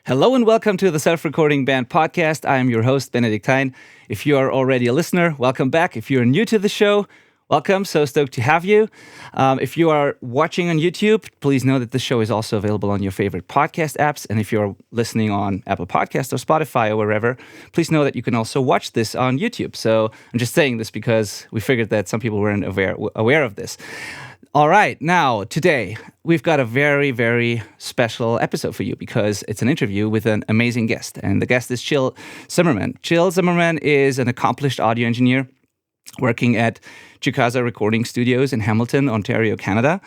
Hello and welcome to the Self-Recording Band podcast. I am your host, Benedict Hein. If you are already a listener, welcome back. If you're new to the show, welcome. So stoked to have you. If you are watching on YouTube, please know that the show is also available on your favorite podcast apps. And if you're listening on Apple Podcasts or Spotify or wherever, please know that you can also watch this on YouTube. So I'm just saying this because we figured that some people weren't aware of this. All right, now, today, we've got a very, very special episode for you because it's an interview with an amazing guest. And the guest is Jill Zimmermann. Jill Zimmermann is an accomplished audio engineer working at Chicasa Recording Studios in Hamilton, Ontario, Canada.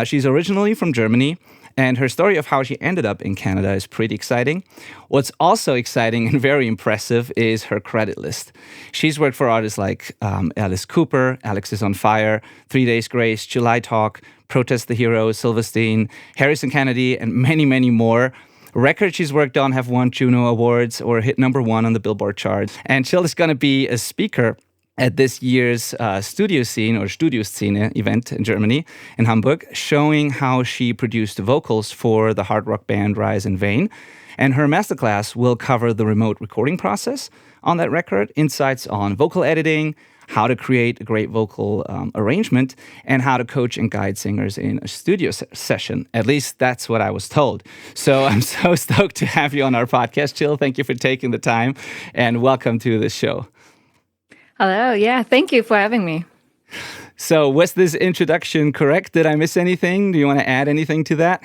She's originally from Germany, and her story of how she ended up in Canada is pretty exciting. What's also exciting and very impressive is her credit list. She's worked for artists like Alice Cooper, Alexisonfire, 3 Days Grace, July Talk, Protest the Hero, Silverstein, Harrison Kennedy, and many, many more. Records she's worked on have won Juno Awards or hit #1 on the Billboard chart. And Jill is going to be a speaker at this year's Studio Scene event in Germany, in Hamburg, showing how she produced vocals for the hard rock band Rise in Vain. And her masterclass will cover the remote recording process on that record, insights on vocal editing, how to create a great vocal arrangement, and how to coach and guide singers in a studio session. At least that's what I was told. So I'm so stoked to have you on our podcast, Jill. Thank you for taking the time, and welcome to the show. Hello. Yeah. Thank you for having me. So was this introduction correct? Did I miss anything? Do you want to add anything to that?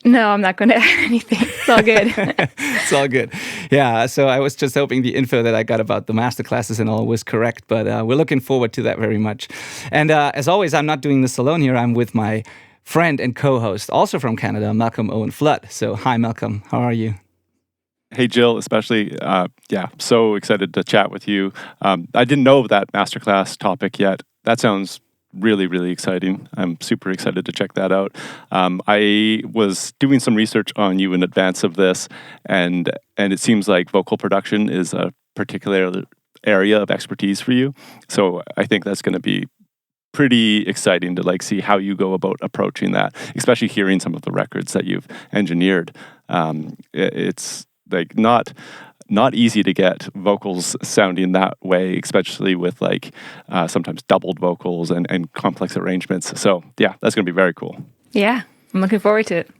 No, I'm not going to add anything. It's all good. It's all good. Yeah. So I was just hoping the info that I got about the masterclasses and all was correct, but we're looking forward to that very much. And as always, I'm not doing this alone here. I'm with my friend and co-host, also from Canada, Malcolm Owen Flood. So hi, Malcolm. How are you? Hey, Jill, especially, so excited to chat with you. I didn't know of that masterclass topic yet. That sounds really, really exciting. I'm super excited to check that out. I was doing some research on you in advance of this, and it seems like vocal production is a particular area of expertise for you. So I think that's going to be pretty exciting to see how you go about approaching that, especially hearing some of the records that you've engineered. It's not easy to get vocals sounding that way, especially with sometimes doubled vocals and complex arrangements. So yeah, that's going to be very cool. Yeah, I'm looking forward to it.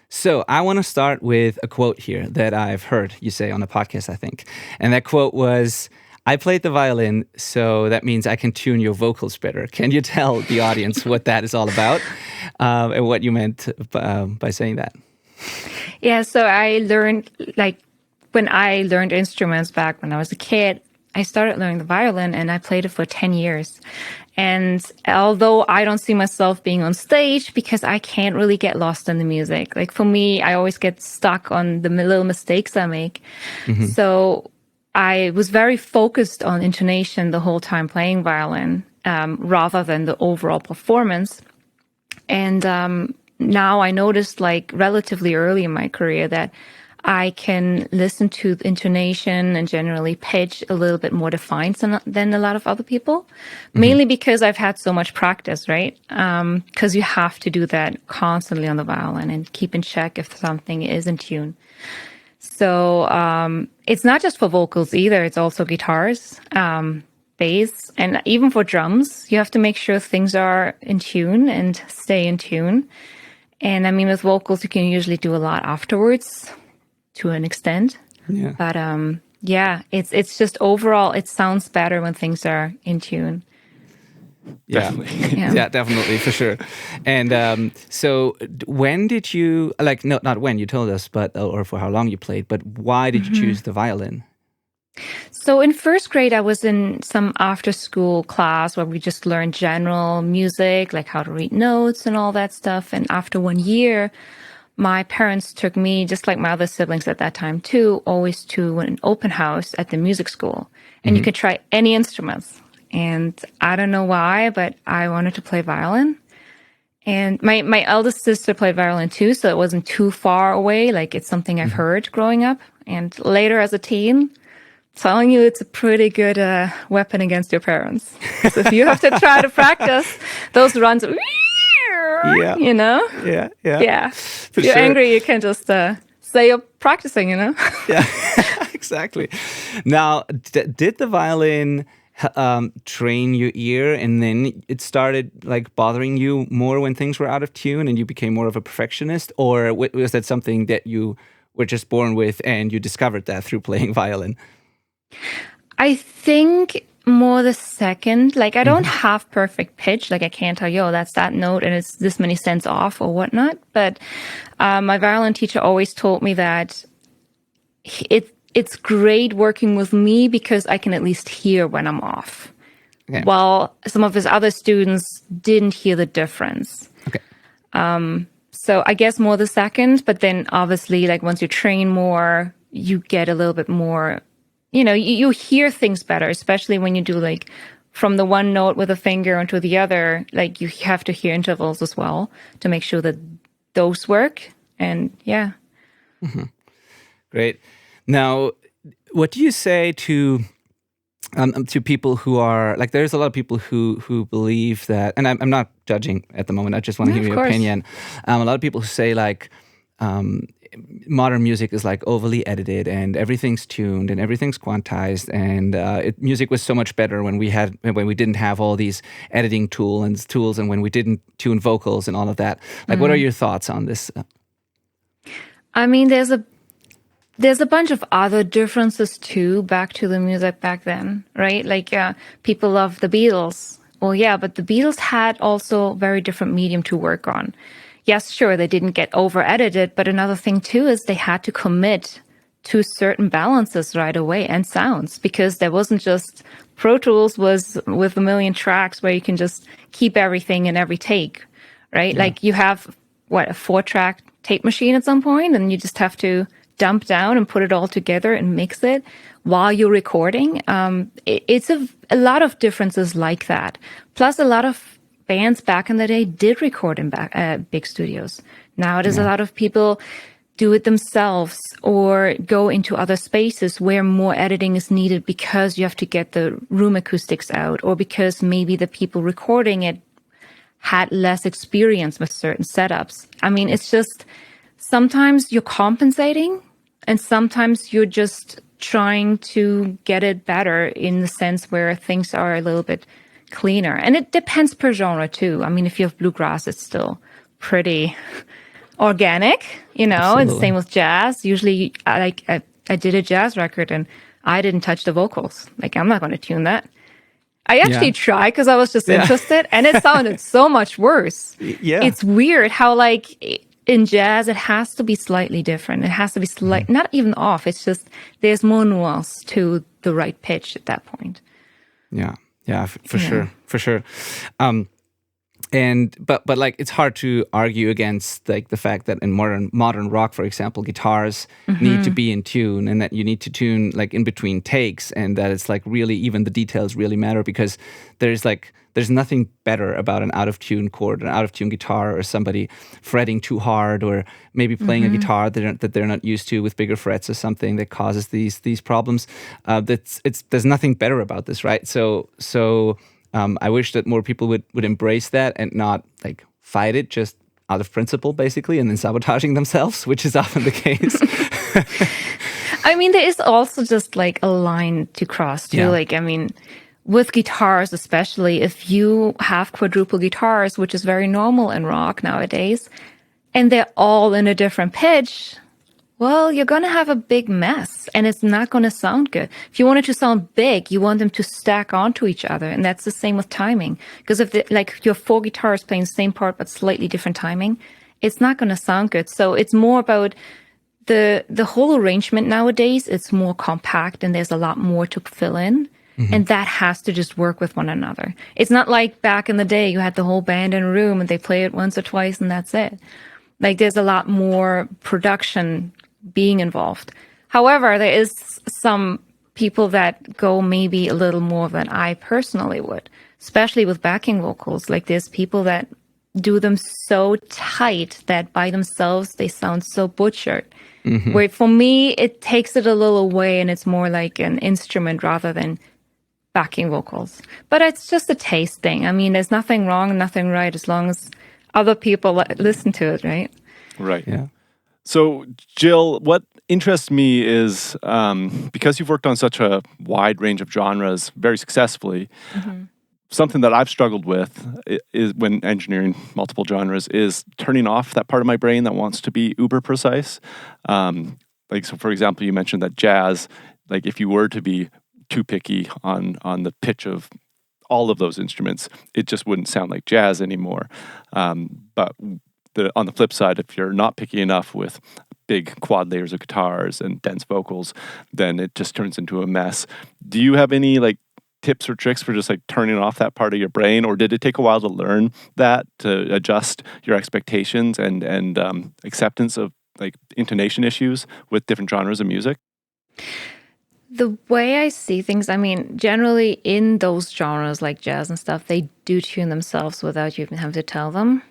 So I want to start with a quote here that I've heard you say on a podcast, I think. And that quote was, "I played the violin, so that means I can tune your vocals better." Can you tell the audience what that is all about and what you meant by saying that? Yeah, so I learned, when I learned instruments back when I was a kid, I started learning the violin and I played it for 10 years. And although I don't see myself being on stage because I can't really get lost in the music. For me, I always get stuck on the little mistakes I make. Mm-hmm. So I was very focused on intonation the whole time playing violin, rather than the overall performance. And now I noticed relatively early in my career that I can listen to the intonation and generally pitch a little bit more defined than a lot of other people, mainly because I've had so much practice, right? Because you have to do that constantly on the violin and keep in check if something is in tune. So it's not just for vocals either. It's also guitars, bass, and even for drums. You have to make sure things are in tune and stay in tune. And I mean, with vocals, you can usually do a lot afterwards to an extent. Yeah. But it's just overall, it sounds better when things are in tune. Yeah, yeah, definitely, for sure. And so when did you, not when you told us, but or for how long you played, but why did you choose the violin? So in first grade, I was in some after-school class where we just learned general music, like how to read notes and all that stuff. And after 1 year, my parents took me, just like my other siblings at that time too, always to an open house at the music school. And you could try any instruments. And I don't know why, but I wanted to play violin. And my eldest sister played violin too, so it wasn't too far away. It's something I've heard growing up. And later as a teen, telling you it's a pretty good weapon against your parents. So if you have to try to practice those runs, Yeah. you know? Yeah. Yeah. If you're angry, you can just say you're practicing, you know? Yeah, exactly. Now, did the violin train your ear, and then it started like bothering you more when things were out of tune, and you became more of a perfectionist, or was that something that you were just born with, and you discovered that through playing violin? I think more the second. Like, I don't have perfect pitch. Like, I can't tell you, oh, that's that note and it's this many cents off or whatnot. But my violin teacher always told me that it's great working with me because I can at least hear when I'm off. Okay. While some of his other students didn't hear the difference. Okay. So I guess more the second, but then obviously, like, once you train more, you get a little bit more, you know, you hear things better, especially when you do like from the one note with a finger onto the other. Like, you have to hear intervals as well to make sure that those work. And yeah. Great. Now, what do you say to people who are like? There's a lot of people who believe that, and I'm not judging at the moment. I just want to hear your opinion. A lot of people who say like modern music is like overly edited and everything's tuned and everything's quantized, and music was so much better when we didn't have all these editing tools and when we didn't tune vocals and all of that. Like, what are your thoughts on this? I mean, there's a bunch of other differences too, back to the music back then, right? Like, people love the Beatles. Well, yeah, but the Beatles had also very different medium to work on. Yes, sure, they didn't get over-edited, but another thing too is they had to commit to certain balances right away and sounds, because there wasn't just Pro Tools was with a million tracks where you can just keep everything in every take, right? Yeah. Like, you have, a 4-track tape machine at some point, and you just have to dump down and put it all together and mix it while you're recording. It's a lot of differences like that. Plus, a lot of bands back in the day did record in big studios. Nowadays, a lot of people do it themselves or go into other spaces where more editing is needed because you have to get the room acoustics out, or because maybe the people recording it had less experience with certain setups. I mean, it's just sometimes you're compensating, and sometimes you're just trying to get it better in the sense where things are a little bit cleaner. And it depends per genre too. I mean, if you have bluegrass, it's still pretty organic, you know. Absolutely. And same with jazz. Usually, I did a jazz record and I didn't touch the vocals. Like, I'm not going to tune that. I actually tried because I was just interested, and it sounded so much worse. Yeah. It's weird how, like, in jazz, it has to be slightly different. It has to be not even off. It's just there's more nuance to the right pitch at that point. Yeah, for sure. But like, it's hard to argue against like the fact that in modern rock, for example, guitars need to be in tune, and that you need to tune like in between takes, and that it's like really, even the details really matter, because there's nothing better about an out of tune chord, an out of tune guitar, or somebody fretting too hard, or maybe playing a guitar that they're not used to with bigger frets or something that causes these problems. There's nothing better about this, right? So I wish that more people would embrace that and not like fight it just out of principle, basically, and then sabotaging themselves, which is often the case. I mean, there is also just like a line to cross too. Yeah. Like, I mean, with guitars, especially if you have quadruple guitars, which is very normal in rock nowadays, and they're all in a different pitch, well, you're going to have a big mess, and it's not going to sound good. If you want it to sound big, you want them to stack onto each other, and that's the same with timing. Because if like your 4 guitars playing the same part but slightly different timing, it's not going to sound good. So it's more about the whole arrangement nowadays. It's more compact, and there's a lot more to fill in. And that has to just work with one another. It's not like back in the day, you had the whole band in a room and they play it once or twice and that's it. Like, there's a lot more production being involved. However, there is some people that go maybe a little more than I personally would, especially with backing vocals. Like, there's people that do them so tight that by themselves they sound so butchered. Where for me, it takes it a little away, and it's more like an instrument rather than backing vocals. But it's just a taste thing. I mean, there's nothing wrong and nothing right as long as other people listen to it, right? Right. Yeah. So, Jill, what interests me is because you've worked on such a wide range of genres very successfully, something that I've struggled with is when engineering multiple genres is turning off that part of my brain that wants to be uber precise. Like, so for example, you mentioned that jazz, like if you were to be too picky on the pitch of all of those instruments, it just wouldn't sound like jazz anymore. But on the flip side, if you're not picky enough with big quad layers of guitars and dense vocals, then it just turns into a mess. Do you have any like tips or tricks for just like turning off that part of your brain, or did it take a while to learn that, to adjust your expectations and acceptance of like intonation issues with different genres of music? The way I see things, I mean, generally in those genres like jazz and stuff, they do tune themselves without you even having to tell them.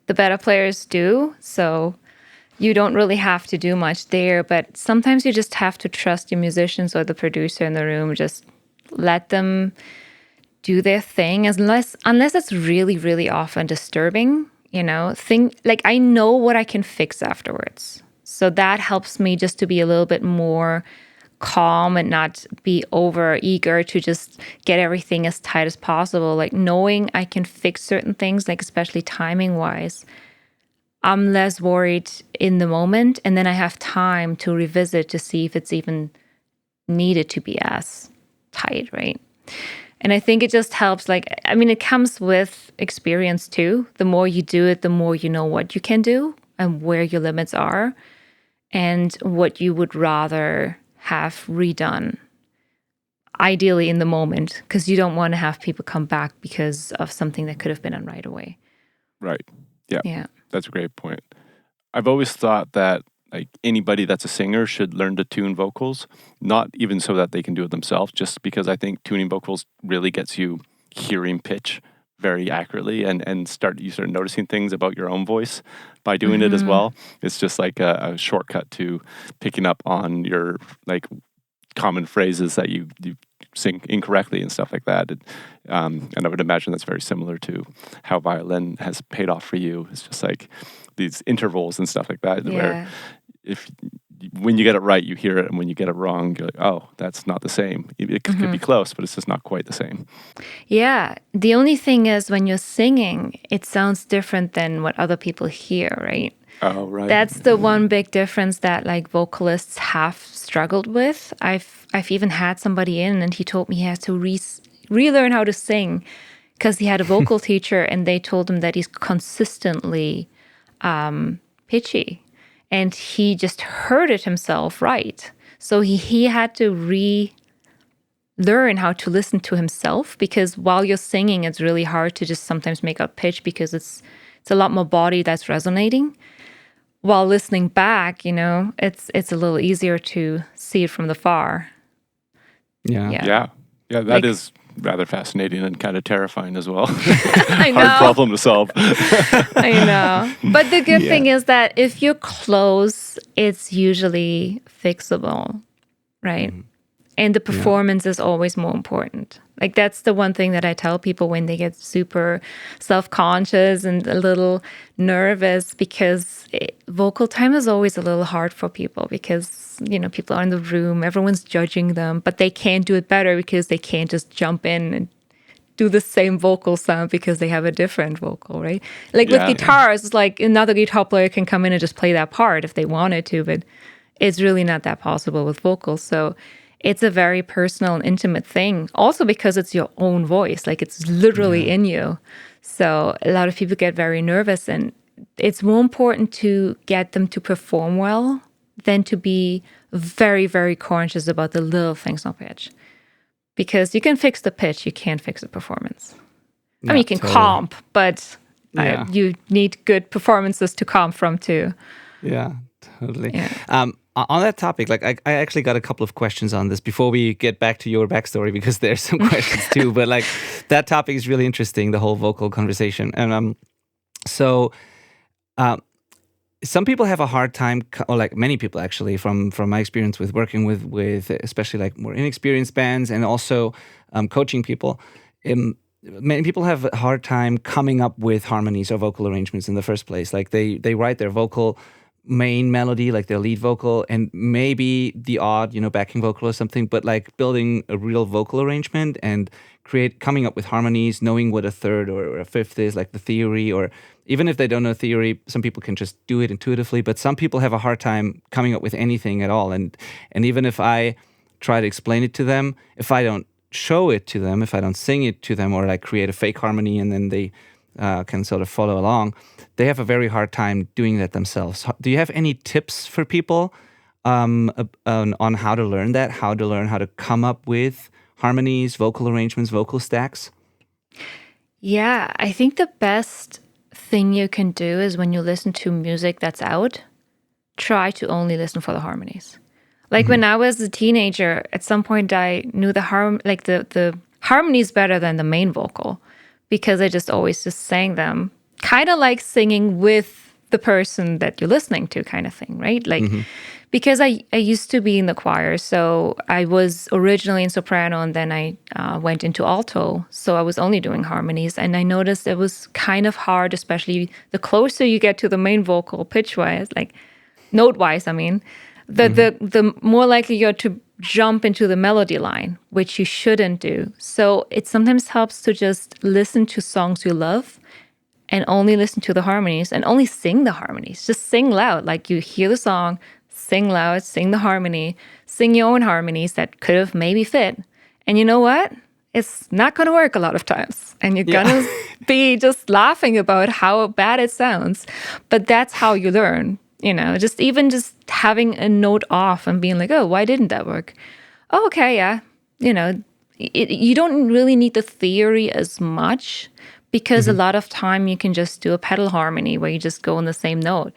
The better players do, so you don't really have to do much there, but sometimes you just have to trust your musicians or the producer in the room. Just let them do their thing, unless it's really, really often disturbing, like I know what I can fix afterwards. So that helps me just to be a little bit more calm and not be over eager to just get everything as tight as possible. Like knowing I can fix certain things, like especially timing wise, I'm less worried in the moment. And then I have time to revisit to see if it's even needed to be as tight, right? And I think it just helps. Like, I mean, it comes with experience too. The more you do it, the more you know what you can do and where your limits are and what you would rather have redone, ideally in the moment, because you don't want to have people come back because of something that could have been done right away. Right. Yeah. Yeah. That's a great point. I've always thought that like anybody that's a singer should learn to tune vocals, not even so that they can do it themselves, just because I think tuning vocals really gets you hearing pitch very accurately and you start noticing things about your own voice by doing it as well. It's just like a shortcut to picking up on your like common phrases that you sing incorrectly and stuff like that. And I would imagine that's very similar to how violin has paid off for you. It's just like these intervals and stuff like that, where when you get it right, you hear it, and when you get it wrong, you're like, oh, that's not the same. It could be close, but it's just not quite the same. Yeah. The only thing is when you're singing, it sounds different than what other people hear, right? Oh, right. That's the one big difference that like vocalists have struggled with. I've even had somebody in and he told me he has to relearn how to sing because he had a vocal teacher and they told him that he's consistently pitchy. And he just heard it himself right. So he had to relearn how to listen to himself, because while you're singing, it's really hard to just sometimes make out pitch because it's a lot more body that's resonating. While listening back, it's a little easier to see it from the far. Yeah. That is rather fascinating and kind of terrifying as well. I know. Hard problem to solve. I know. But the good thing is that if you're close, it's usually fixable, right? And the performance is always more important. Like that's the one thing that I tell people when they get super self-conscious and a little nervous, because vocal time is always a little hard for people because, people are in the room, everyone's judging them, but they can't do it better because they can't just jump in and do the same vocal sound because they have a different vocal, right? Like with guitars, it's like another guitar player can come in and just play that part if they wanted to, but it's really not that possible with vocals. So it's a very personal and intimate thing. Also because it's your own voice, like it's literally in you. So a lot of people get very nervous, and it's more important to get them to perform well than to be very, very conscious about the little things on pitch. Because you can fix the pitch, you can't fix the performance. I mean, you can comp, but you need good performances to comp from too. Yeah, totally. Yeah. On that topic, like I actually got a couple of questions on this before we get back to your backstory, because there's some questions too. But like that topic is really interesting, the whole vocal conversation. And some people have a hard time, or like many people actually, from my experience with working with especially like more inexperienced bands and also coaching people. Many people have a hard time coming up with harmonies or vocal arrangements in the first place. Like they write their vocal main melody, like their lead vocal, and maybe the odd, backing vocal or something, but like building a real vocal arrangement and coming up with harmonies, knowing what a third or a fifth is, like the theory, or even if they don't know theory, some people can just do it intuitively, but some people have a hard time coming up with anything at all. And even if I try to explain it to them, if I don't show it to them, if I don't sing it to them, or like create a fake harmony and then they can sort of follow along, they have a very hard time doing that themselves. Do you have any tips for people on how to learn that, how to come up with harmonies, vocal arrangements, vocal stacks? Yeah, I think the best thing you can do is when you listen to music that's out, try to only listen for the harmonies. Like when I was a teenager, at some point I knew the harmonies better than the main vocal because I just always just sang them, kind of like singing with the person that you're listening to, kind of thing, right? Like because I used to be in the choir, so I was originally in soprano and then I went into alto, so I was only doing harmonies, and I noticed it was kind of hard, especially the closer you get to the main vocal pitch-wise, like note-wise, I mean. The more likely you're to jump into the melody line, which you shouldn't do. So it sometimes helps to just listen to songs you love and only listen to the harmonies and only sing the harmonies. Just sing loud. Like you hear the song, sing loud, sing the harmony, sing your own harmonies that could have maybe fit. And you know what? It's not going to work a lot of times. And you're going to be just laughing about how bad it sounds. But that's how you learn. Just having a note off and being like, oh, why didn't that work? Oh, okay, yeah. You don't really need the theory as much because a lot of time you can just do a pedal harmony where you just go on the same note,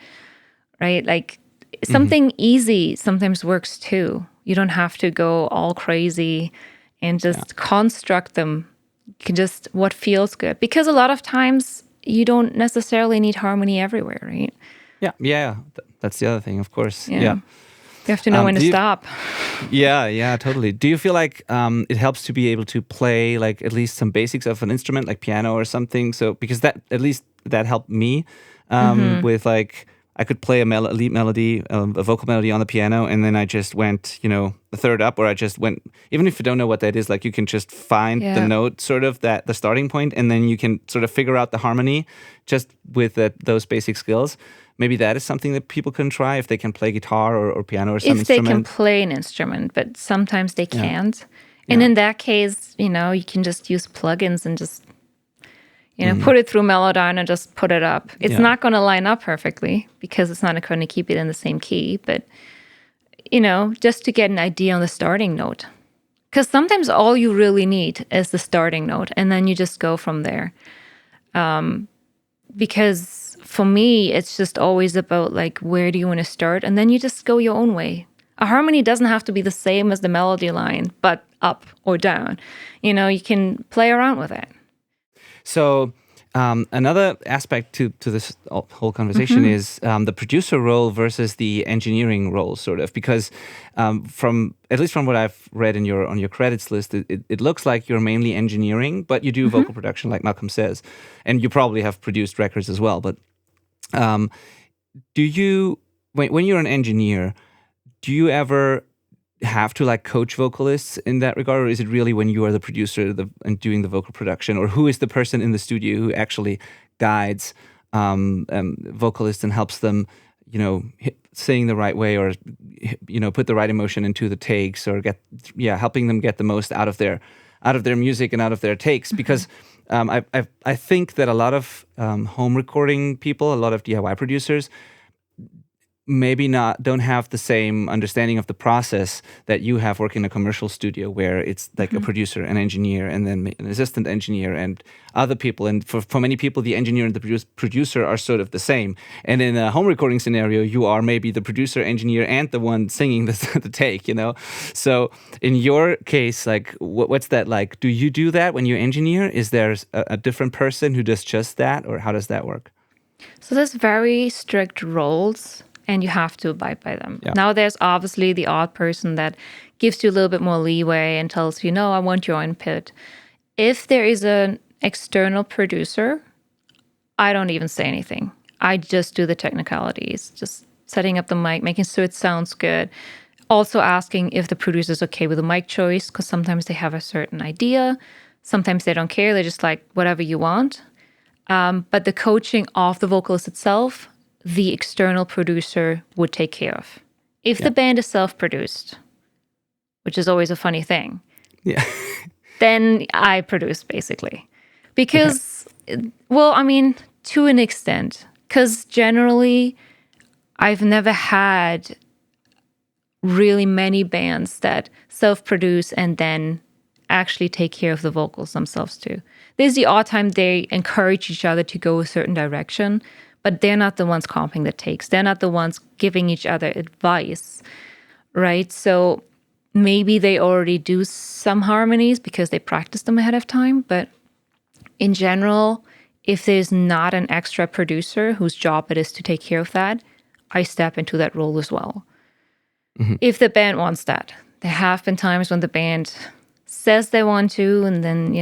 right? Like something easy sometimes works too. You don't have to go all crazy and just construct them. You can just what feels good. Because a lot of times you don't necessarily need harmony everywhere, right? Yeah. That's the other thing, of course. Yeah. You have to know when to stop. Yeah, totally. Do you feel like it helps to be able to play like at least some basics of an instrument, like piano or something? So because that helped me with like I could play a lead melody, a vocal melody on the piano, and then I just went, the third up, or I just went. Even if you don't know what that is, like you can just find the note, sort of the starting point, and then you can sort of figure out the harmony just with those basic skills. Maybe that is something that people can try if they can play guitar or piano or some instrument. If they can play an instrument, but sometimes they can't. And in that case, you can just use plugins and just, put it through Melodyne and just put it up. It's not going to line up perfectly because it's not going to keep it in the same key. But, just to get an idea on the starting note. Because sometimes all you really need is the starting note, and then you just go from there. Because for me, it's just always about like, where do you want to start? And then you just go your own way. A harmony doesn't have to be the same as the melody line, but up or down. You can play around with it. So another aspect to this whole conversation is the producer role versus the engineering role, sort of, because from what I've read on your credits list, it looks like you're mainly engineering, but you do vocal production, like Malcolm says, and you probably have produced records as well. But do you, when you're an engineer, do you ever have to like coach vocalists in that regard, or is it really when you are the producer and doing the vocal production, or who is the person in the studio who actually guides vocalists and helps them, sing the right way, or put the right emotion into the takes, or helping them get the most out of their music and out of their takes? Because I think that a lot of home recording people, a lot of DIY producers, maybe don't have the same understanding of the process that you have working in a commercial studio, where it's like a producer, an engineer, and then an assistant engineer and other people. And for many people, the engineer and the producer are sort of the same. And in a home recording scenario, you are maybe the producer, engineer, and the one singing the take, So in your case, like, what's that like? Do you do that when you engineer? Is there a different person who does just that, or how does that work? So there's very strict roles, and you have to abide by them. Yeah. Now, there's obviously the odd person that gives you a little bit more leeway and tells you, no, I want your input. If there is an external producer, I don't even say anything. I just do the technicalities. Just setting up the mic, making sure it sounds good. Also asking if the producer's okay with the mic choice, because sometimes they have a certain idea. Sometimes they don't care. They're just like, whatever you want. But the coaching of the vocalist itself, the external producer would take care of. If the band is self-produced, which is always a funny thing, then I produce, basically. Because, well, I mean, to an extent. Because generally, I've never had really many bands that self-produce and then actually take care of the vocals themselves too. There's the odd time they encourage each other to go a certain direction, but they're not the ones comping the takes. They're not the ones giving each other advice, right? So maybe they already do some harmonies because they practice them ahead of time, but in general, if there's not an extra producer whose job it is to take care of that, I step into that role as well. If the band wants that. There have been times when the band says they want to, and then,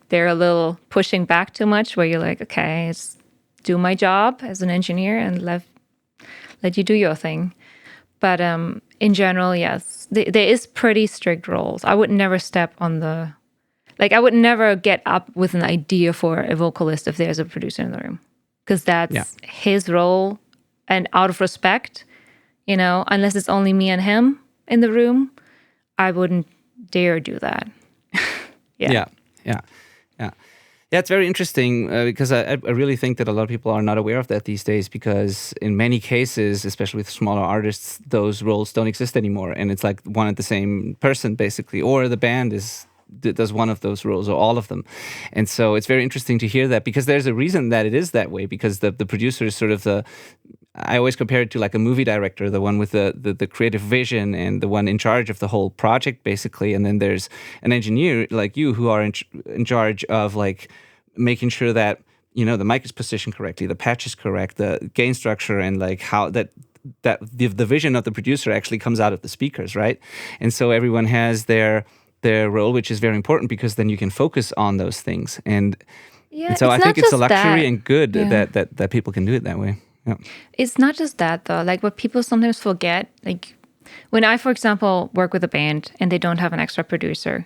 they're a little pushing back too much, where you're like, okay, just do my job as an engineer and let you do your thing. But in general, yes, there is pretty strict roles. I would never step on I would never get up with an idea for a vocalist if there's a producer in the room, because that's his role. And out of respect, unless it's only me and him in the room, I wouldn't dare do that. Yeah, it's very interesting because I really think that a lot of people are not aware of that these days, because in many cases, especially with smaller artists, those roles don't exist anymore. And it's like one and the same person, basically, or the band does one of those roles or all of them. And so it's very interesting to hear that, because there's a reason that it is that way, because the producer is sort of I always compare it to like a movie director, the one with the creative vision and the one in charge of the whole project, basically. And then there's an engineer like you who are in charge of like making sure that, the mic is positioned correctly, the patch is correct, the gain structure, and like how that the vision of the producer actually comes out of the speakers, right? And so everyone has their role, which is very important, because then you can focus on those things. And so I think it's a luxury and good that people can do it that way. Yeah. It's not just that, though. Like, what people sometimes forget, like when I, for example, work with a band and they don't have an extra producer,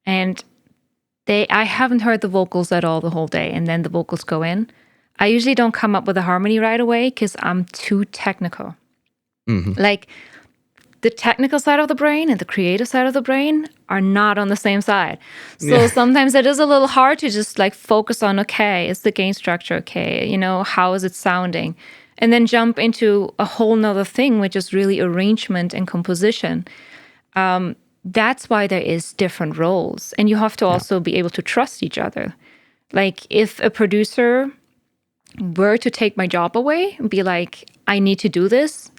and I haven't heard the vocals at all the whole day, and then the vocals go in, I usually don't come up with a harmony right away because I'm too technical. Like, the technical side of the brain and the creative side of the brain are not on the same side. So sometimes it is a little hard to just like focus on, okay, is the gain structure okay? How is it sounding? And then jump into a whole nother thing, which is really arrangement and composition. That's why there is different roles. And you have to also be able to trust each other. Like, if a producer were to take my job away and be like, I need to do this,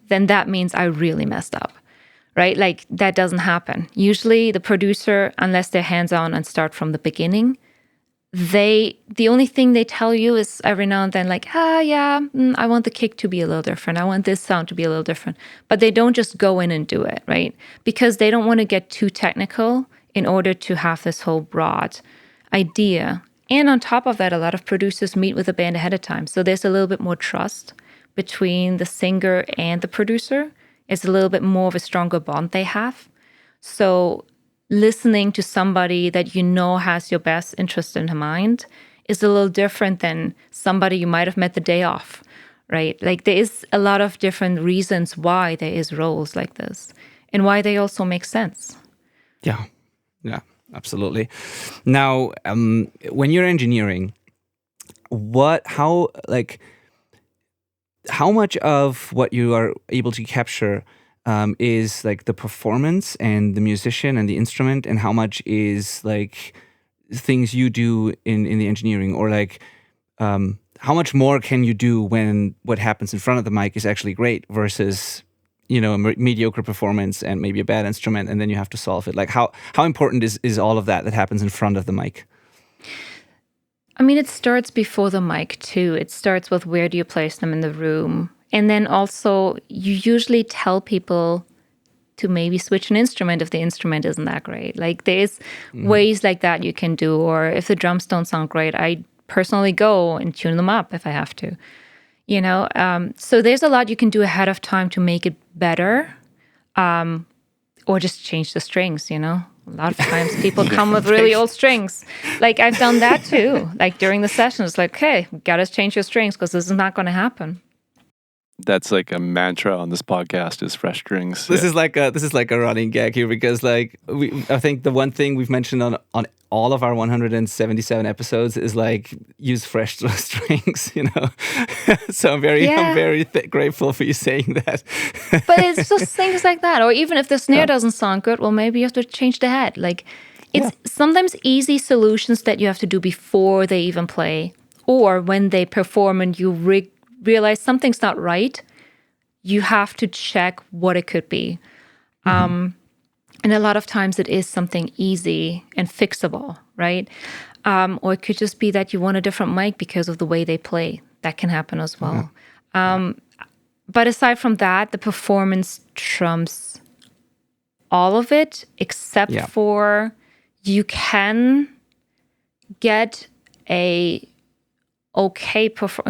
then that means I really messed up, right? Like, that doesn't happen. Usually the producer, unless they're hands-on and start from the beginning, the only thing they tell you is every now and then like, I want the kick to be a little different. I want this sound to be a little different. But they don't just go in and do it, right? Because they don't want to get too technical in order to have this whole broad idea. And on top of that, a lot of producers meet with the band ahead of time. So there's a little bit more trust between the singer and the producer. It's a little bit more of a stronger bond they have. So listening to somebody that has your best interest in mind is a little different than somebody you might have met the day off, right? Like, there is a lot of different reasons why there is roles like this and why they also make sense. Yeah, absolutely. Now, when you're engineering, how much of what you are able to capture is like the performance and the musician and the instrument, and how much is like things you do in the engineering, or like how much more can you do when what happens in front of the mic is actually great versus a mediocre performance and maybe a bad instrument, and then you have to solve it? Like, how important is all of that happens in front of the mic? I mean, it starts before the mic too. It starts with where do you place them in the room. And then also, you usually tell people to maybe switch an instrument if the instrument isn't that great. Like, there's ways like that you can do. Or if the drums don't sound great, I personally go and tune them up if I have to. So there's a lot you can do ahead of time to make it better, or just change the strings. A lot of times people come with really old strings. Like I've done that too. Like during the sessions, like, hey, gotta change your strings because this is not going to happen. That's like a mantra on this podcast is fresh strings. This is like a running gag here because I think the one thing we've mentioned on all of our 177 episodes is like use fresh strings, So I'm very grateful for you saying that. But it's just things like that. Or even if the snare doesn't sound good, well, maybe you have to change the head. Like it's sometimes easy solutions that you have to do before they even play, or when they perform and you realize something's not right, you have to check what it could be. And a lot of times it is something easy and fixable, right? Or it could just be that you want a different mic because of the way they play. That can happen as well. But aside from that, the performance trumps all of it, except for you can get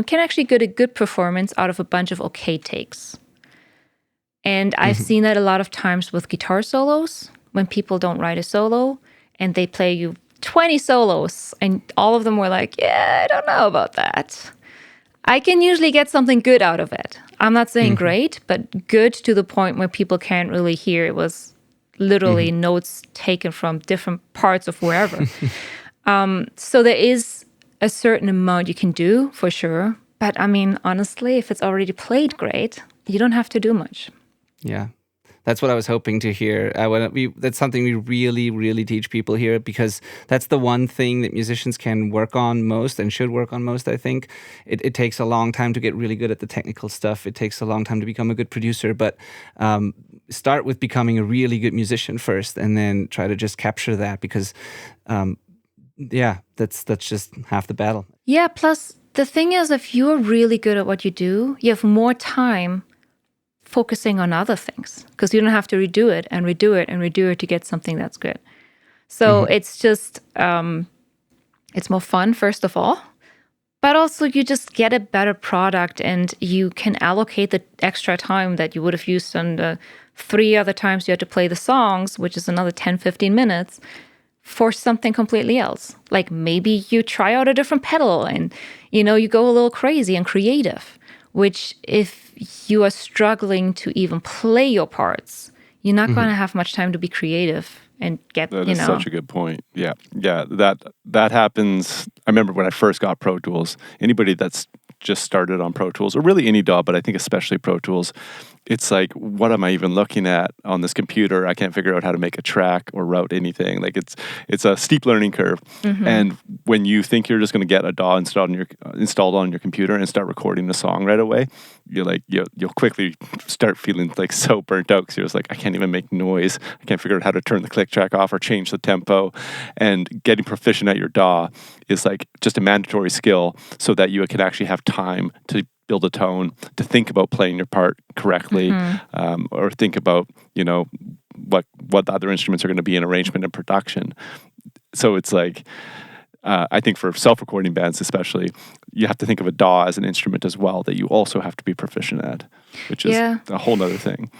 can actually get a good performance out of a bunch of okay takes. And I've seen that a lot of times with guitar solos, when people don't write a solo and they play you 20 solos and all of them were like, I don't know about that. I can usually get something good out of it. I'm not saying great, but good to the point where people can't really hear. It was literally notes taken from different parts of wherever. So there is a certain amount you can do for sure. But I mean, honestly, if it's already played great, you don't have to do much. Yeah. That's what I was hoping to hear. That's something we really, really teach people here, because that's the one thing that musicians can work on most and should work on most, I think. It takes a long time to get really good at the technical stuff. It takes a long time to become a good producer, but start with becoming a really good musician first and then try to just capture that, because that's just half the battle. Yeah, plus the thing is, if you're really good at what you do, you have more time focusing on other things, because you don't have to redo it and redo it and redo it to get something that's good. So it's just, it's more fun, first of all, but also you just get a better product and you can allocate the extra time that you would have used on the 3 other times you had to play the songs, which is another 10, 15 minutes, for something completely else. Like maybe you try out a different pedal and, you go a little crazy and creative, which if you are struggling to even play your parts, you're not going to have much time to be creative and get, That is such a good point. Yeah. That happens. I remember when I first got Pro Tools, anybody that's just started on Pro Tools, or really any DAW, but I think especially Pro Tools, it's like, what am I even looking at on this computer? I can't figure out how to make a track or route anything. Like it's a steep learning curve. And when you think you're just going to get a DAW installed on your computer and start recording a song right away, you'll quickly start feeling like so burnt out, because you're just like, I can't even make noise. I can't figure out how to turn the click track off or change the tempo. And getting proficient at your DAW is like just a mandatory skill, so that you can actually have time to build a tone, to think about playing your part correctly, or think about, what the other instruments are going to be in arrangement and production. So it's like, I think for self-recording bands especially, you have to think of a DAW as an instrument as well that you also have to be proficient at, which is a whole nother thing.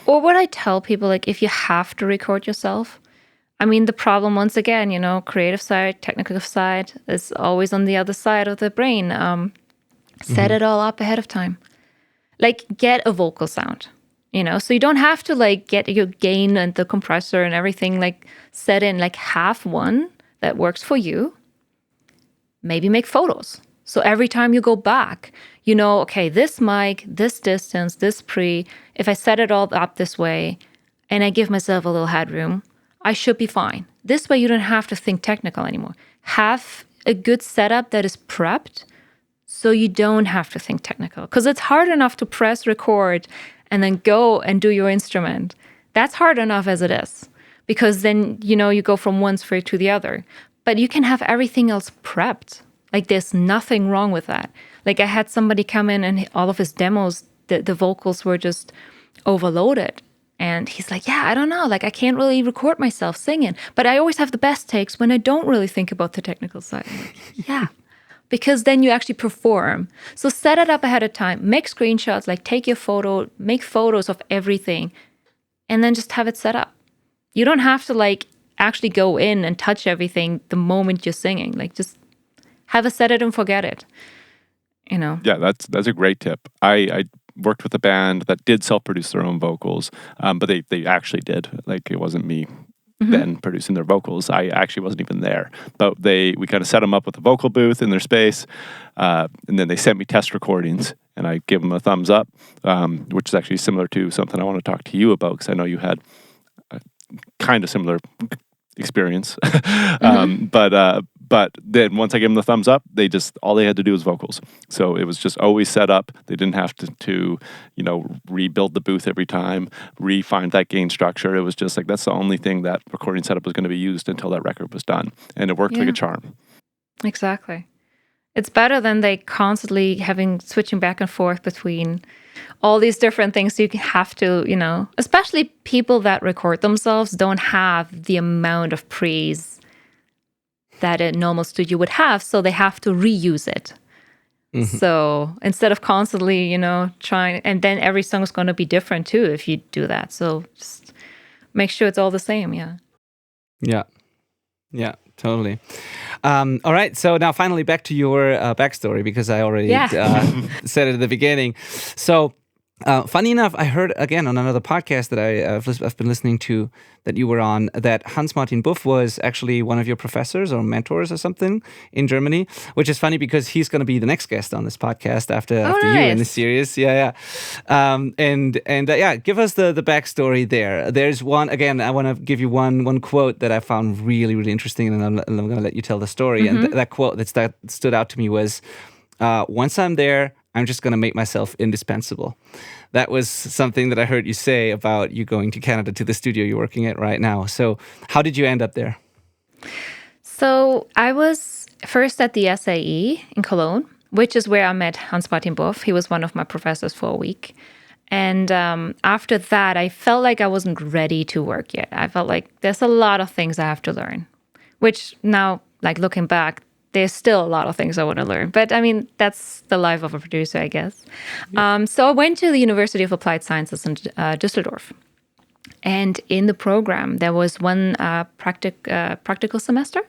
Or what I tell people, like if you have to record yourself, I mean, the problem, once again, creative side, technical side is always on the other side of the brain. Set it all up ahead of time. Like get a vocal sound, so you don't have to like get your gain and the compressor and everything like set in. Like have one that works for you. Maybe make photos. So every time you go back, okay, this mic, this distance, this pre, if I set it all up this way and I give myself a little headroom, I should be fine. This way you don't have to think technical anymore. Have a good setup that is prepped, so you don't have to think technical. Because it's hard enough to press record and then go and do your instrument. That's hard enough as it is. Because then, you go from one sphere to the other. But you can have everything else prepped. Like there's nothing wrong with that. Like I had somebody come in and all of his demos, the vocals were just overloaded. And he's like, I don't know. Like I can't really record myself singing. But I always have the best takes when I don't really think about the technical side. I'm like, because then you actually perform. So set it up ahead of time, make screenshots, like take your photo, make photos of everything, and then just have it set up. You don't have to like actually go in and touch everything the moment you're singing. Like just have a set it and forget it. You know? Yeah, that's a great tip. I worked with a band that did self-produce their own vocals, but they actually did. Like it wasn't me then producing their vocals. I actually wasn't even there. But we kind of set them up with a vocal booth in their space, and then they sent me test recordings, and I give them a thumbs up, which is actually similar to something I want to talk to you about, because I know you had a kind of similar experience. But then once I gave them the thumbs up, all they had to do was vocals. So it was just always set up. They didn't have to rebuild the booth every time, refine that gain structure. It was just like, that's the only thing that recording setup was going to be used until that record was done. And it worked like a charm. Exactly. It's better than they constantly switching back and forth between all these different things. You have to, especially people that record themselves don't have the amount of pre's that a normal studio would have, so they have to reuse it. So instead of constantly, trying, and then every song is going to be different too if you do that. So just make sure it's all the same. Yeah, totally. All right, so now finally back to your backstory, because I already said it at the beginning. So funny enough, I heard again on another podcast that I've been listening to that you were on, that Hans-Martin Buff was actually one of your professors or mentors or something in Germany, which is funny because he's going to be the next guest on this podcast after you in the series. Yeah. Give us the backstory there. There's one, again, I want to give you one quote that I found really, really interesting, and I'm going to let you tell the story. And that quote that stood out to me was, once I'm there, I'm just going to make myself indispensable. That was something that I heard you say about you going to Canada, to the studio you're working at right now. So how did you end up there? So I was first at the SAE in Cologne, which is where I met Hans-Martin Buff. He was one of my professors for a week. And after that, I felt like I wasn't ready to work yet. I felt like there's a lot of things I have to learn, which now, like looking back, there's still a lot of things I want to learn. But I mean, that's the life of a producer, I guess. Yeah. So I went to the University of Applied Sciences in Düsseldorf. And in the program, there was one practical semester.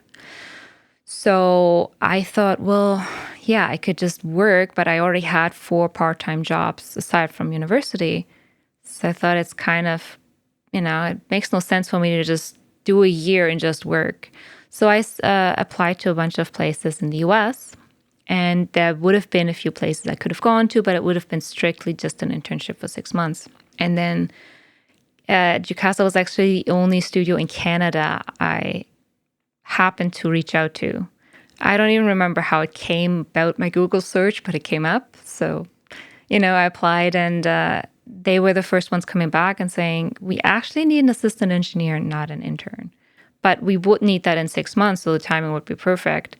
So I thought, well, yeah, I could just work, but I already had 4 part-time jobs aside from university. So I thought it's kind of, it makes no sense for me to just do a year and just work. So I applied to a bunch of places in the US, and there would have been a few places I could have gone to, but it would have been strictly just an internship for 6 months. And then Jukasa was actually the only studio in Canada I happened to reach out to. I don't even remember how it came about my Google search, but it came up. So, I applied, and they were the first ones coming back and saying, we actually need an assistant engineer, not an intern. But we would need that in 6 months, so the timing would be perfect.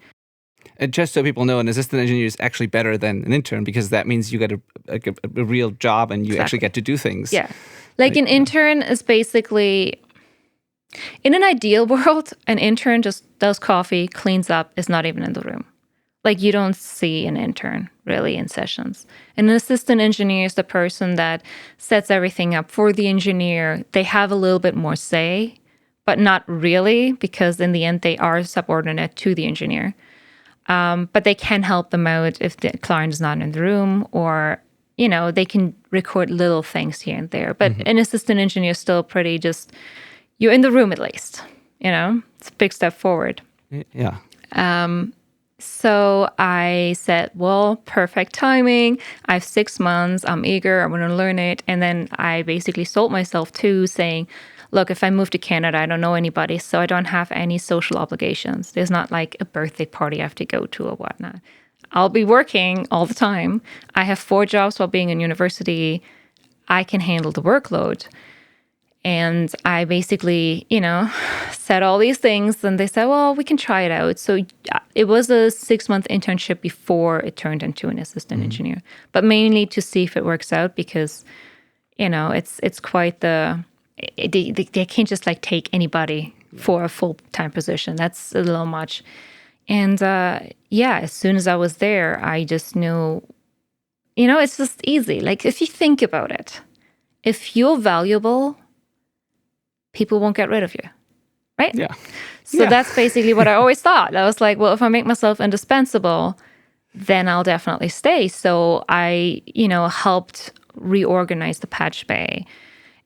And just so people know, an assistant engineer is actually better than an intern, because that means you get a real job and you actually get to do things. Yeah. Like an intern is basically, in an ideal world, an intern just does coffee, cleans up, is not even in the room. Like you don't see an intern really in sessions. And an assistant engineer is the person that sets everything up for the engineer. They have a little bit more say, but not really, because in the end, they are subordinate to the engineer. But they can help them out if the client is not in the room, or, they can record little things here and there. But an assistant engineer is still pretty just, you're in the room at least, it's a big step forward. Yeah. So I said, well, perfect timing. I have 6 months. I'm eager. I want to learn it. And then I basically sold myself too, saying, look, if I move to Canada, I don't know anybody, so I don't have any social obligations. There's not like a birthday party I have to go to or whatnot. I'll be working all the time. I have 4 jobs while being in university. I can handle the workload. And I basically, said all these things, and they said, well, we can try it out. So it was a 6-month internship before it turned into an assistant engineer, but mainly to see if it works out, because, it's quite they can't just like take anybody for a full-time position. That's a little much. And as soon as I was there, I just knew, it's just easy. Like if you think about it, if you're valuable, people won't get rid of you, right? Yeah. So that's basically what I always thought. I was like, well, if I make myself indispensable, then I'll definitely stay. So I, helped reorganize the patch bay.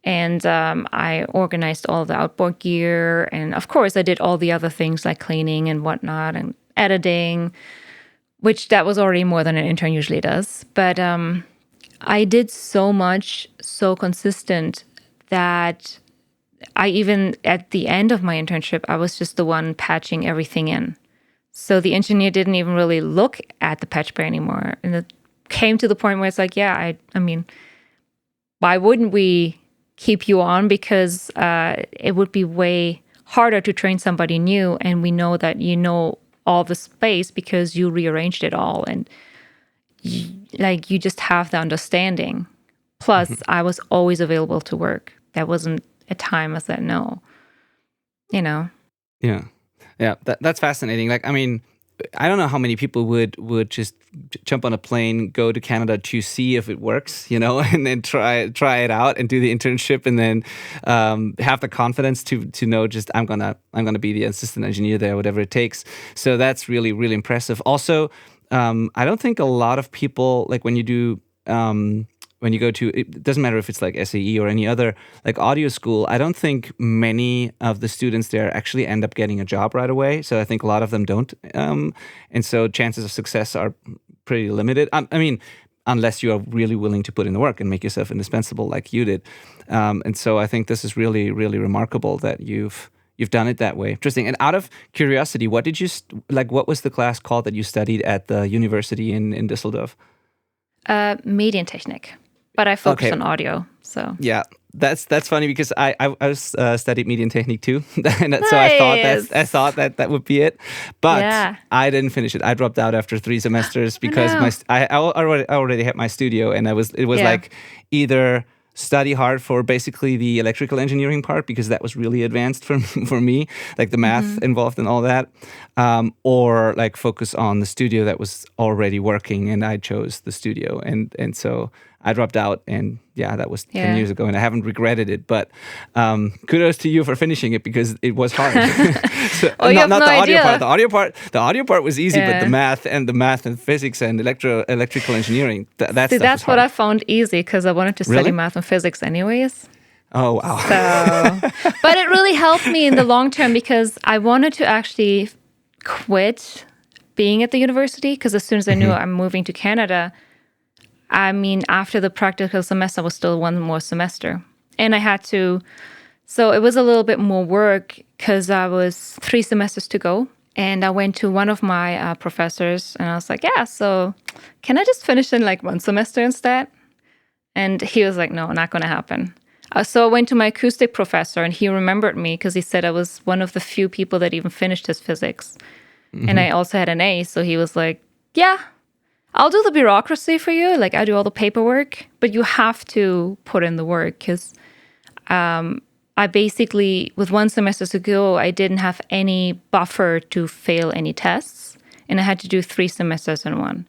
And I organized all the outboard gear. And of course, I did all the other things like cleaning and whatnot and editing, which that was already more than an intern usually does. But I did so much, so consistent that I even, at the end of my internship, I was just the one patching everything in. So the engineer didn't even really look at the patch bay anymore. And it came to the point where it's like, I mean, why wouldn't we keep you on? Because it would be way harder to train somebody new. And we know that you know all the space because you rearranged it all. And you just have the understanding. Plus, I was always available to work. There wasn't a time I said no, Yeah. Yeah. That's fascinating. Like, I mean, I don't know how many people would just jump on a plane, go to Canada to see if it works, and then try it out and do the internship, and then have the confidence to know just I'm gonna be the assistant engineer there, whatever it takes. So that's really, really impressive. Also, I don't think a lot of people, like when you do. When you go to, it doesn't matter if it's like SAE or any other like audio school, I don't think many of the students there actually end up getting a job right away. So I think a lot of them don't. And so chances of success are pretty limited. I mean, unless you are really willing to put in the work and make yourself indispensable like you did. And so I think this is really, really remarkable that you've done it that way. Interesting. And out of curiosity, what did you, what was the class called that you studied at the university in Düsseldorf? Medientechnik. But I focused on audio, so yeah, that's funny because I studied Medientechnik too, and nice. So I thought that would be it, but I didn't finish it. I dropped out after 3 semesters because I already had my studio, and it was like either study hard for basically the electrical engineering part because that was really advanced for me, like the math involved and all that, or like focus on the studio that was already working, and I chose the studio, and so I dropped out, and that was 10 years ago, and I haven't regretted it. But kudos to you for finishing it because it was hard. So, not the audio part. The audio part was easy, but the math and physics and electrical engineering, that's what I found easy because I wanted to study math and physics anyways. Oh wow! So, but it really helped me in the long term because I wanted to actually quit being at the university because as soon as I knew I'm moving to Canada. I mean, after the practical semester was still one more semester. And I had to, so it was a little bit more work because I was 3 semesters to go. And I went to one of my professors and I was like, so can I just finish in like 1 semester instead? And he was like, no, not going to happen. So I went to my acoustic professor and he remembered me because he said I was one of the few people that even finished his physics. And I also had an A. So he was like, I'll do the bureaucracy for you. Like I do all the paperwork, but you have to put in the work because I basically, with 1 semester to go, I didn't have any buffer to fail any tests. And I had to do 3 semesters in one.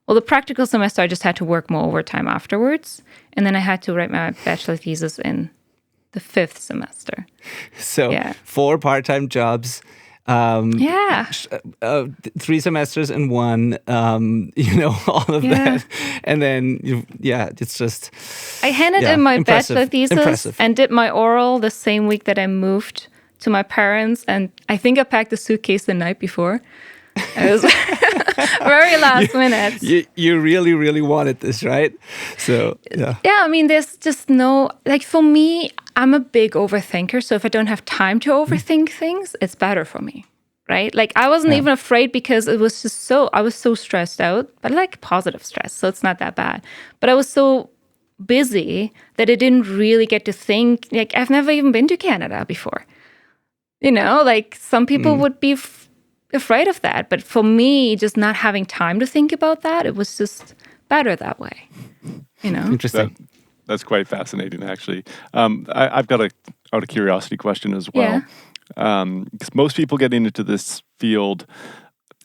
Well, the practical semester, I just had to work more overtime afterwards. And then I had to write my bachelor thesis in the 5th semester. So 4 part-time jobs. 3 semesters in one, all of that. And then, it's just... I handed in my bachelor thesis and did my oral the same week that I moved to my parents. And I think I packed the suitcase the night before. It was very last minute. You really, really wanted this, right? So, I mean, there's just no... Like, for me, I'm a big overthinker. So if I don't have time to overthink things, it's better for me, right? Like, I wasn't even afraid because it was just I was so stressed out. But I like positive stress, so it's not that bad. But I was so busy that I didn't really get to think. Like, I've never even been to Canada before. Like, some people would be... afraid of that, but for me, just not having time to think about that, it was just better that way. Interesting. That's quite fascinating, actually. I've got a out of curiosity question as well, because most people getting into this field,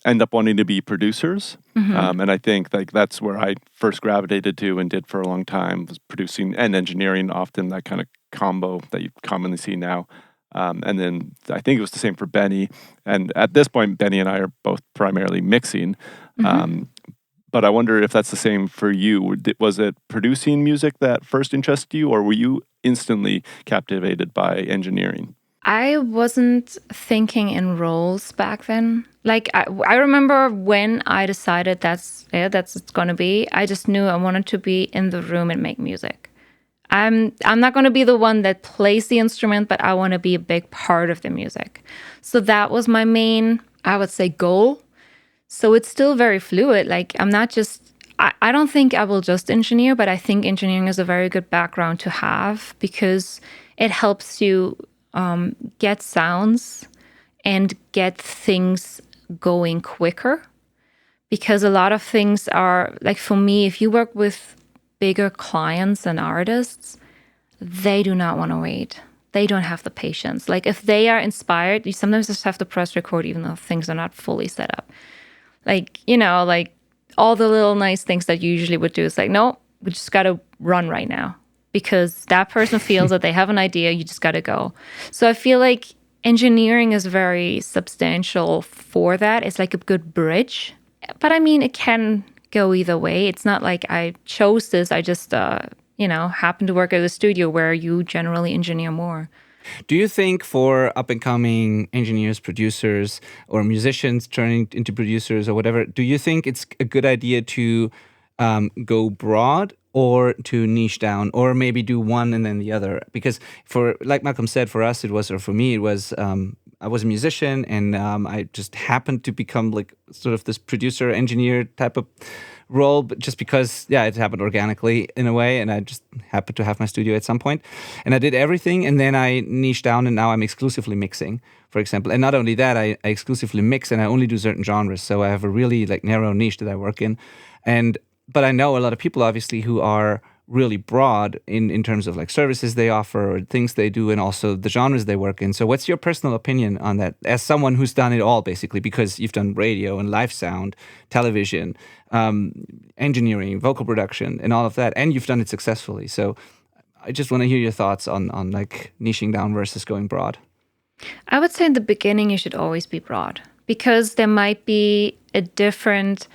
end up wanting to be producers. And I think like that's where I first gravitated to and did for a long time, was producing and engineering, often that kind of combo that you commonly see now. And then I think it was the same for Benny. And at this point, Benny and I are both primarily mixing. But I wonder if that's the same for you. Was it producing music that first interested you, or were you instantly captivated by engineering? I wasn't thinking in roles back then. Like I remember when I decided that's it's gonna be. I just knew I wanted to be in the room and make music. I'm not gonna be the one that plays the instrument, but I want to be a big part of the music. So that was my main, I would say, goal. So it's still very fluid. Like I'm not just. I don't think I will just engineer, but I think engineering is a very good background to have because it helps you get sounds and get things going quicker. Because a lot of things are, like for me, if you work with bigger clients and artists, they do not want to wait. They don't have the patience. Like if they are inspired, you sometimes just have to press record even though things are not fully set up. Like, like all the little nice things that you usually would do is like, no, we just got to run right now. Because that person feels that they have an idea, you just got to go. So I feel like engineering is very substantial for that. It's like a good bridge. But I mean, it can go either way. It's not like I chose this. I just, happened to work at a studio where you generally engineer more. Do you think for up-and-coming engineers, producers, or musicians turning into producers or whatever, do you think it's a good idea to go broad or to niche down, or maybe do one and then the other? Because like Malcolm said, for us it was, or for me it was, I was a musician and I just happened to become like sort of this producer, engineer type of role, but just because, it happened organically in a way, and I just happened to have my studio at some point, and I did everything, and then I niched down, and now I'm exclusively mixing, for example. And not only that, I exclusively mix, and I only do certain genres, so I have a really like narrow niche that I work in, but I know a lot of people obviously who are really broad in terms of like services they offer or things they do, and also the genres they work in. So what's your personal opinion on that, as someone who's done it all basically, because you've done radio and live sound, television, engineering, vocal production, and all of that, and you've done it successfully. So I just want to hear your thoughts on like niching down versus going broad. I would say in the beginning you should always be broad, because there might be a different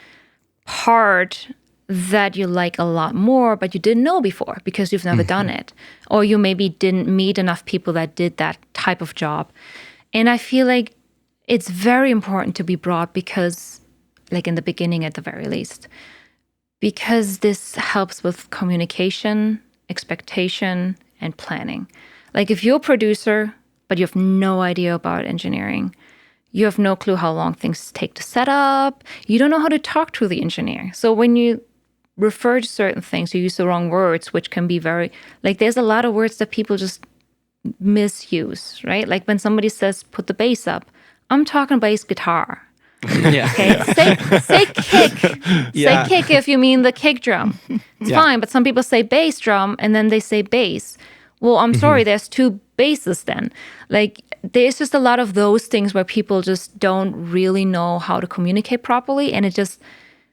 part that you like a lot more, but you didn't know before because you've never done it. Or you maybe didn't meet enough people that did that type of job. And I feel like it's very important to be broad because, like in the beginning at the very least, because this helps with communication, expectation, and planning. Like if you're a producer, but you have no idea about engineering, you have no clue how long things take to set up, you don't know how to talk to the engineer. So when you refer to certain things, you use the wrong words, which can be very, like there's a lot of words that people just misuse, right? Like when somebody says, put the bass up, I'm talking bass guitar. Yeah. Okay. Say kick. Yeah. Say kick if you mean the kick drum. It's fine, but some people say bass drum and then they say bass. Well, I'm sorry, there's two basses then. Like there's just a lot of those things where people just don't really know how to communicate properly, and it just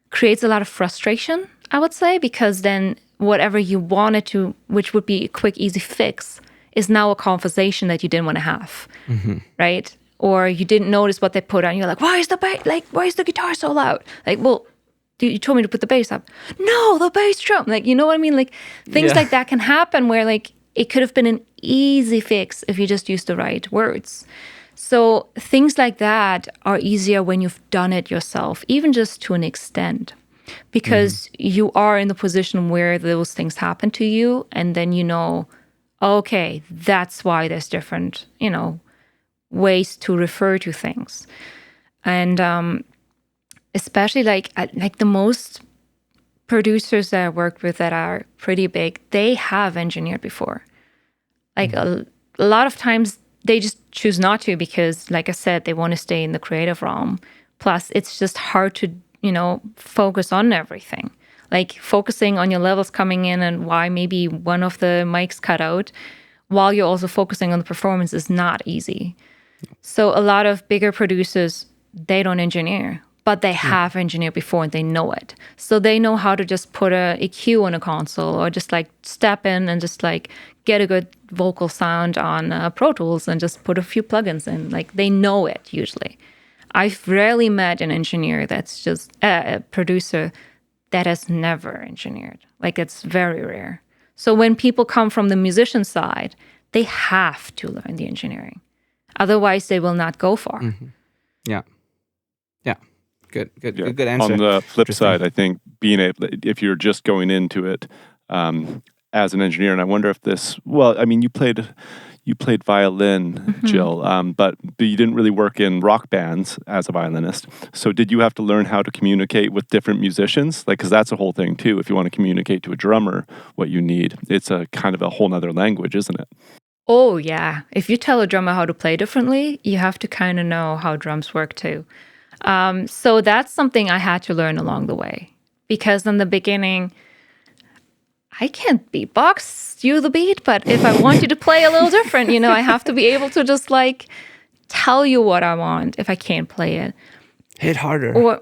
creates a lot of frustration, I would say, because then whatever you wanted to, which would be a quick, easy fix, is now a conversation that you didn't want to have, right? Or you didn't notice what they put on. You're like, why is the guitar so loud? Like, well, you told me to put the bass up. No, the bass drum. Like, you know what I mean? Like things like that can happen where like it could have been an easy fix if you just used the right words. So things like that are easier when you've done it yourself, even just to an extent, because you are in the position where those things happen to you, and then you know, okay, that's why there's different, ways to refer to things. And especially like the most producers that I worked with that are pretty big, they have engineered before. Like a lot of times they just choose not to because, like I said, they want to stay in the creative realm. Plus, it's just hard to, focus on everything. Like focusing on your levels coming in and why maybe one of the mics cut out while you're also focusing on the performance is not easy. So a lot of bigger producers, they don't engineer. but they have engineered before and they know it. So they know how to just put a EQ on a console or just like step in and just like get a good vocal sound on Pro Tools and just put a few plugins in. Like they know it usually. I've rarely met an engineer that's just a producer that has never engineered. Like it's very rare. So when people come from the musician side, they have to learn the engineering. Otherwise, they will not go far. Yeah. Yeah. Good answer. On the flip side, I think being able, if you're just going into it as an engineer, and I wonder if this, well, I mean, you played violin, Jill, but you didn't really work in rock bands as a violinist. So did you have to learn how to communicate with different musicians? Like, because that's a whole thing too. If you want to communicate to a drummer what you need, it's a kind of a whole nother language, isn't it? Oh, yeah. If you tell a drummer how to play differently, you have to kind of know how drums work too. So that's something I had to learn along the way. Because in the beginning, I can't beatbox you the beat, but if I want you to play a little different, I have to be able to just like tell you what I want if I can't play it. Hit harder. Or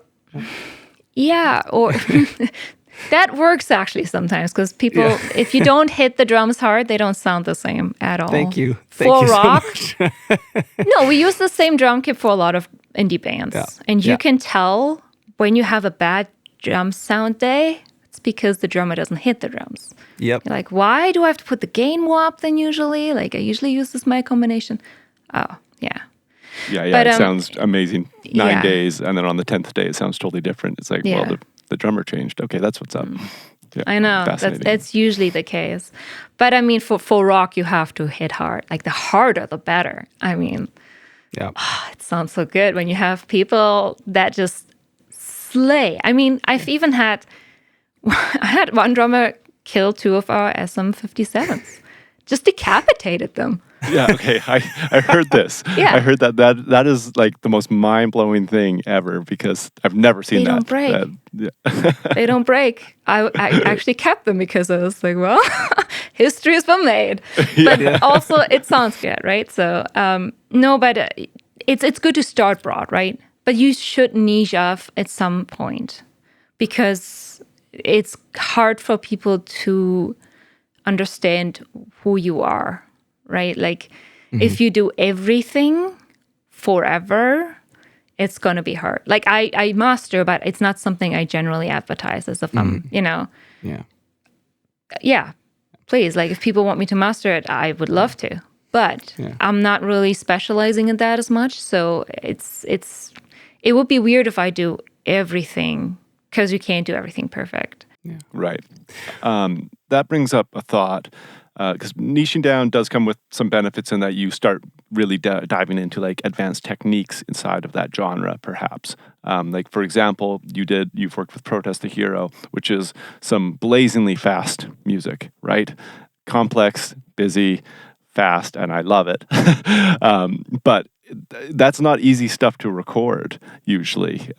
that works actually sometimes because people, if you don't hit the drums hard, they don't sound the same at all. Thank you. For rock, so much. no, we use the same drum kit for a lot of indie bands. Yeah. And you can tell when you have a bad drum sound day, it's because the drummer doesn't hit the drums. Yep. You're like, why do I have to put the gain more up than usually? Like, I usually use this mic combination. Oh, yeah. Yeah, But, it sounds amazing. 9 yeah. days, and then on the 10th day, it sounds totally different. It's like, well, the drummer changed. Okay, that's what's up. Yeah, I know. That's usually the case. But I mean, for rock, you have to hit hard. Like, the harder, the better. I mean, it sounds so good when you have people that just slay. I mean, I've even had one drummer kill 2 of our SM57s. Just decapitated them. Yeah, okay. I heard this. Yeah. I heard that is like the most mind-blowing thing ever because I've never seen They that. don't break. They don't break. I actually kept them because I was like, well, history has been made. But also it sounds good, right? So no, but it's good to start broad, right? But you should niche off at some point because it's hard for people to understand who you are, right? Like if you do everything forever, it's going to be hard. Like I master, but it's not something I generally advertise as if I'm, yeah, please. Like if people want me to master it, I would love to, but I'm not really specializing in that as much. So it would be weird if I do everything because you can't do everything perfect. Yeah. Right. That brings up a thought because niching down does come with some benefits in that you start really diving into like advanced techniques inside of that genre, perhaps. Like for example, you've worked with Protest the Hero, which is some blazingly fast music, right? Complex, busy, fast, and I love it. But that's not easy stuff to record usually.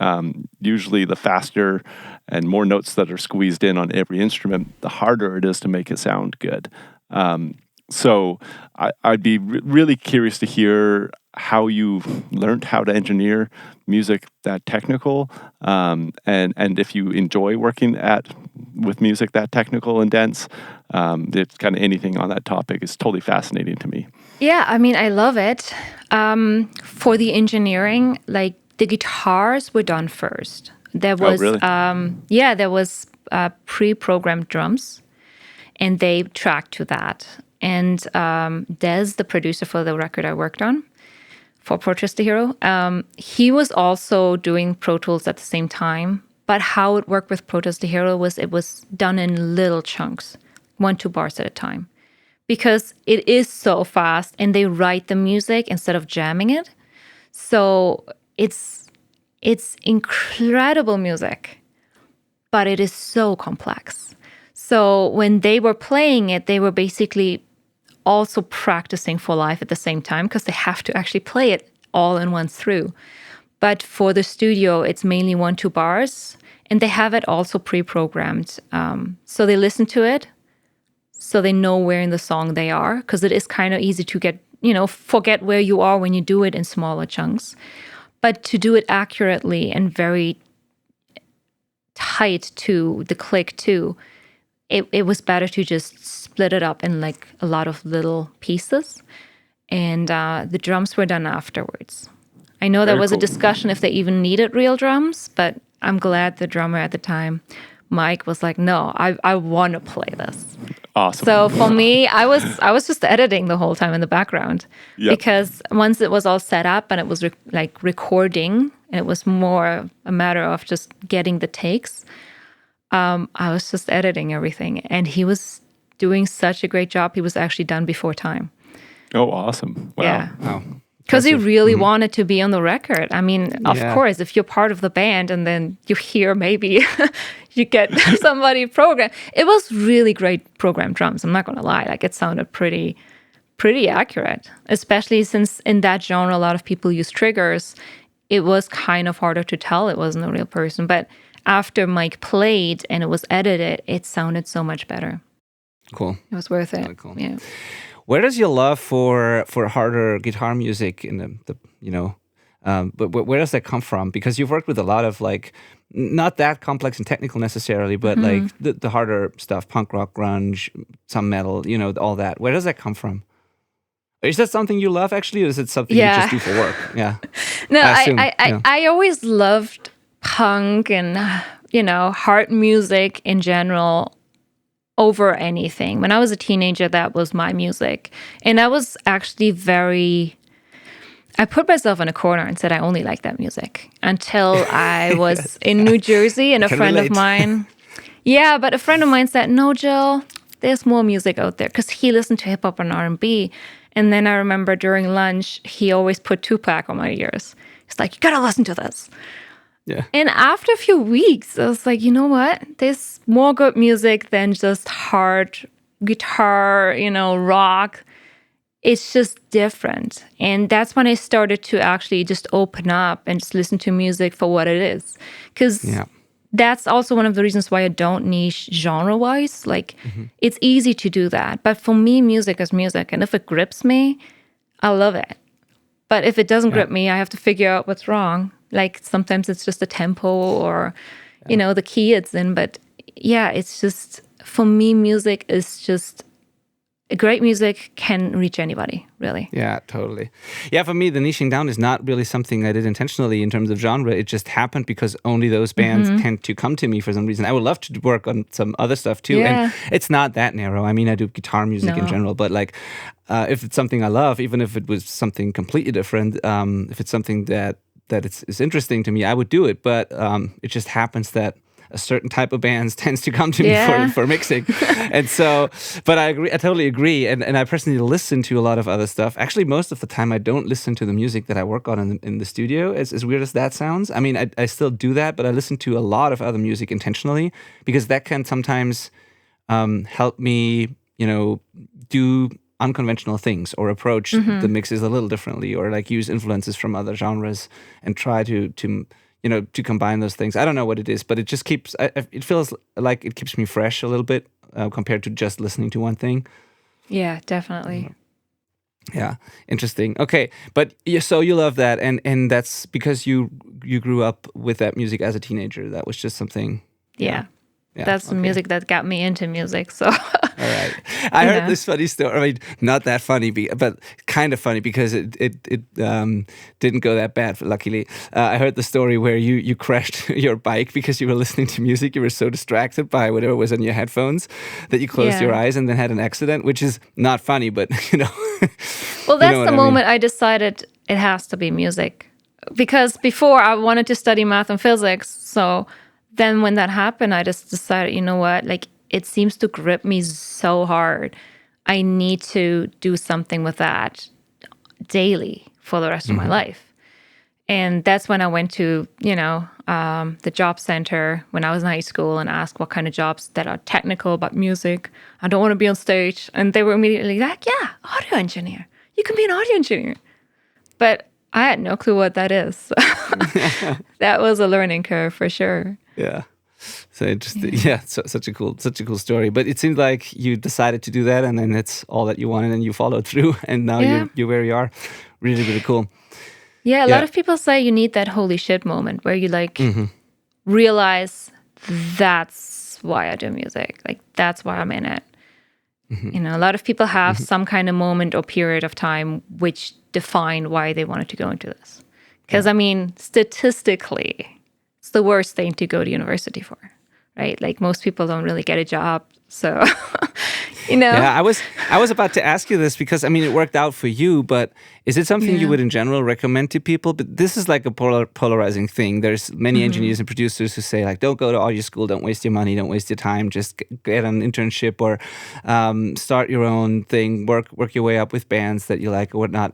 Usually the faster and more notes that are squeezed in on every instrument, the harder it is to make it sound good. So I'd be really curious to hear how you learned how to engineer music that technical, and if you enjoy working with music that technical and dense. It's kind of anything on that topic is totally fascinating to me. Yeah, I mean, I love it. For the engineering, like the guitars were done first. There was, there was pre-programmed drums, and they tracked to that. And Des, the producer for the record I worked on for Protest the Hero, he was also doing Pro Tools at the same time. But how it worked with Protest the Hero was it was done in little chunks, 1-2 bars at a time. Because it is so fast and they write the music instead of jamming it. So it's incredible music, but it is so complex. So when they were playing it, they were basically also practicing for live at the same time because they have to actually play it all in one through. But for the studio, it's mainly 1-2 bars and they have it also pre-programmed. So they listen to it. So they know where in the song they are, because it is kind of easy to forget where you are when you do it in smaller chunks. But to do it accurately and very tight to the click too, it was better to just split it up in like a lot of little pieces. And the drums were done afterwards. I know there Very was cool. a discussion if they even needed real drums, but I'm glad the drummer at the time, Mike, was like, no, I want to play this. Awesome. So for me, I was just editing the whole time in the background. Yep. Because once it was all set up and it was like recording, and it was more a matter of just getting the takes, I was just editing everything. And he was doing such a great job. He was actually done before time. Oh, awesome. Wow. Yeah. Wow. Because he Impressive. really wanted to be on the record. I mean, of Yeah. course, if you're part of the band and then you hear maybe you get somebody program. It was really great programmed drums. I'm not going to lie. Like, it sounded pretty accurate, especially since in that genre, a lot of people use triggers. It was kind of harder to tell it wasn't a real person. But after Mike played and it was edited, it sounded so much better. Cool. It was worth it. Really cool. Yeah. Where does your love for harder guitar music in but where does that come from? Because you've worked with a lot of like not that complex and technical necessarily, but like the harder stuff, punk rock, grunge, some metal, all that. Where does that come from? Is that something you love actually, or is it something you just do for work? Yeah. No, assume, I always loved punk and hard music in general over anything. When I was a teenager, that was my music. And I was actually I put myself in a corner and said I only like that music until I was in New Jersey, and a friend of mine, but a friend of mine said, no, Jill, there's more music out there, because he listened to hip hop and R&B. And then I remember during lunch, he always put Tupac on my ears. He's like, you gotta listen to this. Yeah. And after a few weeks, I was like, you know what? There's more good music than just hard guitar, rock. It's just different. And that's when I started to actually just open up and just listen to music for what it is. Because that's also one of the reasons why I don't niche genre-wise. Like, it's easy to do that. But for me, music is music. And if it grips me, I love it. But if it doesn't grip me, I have to figure out what's wrong. Like, sometimes it's just the tempo or, the key it's in. But yeah, it's just, for me, music is just, great music can reach anybody, really. Yeah, totally. Yeah, for me, the niching down is not really something I did intentionally in terms of genre. It just happened because only those bands tend to come to me for some reason. I would love to work on some other stuff too. Yeah. And it's not that narrow. I mean, I do guitar music in general, but like, if it's something I love, even if it was something completely different, if it's something that is interesting to me, I would do it. But it just happens that a certain type of bands tends to come to me for mixing. And so, but I totally agree. And I personally listen to a lot of other stuff. Actually, most of the time I don't listen to the music that I work on in the studio, as weird as that sounds. I mean, I still do that, but I listen to a lot of other music intentionally, because that can sometimes help me, do unconventional things or approach the mixes a little differently, or like use influences from other genres and try to combine those things. I don't know what it is, but it just keeps, it feels like it keeps me fresh a little bit compared to just listening to one thing. Yeah, definitely. Yeah, interesting. Okay, but so you love that, and that's because you grew up with that music as a teenager. That was just something. Yeah. That's the music that got me into music. So, all right. I heard this funny story. I mean, not that funny, but kind of funny, because it didn't go that bad, luckily. I heard the story where you crashed your bike because you were listening to music. You were so distracted by whatever was on your headphones that you closed your eyes and then had an accident, which is not funny, but Well, that's the moment I decided it has to be music. Because before I wanted to study math and physics, so then when that happened, I just decided, you know what, like, it seems to grip me so hard. I need to do something with that daily for the rest of my life. And that's when I went to, the job center when I was in high school and asked what kind of jobs that are technical about music. I don't want to be on stage. And they were immediately like, yeah, audio engineer. You can be an audio engineer. But I had no clue what that is. That was a learning curve for sure. Yeah. So interesting. Yeah, such a cool story. But it seems like you decided to do that, and then it's all that you wanted, and you followed through, and now you're where you are. Really, really cool. Yeah, a lot of people say you need that holy shit moment where you like realize that's why I do music. Like that's why I'm in it. You know, a lot of people have some kind of moment or period of time which define why they wanted to go into this. Because I mean, statistically, it's the worst thing to go to university for, right? Like most people don't really get a job. So, you know. Yeah, I was about to ask you this because I mean it worked out for you, but is it something you would in general recommend to people? But this is like a polarizing thing. There's many engineers and producers who say like, don't go to audio school, don't waste your money, don't waste your time, just get an internship or start your own thing, work your way up with bands that you like or whatnot,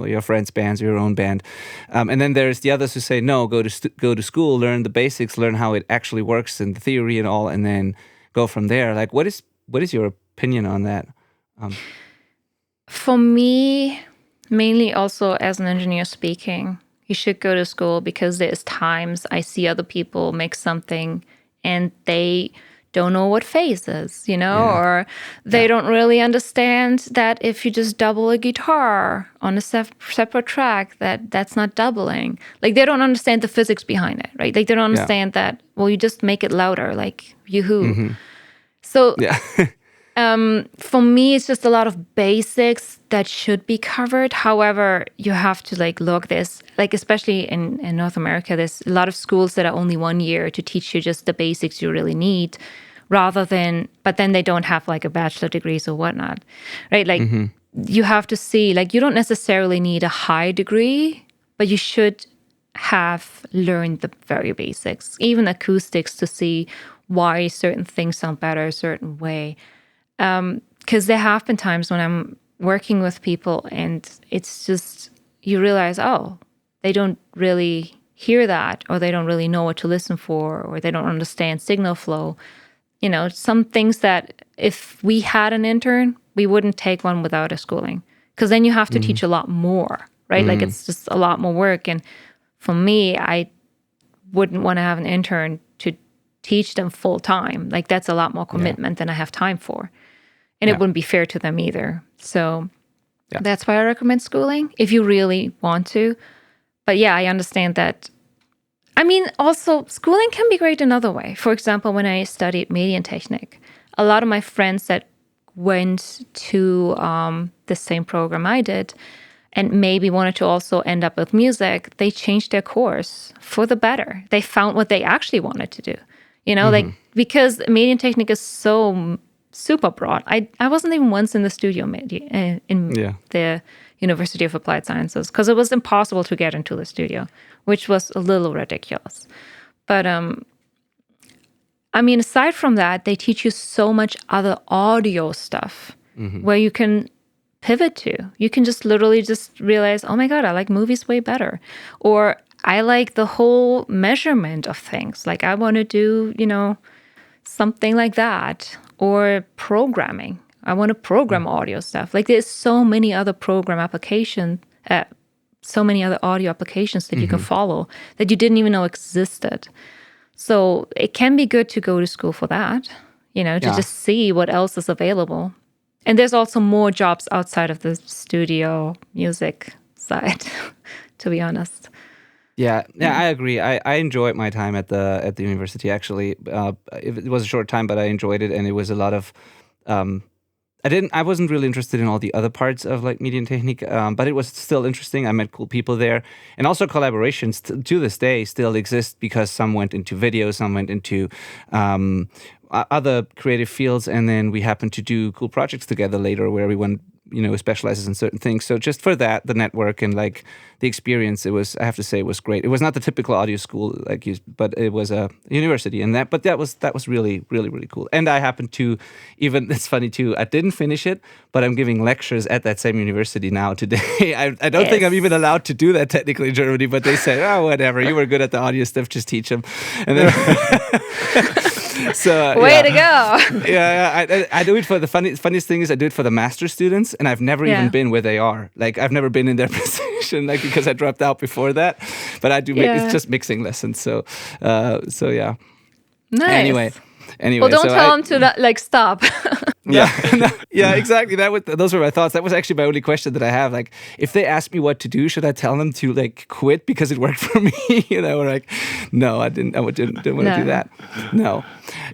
your friends' bands or your own band. And then there's the others who say no, go to school, learn the basics, learn how it actually works and the theory and all, and then go from there. Like, what is your opinion on that? For me, mainly also as an engineer speaking, you should go to school because there's times I see other people make something and they don't know what phase is, you know, or they don't really understand that if you just double a guitar on a separate track, that's not doubling. Like they don't understand the physics behind it, right? Like they don't understand that, well, you just make it louder, like yoo-hoo. So for me, it's just a lot of basics that should be covered. However, you have to like look this, like especially in North America, there's a lot of schools that are only 1 year to teach you just the basics you really need but then they don't have like a bachelor degrees or whatnot, right? Like you have to see, like you don't necessarily need a high degree, but you should have learned the very basics, even acoustics, to see why certain things sound better a certain way. Because there have been times when I'm working with people and it's just, you realize, oh, they don't really hear that, or they don't really know what to listen for, or they don't understand signal flow. You know, some things that if we had an intern, we wouldn't take one without a schooling. Because then you have to teach a lot more, right? Like it's just a lot more work. And for me, I wouldn't want to have an intern to teach them full time. Like that's a lot more commitment than I have time for. And it wouldn't be fair to them either. So that's why I recommend schooling if you really want to. But yeah, I understand that. I mean, also schooling can be great another way. For example, when I studied Medientechnik, a lot of my friends that went to the same program I did and maybe wanted to also end up with music, they changed their course for the better. They found what they actually wanted to do. You know, like because Medientechnik is so super broad. I wasn't even once in the studio in the University of Applied Sciences because it was impossible to get into the studio, which was a little ridiculous. But I mean, aside from that, they teach you so much other audio stuff where you can pivot to. You can just literally just realize, oh my God, I like movies way better. Or I like the whole measurement of things. Like I want to do, you know, something like that. Or programming. I want to program audio stuff. Like there's so many other program applications, so many other audio applications that you can follow that you didn't even know existed. So it can be good to go to school for that, you know, to just see what else is available. And there's also more jobs outside of the studio music side, to be honest. Yeah, I agree. I enjoyed my time at the university. Actually, it was a short time, but I enjoyed it, and it was a lot of. I wasn't really interested in all the other parts of like Medientechnik, but it was still interesting. I met cool people there, and also collaborations to this day still exist because some went into video, some went into other creative fields, and then we happened to do cool projects together later where everyone, you know, specializes in certain things. So just for that, the network and like the experience, I have to say, it was great. It was not the typical audio school but it was a university, and that was really, really, really cool. And I happened to it's funny too, I didn't finish it, but I'm giving lectures at that same university now today. I don't think I'm even allowed to do that technically in Germany, but they say, oh, whatever, you were good at the audio stuff, just teach them. And then so way to go. I do it for the funniest thing is I do it for the master students, and I've never even been where they are. Like I've never been in their position, like because I dropped out before that. But I do it's just mixing lessons. So yeah. Nice. Anyway, Anyway, Well, don't so tell them to like stop. Yeah, yeah, exactly. Those were my thoughts. That was actually my only question that I have. Like, if they ask me what to do, should I tell them to like quit because it worked for me? Or like, no, I didn't. I didn't want to do that. No.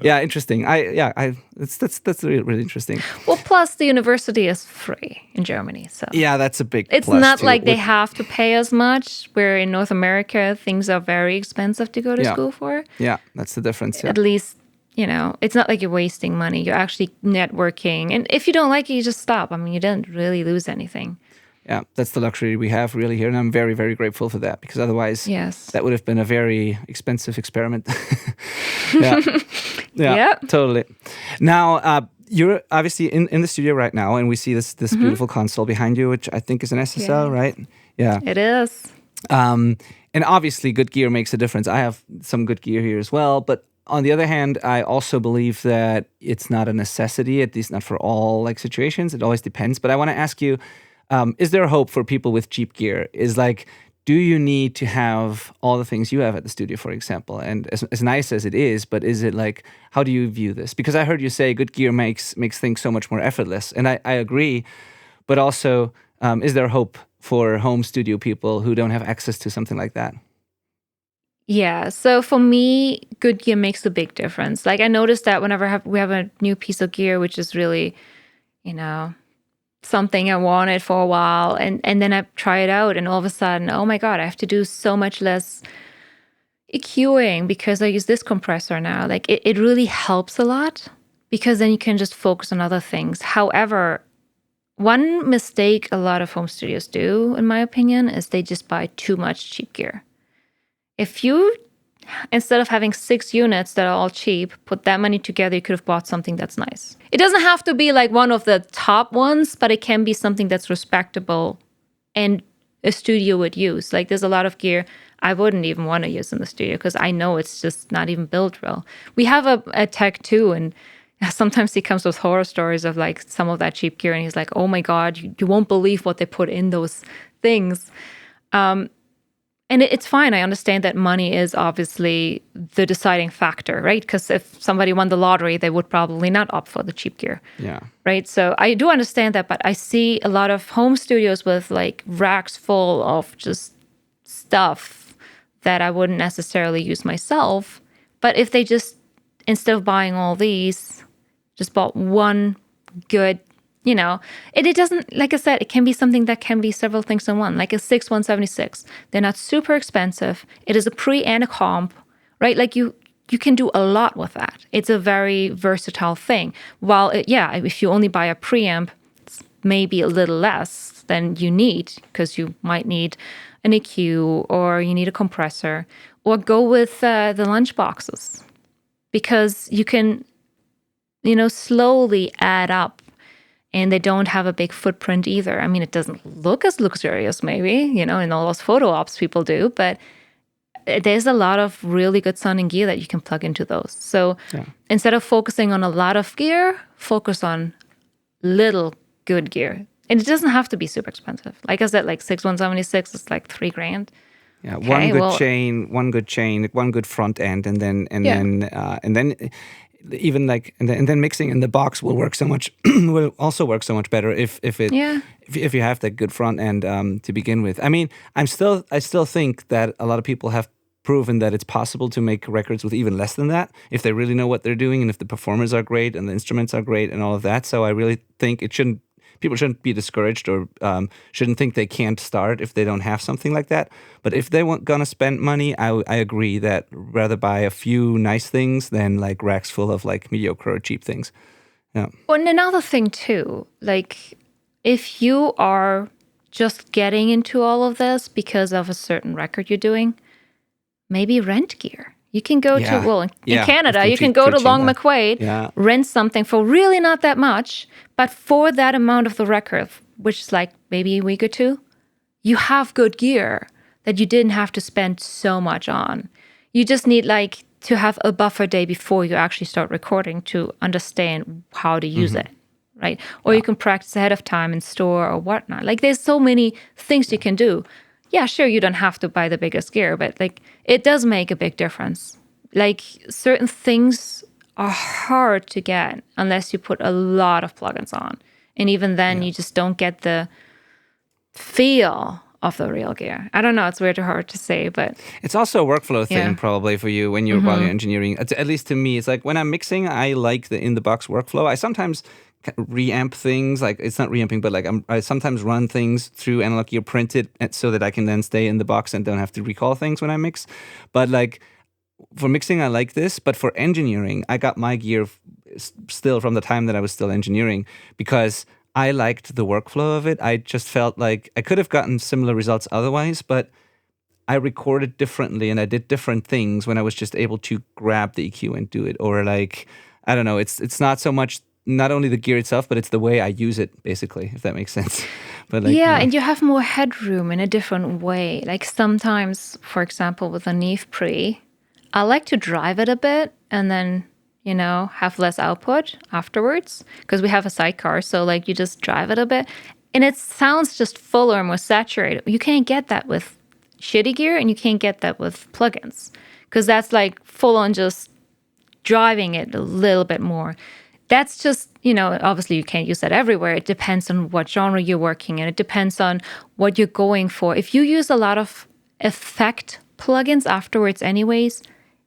Yeah, interesting. That's really, really interesting. Well, plus the university is free in Germany, so Yeah, that's a big. it's plus not too. like they have to pay as much. Where in North America, things are very expensive to go to Yeah. school for. Yeah, that's the difference. Yeah. At least, it's not like you're wasting money. You're actually networking. And if you don't like it, you just stop. I mean, you didn't really lose anything. Yeah, that's the luxury we have really here. And I'm very, very grateful for that because otherwise Yes. that would have been a very expensive experiment. Yeah. Yeah, Yep. totally. Now, you're obviously in the studio right now and we see this beautiful console behind you, which I think is an SSL, right? Yeah. It is. And obviously good gear makes a difference. I have some good gear here as well, but on the other hand, I also believe that it's not a necessity, at least not for all like situations. It always depends. But I want to ask you, is there hope for people with cheap gear? Is like, do you need to have all the things you have at the studio, for example? And as nice as it is, but is it like, how do you view this? Because I heard you say good gear makes things so much more effortless. And I agree. But also, is there hope for home studio people who don't have access to something like that? Yeah. So for me, good gear makes a big difference. Like I noticed that whenever we have a new piece of gear, which is really, something I wanted for a while, and then I try it out, and all of a sudden, oh my God, I have to do so much less EQing because I use this compressor now. Like it really helps a lot because then you can just focus on other things. However, one mistake a lot of home studios do, in my opinion, is they just buy too much cheap gear. If you, instead of having 6 units that are all cheap, put that money together, you could have bought something that's nice. It doesn't have to be like one of the top ones, but it can be something that's respectable and a studio would use. Like there's a lot of gear I wouldn't even want to use in the studio because I know it's just not even built well. We have a tech too, and sometimes he comes with horror stories of like some of that cheap gear, and he's like, oh my God, you won't believe what they put in those things. And it's fine. I understand that money is obviously the deciding factor, right? Because if somebody won the lottery, they would probably not opt for the cheap gear. Yeah. Right. So I do understand that, but I see a lot of home studios with like racks full of just stuff that I wouldn't necessarily use myself. But if they just, instead of buying all these, just bought one good, it doesn't, like I said, it can be something that can be several things in one, like a 6176. They're not super expensive. It is a pre and a comp, right? Like you can do a lot with that. It's a very versatile thing. While, if you only buy a preamp, it's maybe a little less than you need because you might need an EQ or you need a compressor, or go with the lunch boxes because you can, slowly add up. And they don't have a big footprint either. I mean, it doesn't look as luxurious, maybe, in all those photo ops people do, but there's a lot of really good sounding gear that you can plug into those. So instead of focusing on a lot of gear, focus on little good gear. And it doesn't have to be super expensive. Like I said, like 6176 is like $3,000. Yeah, one good chain, one good front end, and then even like and then mixing in the box will work so much will also work so much better if you have that good front end to begin with. I mean, I still think that a lot of people have proven that it's possible to make records with even less than that if they really know what they're doing and if the performers are great and the instruments are great and all of that. So I really think people shouldn't be discouraged or shouldn't think they can't start if they don't have something like that. But if they weren't gonna spend money, I agree that rather buy a few nice things than like racks full of like mediocre or cheap things. Yeah. Well, and another thing too, like if you are just getting into all of this because of a certain record you're doing, maybe rent gear. You can go in Canada, you can go to Long McQuaid, rent something for really not that much, but for that amount of the record, which is like maybe a week or two, you have good gear that you didn't have to spend so much on. You just need like to have a buffer day before you actually start recording to understand how to use it, right? Or you can practice ahead of time in store or whatnot. Like there's so many things you can do. Yeah, sure, you don't have to buy the biggest gear, but like it does make a big difference. Like certain things are hard to get unless you put a lot of plugins on. And even then, you just don't get the feel of the real gear. I don't know. It's weird or hard to say, but it's also a workflow thing Yeah. probably for you when you're while you're engineering. At least to me, it's like when I'm mixing, I like the in the box workflow. I sometimes reamp things, like it's not reamping, but like I sometimes run things through Analog Gear printed so that I can then stay in the box and don't have to recall things when I mix. But like for mixing, I like this, but for engineering, I got my gear still from the time that I was still engineering because I liked the workflow of it. I just felt like I could have gotten similar results otherwise, but I recorded differently and I did different things when I was just able to grab the EQ and do it. Or like, I don't know, it's not so much, not only the gear itself, but it's the way I use it, basically, if that makes sense. But like, yeah, and you have more headroom in a different way. Like sometimes, for example, with a Neve pre, I like to drive it a bit and then, have less output afterwards because we have a sidecar. So like you just drive it a bit and it sounds just fuller, more saturated. You can't get that with shitty gear and you can't get that with plugins because that's like full on just driving it a little bit more. That's just, obviously you can't use that everywhere. It depends on what genre you're working in. It depends on what you're going for. If you use a lot of effect plugins afterwards anyways,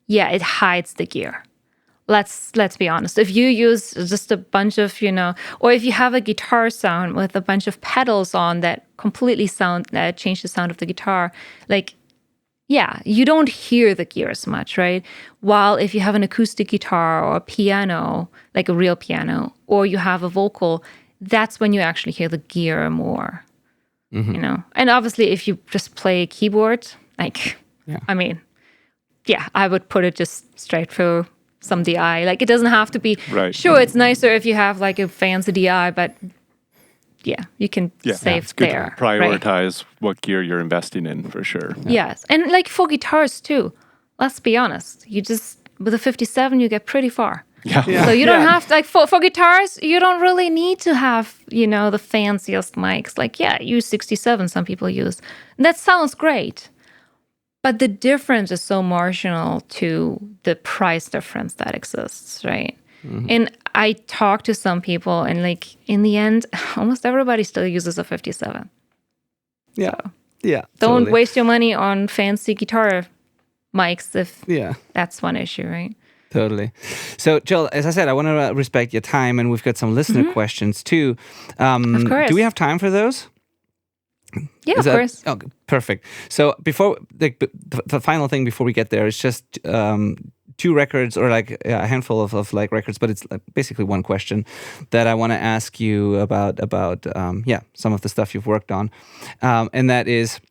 yeah, it hides the gear. Let's be honest. If you use just a bunch of, or if you have a guitar sound with a bunch of pedals on that completely change the sound of the guitar, like, yeah, you don't hear the gear as much, right? While if you have an acoustic guitar or a piano, like a real piano, or you have a vocal, that's when you actually hear the gear more, And obviously, if you just play a keyboard, like, I would put it just straight through some DI. Like, it doesn't have to be, Right. Sure, it's nicer if you have like a fancy DI, but yeah, you can save it's good there. to prioritize what gear you're investing in for sure. Yes. And like for guitars too, let's be honest. You just, with a 57, you get pretty far. Yeah. So you don't have to, like for guitars, you don't really need to have, the fanciest mics. Like, yeah, use 67, some people use. And that sounds great. But the difference is so marginal to the price difference that exists, right? Mm-hmm. And I talk to some people, and like in the end, almost everybody still uses a 57. Yeah, so yeah. Don't Totally. waste your money on fancy guitar mics if Yeah. that's one issue, right? Totally. So, Jill, as I said, I want to respect your time, and we've got some listener questions too. Of course. Do we have time for those? Yeah, of course. Oh, perfect. So before the final thing before we get there is just two records or like a handful of like records, but it's basically one question that I want to ask you about some of the stuff you've worked on, and that is.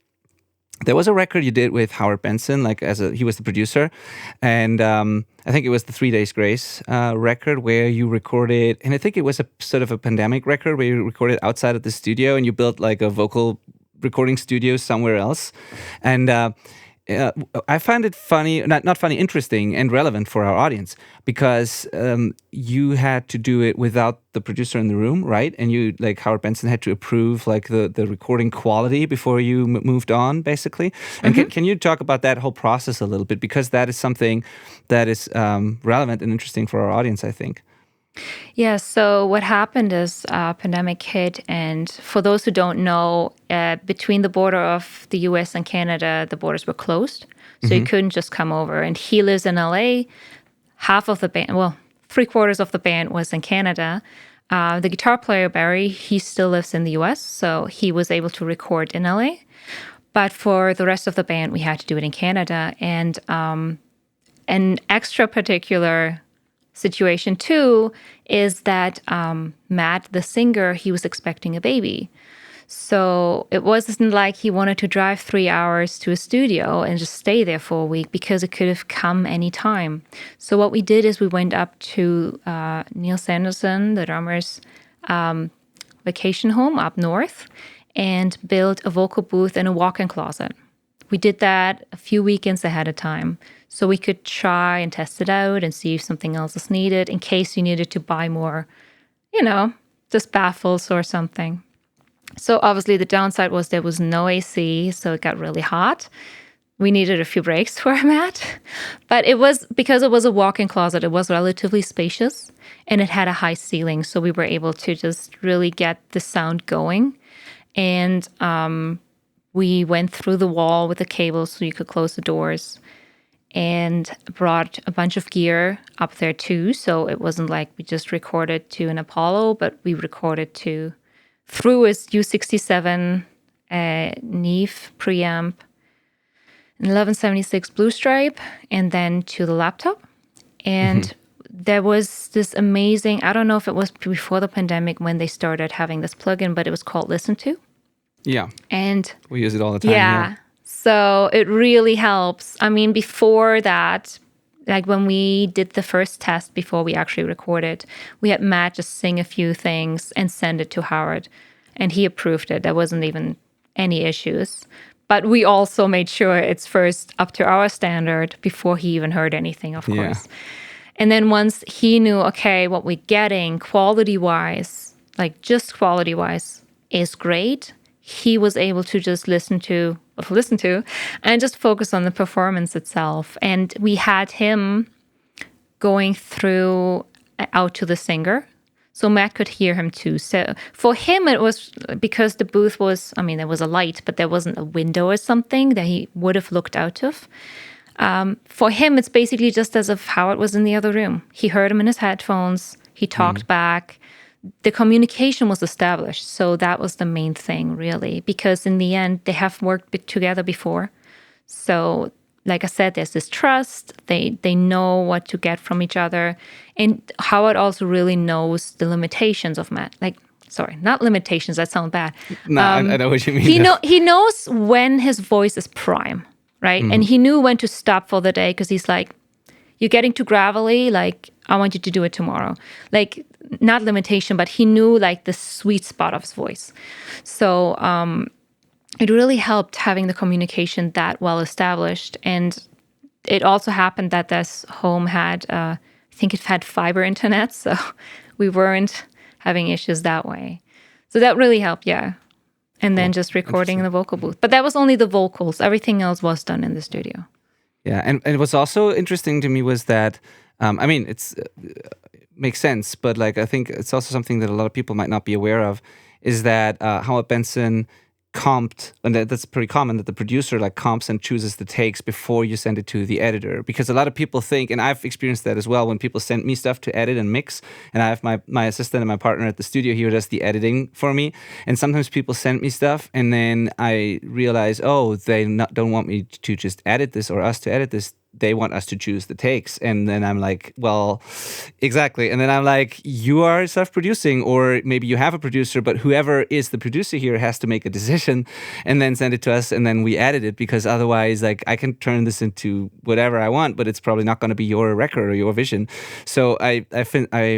There was a record you did with Howard Benson, like he was the producer, and I think it was the 3 Days Grace record where you recorded, and I think it was a sort of a pandemic record where you recorded outside of the studio and you built like a vocal recording studio somewhere else, and I find it funny, not funny, interesting and relevant for our audience because you had to do it without the producer in the room, right? And you, like Howard Benson, had to approve like the recording quality before you moved on, basically. And can you talk about that whole process a little bit because that is something that is relevant and interesting for our audience, I think. Yeah, so what happened is pandemic hit, and for those who don't know, between the border of the US and Canada, the borders were closed. So you couldn't just come over. And he lives in LA. Half of the band, well, 3/4 of the band was in Canada. The guitar player, Barry, he still lives in the US, so he was able to record in LA. But for the rest of the band, we had to do it in Canada. And an extra particular situation too is that Matt, the singer, he was expecting a baby. So it wasn't like he wanted to drive 3 hours to a studio and just stay there for a week because it could have come anytime. So what we did is we went up to Neil Sanderson, the drummer's vacation home up north, and built a vocal booth and a walk-in closet. We did that a few weekends ahead of time so we could try and test it out and see if something else is needed in case you needed to buy more, just baffles or something. So obviously the downside was there was no AC, so it got really hot. we needed a few breaks for Matt. But it was, because it was a walk-in closet, it was relatively spacious and it had a high ceiling. So we were able to just really get the sound going. And we went through the wall with the cables so you could close the doors, and brought a bunch of gear up there too. So it wasn't like we just recorded to an Apollo, but we recorded through a U67 Neve preamp, an 1176 Blue Stripe, and then to the laptop. And there was this amazing, I don't know if it was before the pandemic when they started having this plugin, but it was called Listen To. Yeah. And we use it all the time. yeah. So it really helps. I mean, before that, like when we did the first test before we actually recorded, we had Matt just sing a few things and send it to Howard, and he approved it. There wasn't even any issues. But we also made sure it's first up to our standard before he even heard anything, of course. And then once he knew, okay, what we're getting quality-wise, like just quality-wise, is great, he was able to just listen to and just focus on the performance itself. And we had him going through out to the singer, so Matt could hear him too. So for him, it was because the booth was, I mean, there was a light, but there wasn't a window or something that he would have looked out of. For him, it's basically just as if Howard was in the other room. He heard him in his headphones. He talked back. The communication was established. So that was the main thing, really, because in the end, they have worked together before. So like I said, there's this trust. They know what to get from each other. And Howard also really knows the limitations of Matt. Like, sorry, not limitations. That sounds bad. No, I know what you mean. He knows when his voice is prime, right? And he knew when to stop for the day, because he's like, you're getting too gravelly. Like, I want you to do it tomorrow. Like, not limitation, but he knew like the sweet spot of his voice. So it really helped having the communication that well established. And it also happened that this home had, I think it had fiber internet. So we weren't having issues that way. So that really helped, yeah. And then just recording in the vocal booth. But that was only the vocals. Everything else was done in the studio. Yeah, and what's also interesting to me was that, I mean, it's makes sense, but like I think it's also something that a lot of people might not be aware of, is that Howard Benson comped, and that's pretty common, that the producer like comps and chooses the takes before you send it to the editor, because a lot of people think, and I've experienced that as well, when people send me stuff to edit and mix, and I have my assistant and my partner at the studio here who does the editing for me, and sometimes people send me stuff and then I realize, oh, they don't want me to just edit this or us to edit this. They want us to choose the takes. And then I'm like, well, exactly. And then I'm like, you are self-producing, or maybe you have a producer, but whoever is the producer here has to make a decision and then send it to us, and then we edit it, because otherwise, like, I can turn this into whatever I want, but it's probably not going to be your record or your vision. So I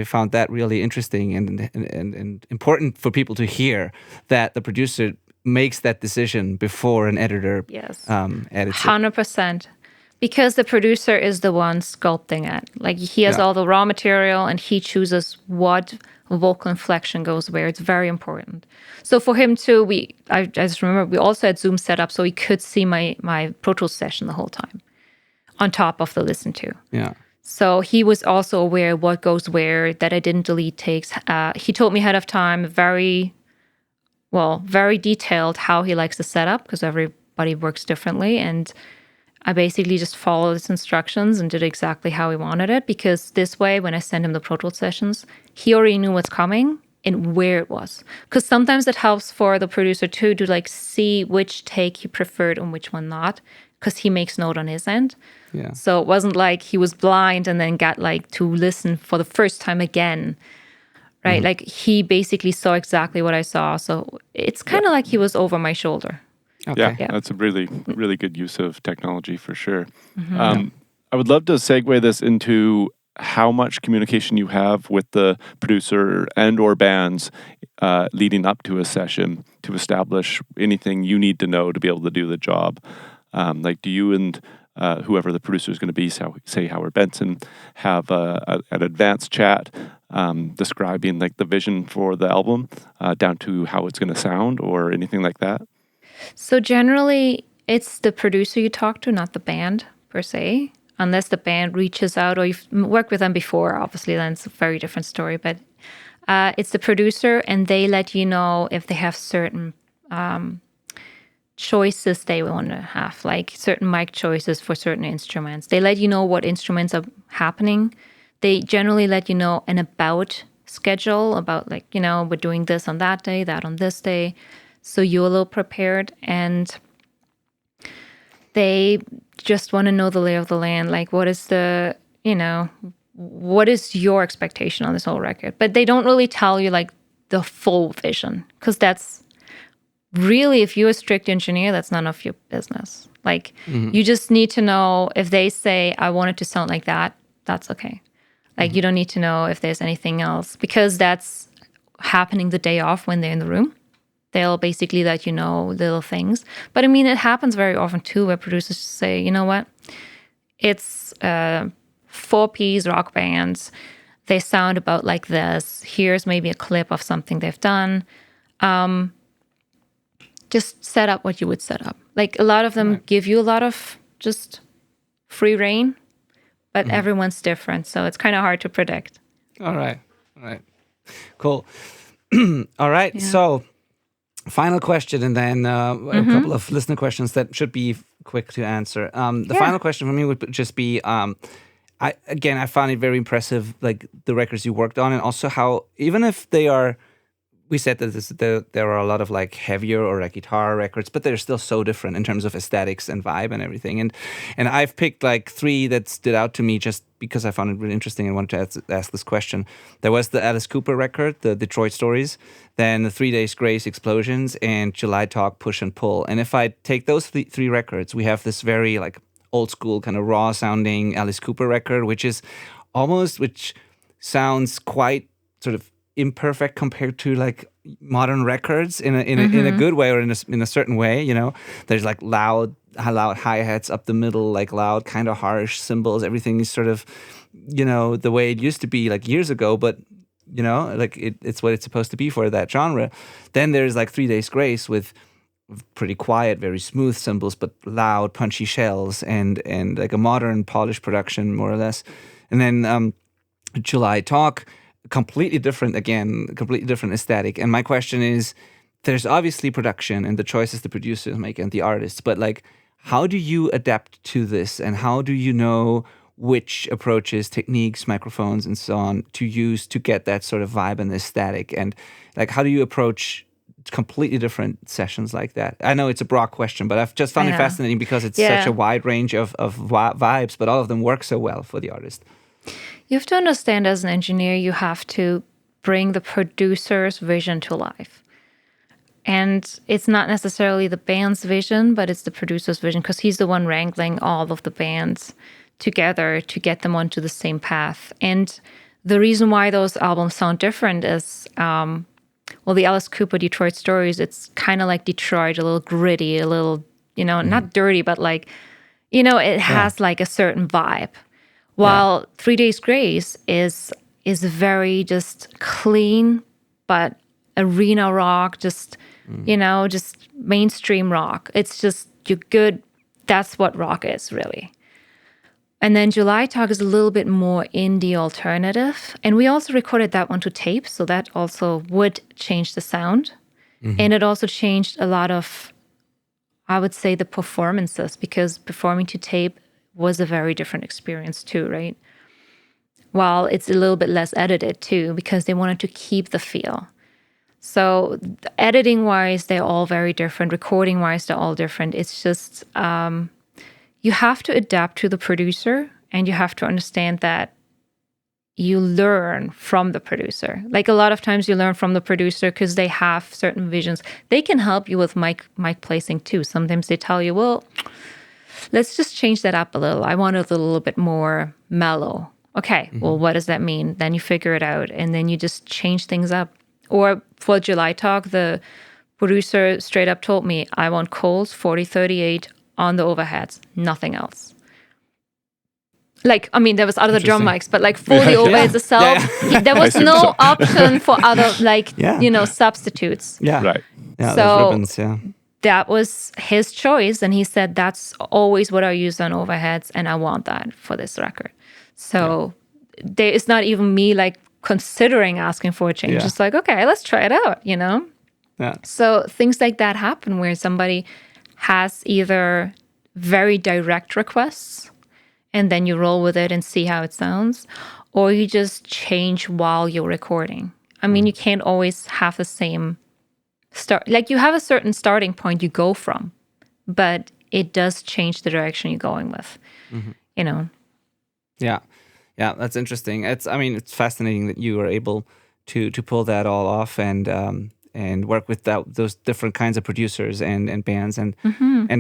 found that really interesting and important for people to hear, that the producer makes that decision before an editor edits it. 100%. Because the producer is the one sculpting it. Like, he has all the raw material and he chooses what vocal inflection goes where. It's very important. So for him too, I just remember we also had Zoom set up so he could see my Pro Tools session the whole time on top of the listen to. Yeah. So he was also aware what goes where, that I didn't delete takes. He told me ahead of time, very detailed how he likes the setup, because everybody works differently. And I basically just followed his instructions and did exactly how he wanted it, because this way, when I send him the Pro Tools sessions, he already knew what's coming and where it was. Because sometimes it helps for the producer too to like see which take he preferred and which one not, because he makes note on his end. Yeah. So it wasn't like he was blind and then got like to listen for the first time again, right? Like, he basically saw exactly what I saw. So it's kind of like he was over my shoulder. Okay. Yeah, that's a really, really good use of technology for sure. I would love to segue this into how much communication you have with the producer and or bands leading up to a session to establish anything you need to know to be able to do the job. Like, do you and whoever the producer is going to be, say Howard Benson, have an advanced chat describing like the vision for the album down to how it's going to sound or anything like that? So generally, it's the producer you talk to, not the band per se. Unless the band reaches out or you've worked with them before, obviously, then it's a very different story. But it's the producer, and they let you know if they have certain choices they want to have, like certain mic choices for certain instruments. They let you know what instruments are happening. They generally let you know an about schedule about, like, we're doing this on that day, that on this day. So you're a little prepared, and they just want to know the lay of the land. Like, what is what is your expectation on this whole record? But they don't really tell you like the full vision, because that's really, if you're a strict engineer, that's none of your business. Like, you just need to know if they say, I want it to sound like that, that's okay. Like, you don't need to know if there's anything else, because that's happening the day off when they're in the room. They'll basically let you know little things. But I mean, it happens very often too, where producers say, you know what, it's 4-piece rock bands. They sound about like this. Here's maybe a clip of something they've done. Just set up what you would set up. Like, a lot of them give you a lot of just free reign, but everyone's different. So it's kind of hard to predict. All right. Cool. All right. Yeah. So, final question, and then a couple of listener questions that should be quick to answer. The final question for me would just be, I found it very impressive, like the records you worked on, and also how, even if they are, we said that there are a lot of like heavier or like guitar records, but they're still so different in terms of aesthetics and vibe and everything. And I've picked like 3 that stood out to me just because I found it really interesting and wanted to ask this question. There was the Alice Cooper record, the Detroit Stories, then the 3 Days Grace Explosions, and July Talk Push and Pull. And if I take those 3 records, we have this very like old school kind of raw sounding Alice Cooper record, which sounds quite sort of imperfect compared to like modern records in a good way, or in a certain way. There's like loud hi-hats up the middle, like loud kind of harsh cymbals. Everything is sort of the way it used to be like years ago, but like it's what it's supposed to be for that genre. Then there's like 3 Days Grace with pretty quiet, very smooth cymbals, but loud punchy shells and like a modern polished production, more or less. And then July Talk, completely different aesthetic. And my question is, there's obviously production and the choices the producers make and the artists, but like, how do you adapt to this, and how do you know which approaches, techniques, microphones, and so on to use to get that sort of vibe and aesthetic? And like, how do you approach completely different sessions like that? I know it's a broad question, but I've just found it fascinating because it's such a wide range of vibes, but all of them work so well for the artist. You have to understand, as an engineer, you have to bring the producer's vision to life. And it's not necessarily the band's vision, but it's the producer's vision, because he's the one wrangling all of the bands together to get them onto the same path. And the reason why those albums sound different is, the Alice Cooper Detroit Stories, it's kind of like Detroit, a little gritty, a little, not dirty, but like, it has like a certain vibe. While 3 Days Grace is very just clean, but arena rock, just mainstream rock. It's just, you're good. That's what rock is, really. And then July Talk is a little bit more indie alternative. And we also recorded that one to tape, so that also would change the sound. And it also changed a lot of, I would say, the performances, because performing to tape was a very different experience too, right? While it's a little bit less edited too, because they wanted to keep the feel. So editing-wise, they're all very different. Recording-wise, they're all different. It's just, you have to adapt to the producer, and you have to understand that you learn from the producer. Like, a lot of times you learn from the producer because they have certain visions. They can help you with mic placing too. Sometimes they tell you, well, let's just change that up a little. I want it a little bit more mellow. Okay, well, what does that mean? Then you figure it out, and then you just change things up. Or for July Talk, the producer straight up told me, I want Coles 4038 on the overheads, nothing else. Like, I mean, there was other drum mics, but like for the overheads itself, there was no option for other, like, substitutes. Yeah. Right. Yeah, so ribbons, that was his choice, and he said that's always what I use on overheads, and I want that for this record. So it's not even me like considering asking for a change. Yeah. It's like, okay, let's try it out, you know? Yeah. So things like that happen where somebody has either very direct requests and then you roll with it and see how it sounds, or you just change while you're recording. I mean, you can't always have the same start. Like you have a certain starting point you go from, but it does change the direction you're going with, you know? Yeah. Yeah, that's interesting. It's fascinating that you were able to pull that all off and work with those different kinds of producers and bands and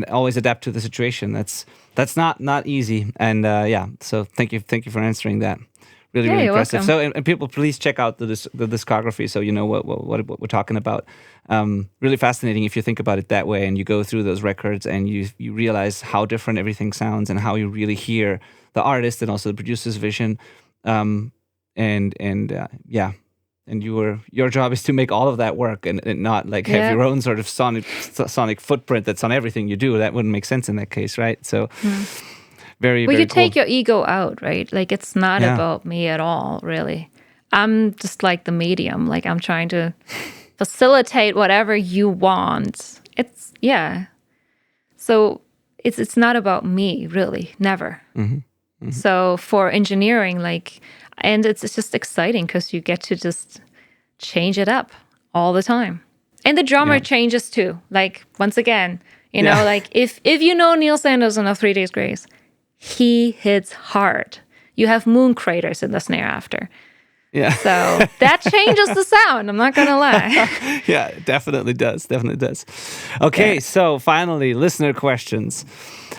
always adapt to the situation. That's not easy. And so thank you for answering that. Really, really you're impressive. welcome. So and people, please check out the discography so you know what we're talking about. Really fascinating if you think about it that way and you go through those records and you realize how different everything sounds and how you really hear the artist and also the producer's vision. And your job is to make all of that work and not like have your own sort of sonic footprint that's on everything you do. That wouldn't make sense in that case, right? So very, Well, very you cool. take your ego out, right? Like it's not about me at all, really. I'm just like the medium. Like I'm trying to facilitate whatever you want. So it's not about me, really. Never. So for engineering, and it's just exciting because you get to just change it up all the time. And the drummer changes too. Like once again, you know, like if you know Neil Sanderson of 3 Days Grace, he hits hard. You have moon craters in the snare after. Yeah. So that changes the sound. I'm not going to lie. Yeah, it definitely does. Okay, so finally, listener questions.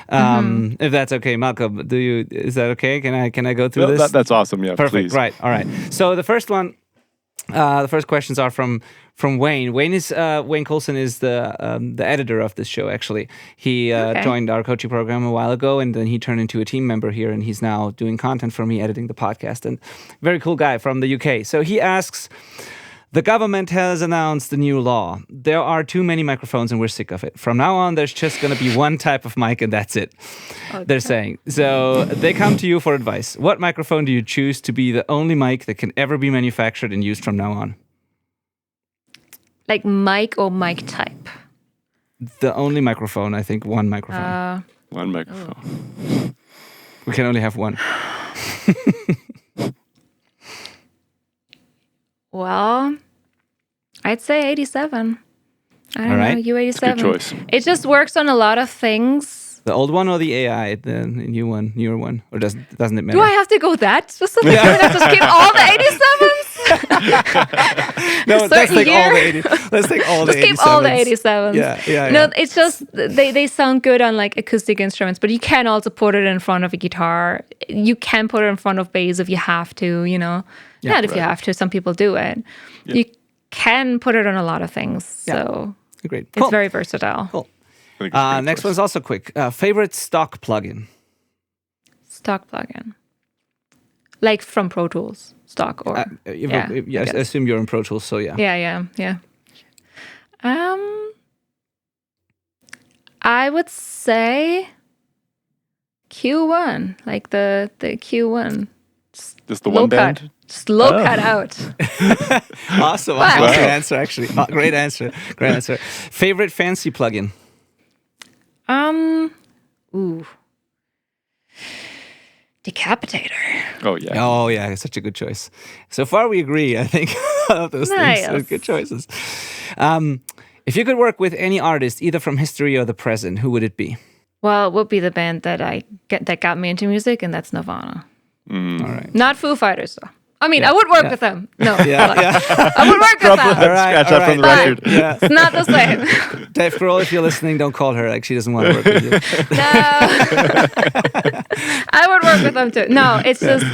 If that's okay, Malcolm, is that okay? Can I go through this? That's awesome. Yeah, Perfect. please. Right. All right. So the first questions are from Wayne. Wayne Coulson is the editor of this show. Actually, he joined our coaching program a while ago, and then he turned into a team member here, and he's now doing content for me, editing the podcast. And very cool guy from the UK. So he asks, the government has announced a new law. There are too many microphones, and we're sick of it. From now on, there's just going to be one type of mic, and that's it. Okay. They're saying. So they come to you for advice. What microphone do you choose to be the only mic that can ever be manufactured and used from now on? Like mic or mic type? The only microphone, I think, one microphone. One microphone. We can only have one. Well, I'd say 87. I don't know, U87. Good choice. It just works on a lot of things. The old one or the AI, the newer one? Or doesn't it matter? Do I have to go that specific? Do I have to skip all the 87s? No, let's take all the 80. Let's take all the 87s. Skip all the 87s. Yeah. No, it's just they sound good on like acoustic instruments, but you can also put it in front of a guitar. You can put it in front of bass if you have to, you know. Yeah, Not if you have to. Some people do it. Yeah. You can put it on a lot of things. So great. It's very versatile. Cool. Next one's also quick. Favorite stock plugin? Stock plugin. Like from Pro Tools, stock or... I assume you're in Pro Tools, so yeah. Yeah. I would say Q1, like the Q1. Just the one band? Just low cut out. Awesome. Awesome answer, actually. Great answer. Favorite fancy plugin? Decapitator. Oh yeah, such a good choice. So far we agree, I think. All of those things are good choices. If you could work with any artist, either from history or the present, who would it be? Well, it would be the band that got me into music, and that's Nirvana. All right. Not Foo Fighters, though. I mean, I would work with them. No. I would work with them. Scratch that from the record. Yeah. It's not the same. Dave Grohl, if you're listening, don't call her. Like, she doesn't want to work with you. No. I would work with them too. No, it's just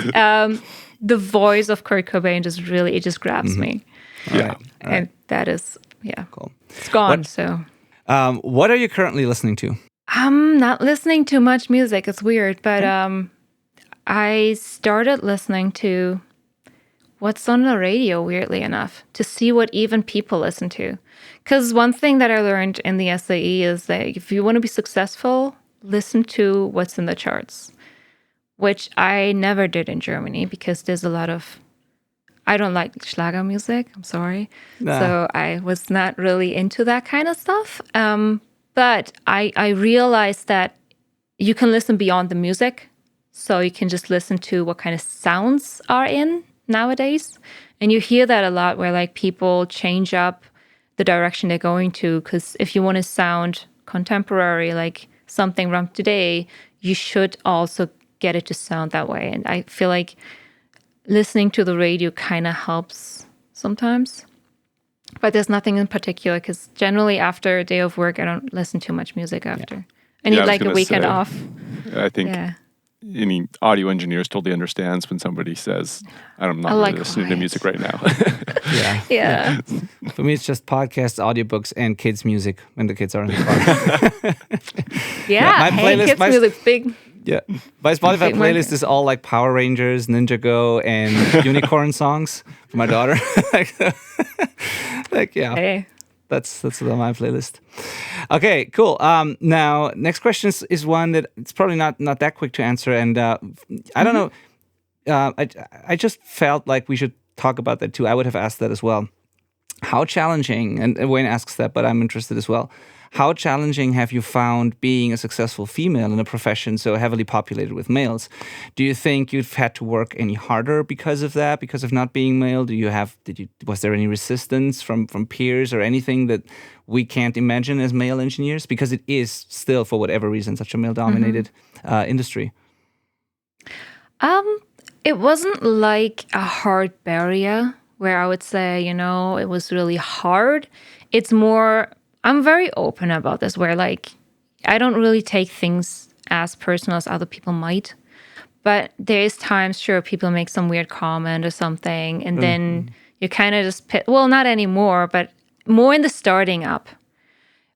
the voice of Kurt Cobain just grabs me. Yeah. And that is, cool. It's gone, so. What are you currently listening to? I'm not listening to much music. It's weird, but I started listening to what's on the radio, weirdly enough, to see what even people listen to. Because one thing that I learned in the SAE is that if you want to be successful, listen to what's in the charts, which I never did in Germany because there's a lot of, I don't like Schlager music. I'm sorry. Nah. So I was not really into that kind of stuff. But I realized that you can listen beyond the music. So you can just listen to what kind of sounds are in nowadays. And you hear that a lot where like people change up the direction they're going to. Because if you want to sound contemporary, like something from today, you should also get it to sound that way. And I feel like listening to the radio kind of helps sometimes. But there's nothing in particular because generally after a day of work, I don't listen to much music after. I need I was like a gonna weekend say, off. I think any audio engineers totally understands when somebody says, I'm not like really listening to music right now. Yeah. For me, it's just podcasts, audiobooks, and kids' music when the kids are in the car. Yeah. my Hey, playlist- kids my- music big. Yeah. My Spotify Big market. playlist is all like Power Rangers, Ninjago, and unicorn songs for my daughter. Yeah. Hey. That's my playlist. Okay, cool. Now, next question is one that it's probably not that quick to answer, and I don't know. I just felt like we should talk about that too. I would have asked that as well. How challenging? And Wayne asks that, but I'm interested as well. How challenging have you found being a successful female in a profession so heavily populated with males? Do you think you've had to work any harder because of that, because of not being male? Was there any resistance from peers or anything that we can't imagine as male engineers? Because it is still, for whatever reason, such a male-dominated industry. It wasn't like a hard barrier where I would say, it was really hard. It's more, I'm very open about this, where like, I don't really take things as personal as other people might. But there's times, sure, people make some weird comment or something, and then you kind of just, well, not anymore, but more in the starting up.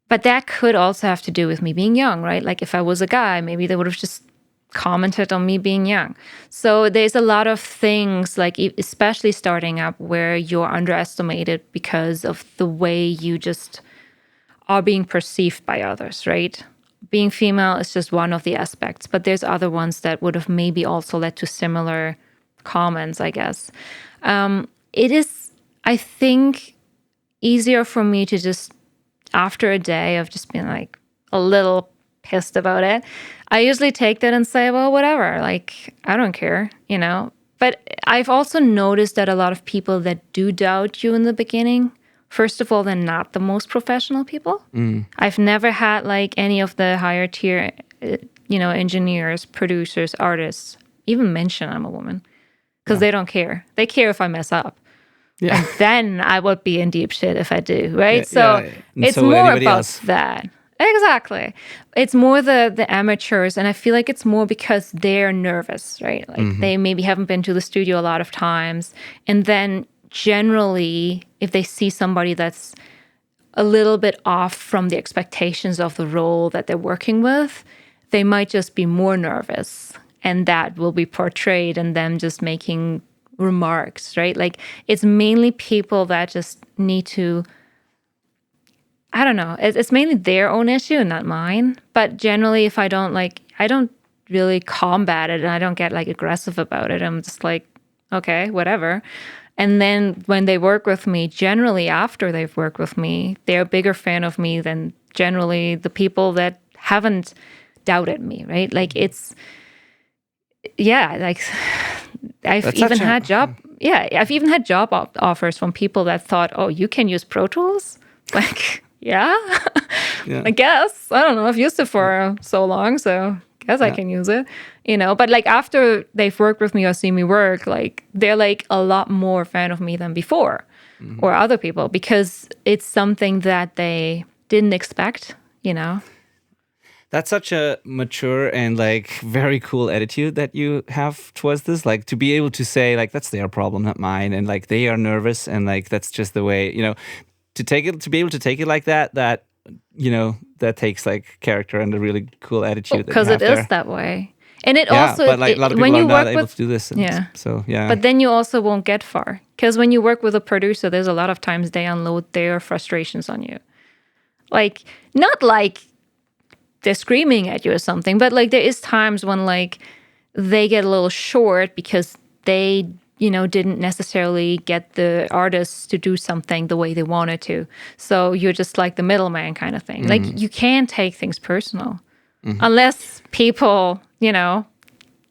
But that could also have to do with me being young, right? Like if I was a guy, maybe they would have just commented on me being young. So there's a lot of things, like especially starting up, where you're underestimated because of the way you just are being perceived by others, right? Being female is just one of the aspects, but there's other ones that would have maybe also led to similar comments, I guess. It is, I think, easier for me to just, after a day of just being like a little pissed about it, I usually take that and say, well, whatever, like, I don't care, But I've also noticed that a lot of people that do doubt you in the beginning, first of all, they're not the most professional people. I've never had like any of the higher tier, engineers, producers, artists, even mention I'm a woman, because they don't care. They care if I mess up. Yeah. And then I would be in deep shit if I do, right? Yeah. It's So would more anybody about else. that. Exactly. It's more the amateurs, and I feel like it's more because they're nervous, right? Like they maybe haven't been to the studio a lot of times. And then generally, if they see somebody that's a little bit off from the expectations of the role that they're working with, they might just be more nervous. And that will be portrayed in them just making remarks, right? Like it's mainly people that just need to, I don't know. It's mainly their own issue and not mine. But generally, if I don't really combat it and I don't get like aggressive about it, I'm just like, okay, whatever. And then when they work with me, generally after they've worked with me, they're a bigger fan of me than generally the people that haven't doubted me, right? Like it's, like I've even had job offers from people that thought, oh, you can use Pro Tools? Like, yeah. I guess. I don't know. I've used it for so long, so I guess I can use it, But like after they've worked with me or see me work, like they're like a lot more fan of me than before or other people because it's something that they didn't expect, That's such a mature and like very cool attitude that you have towards this. Like to be able to say like that's their problem, not mine, and like they are nervous and like that's just the way, to be able to take it like that that takes like character and a really cool attitude. Because it is that way. And it Yeah, also, but like a lot of when people are you not work able with, to do this. yeah. So yeah. But then you also won't get far. Because when you work with a producer, there's a lot of times they unload their frustrations on you. Like, not like they're screaming at you or something, but like there is times when like they get a little short because they, didn't necessarily get the artists to do something the way they wanted to. So you're just like the middleman kind of thing. Like you can take things personal unless people,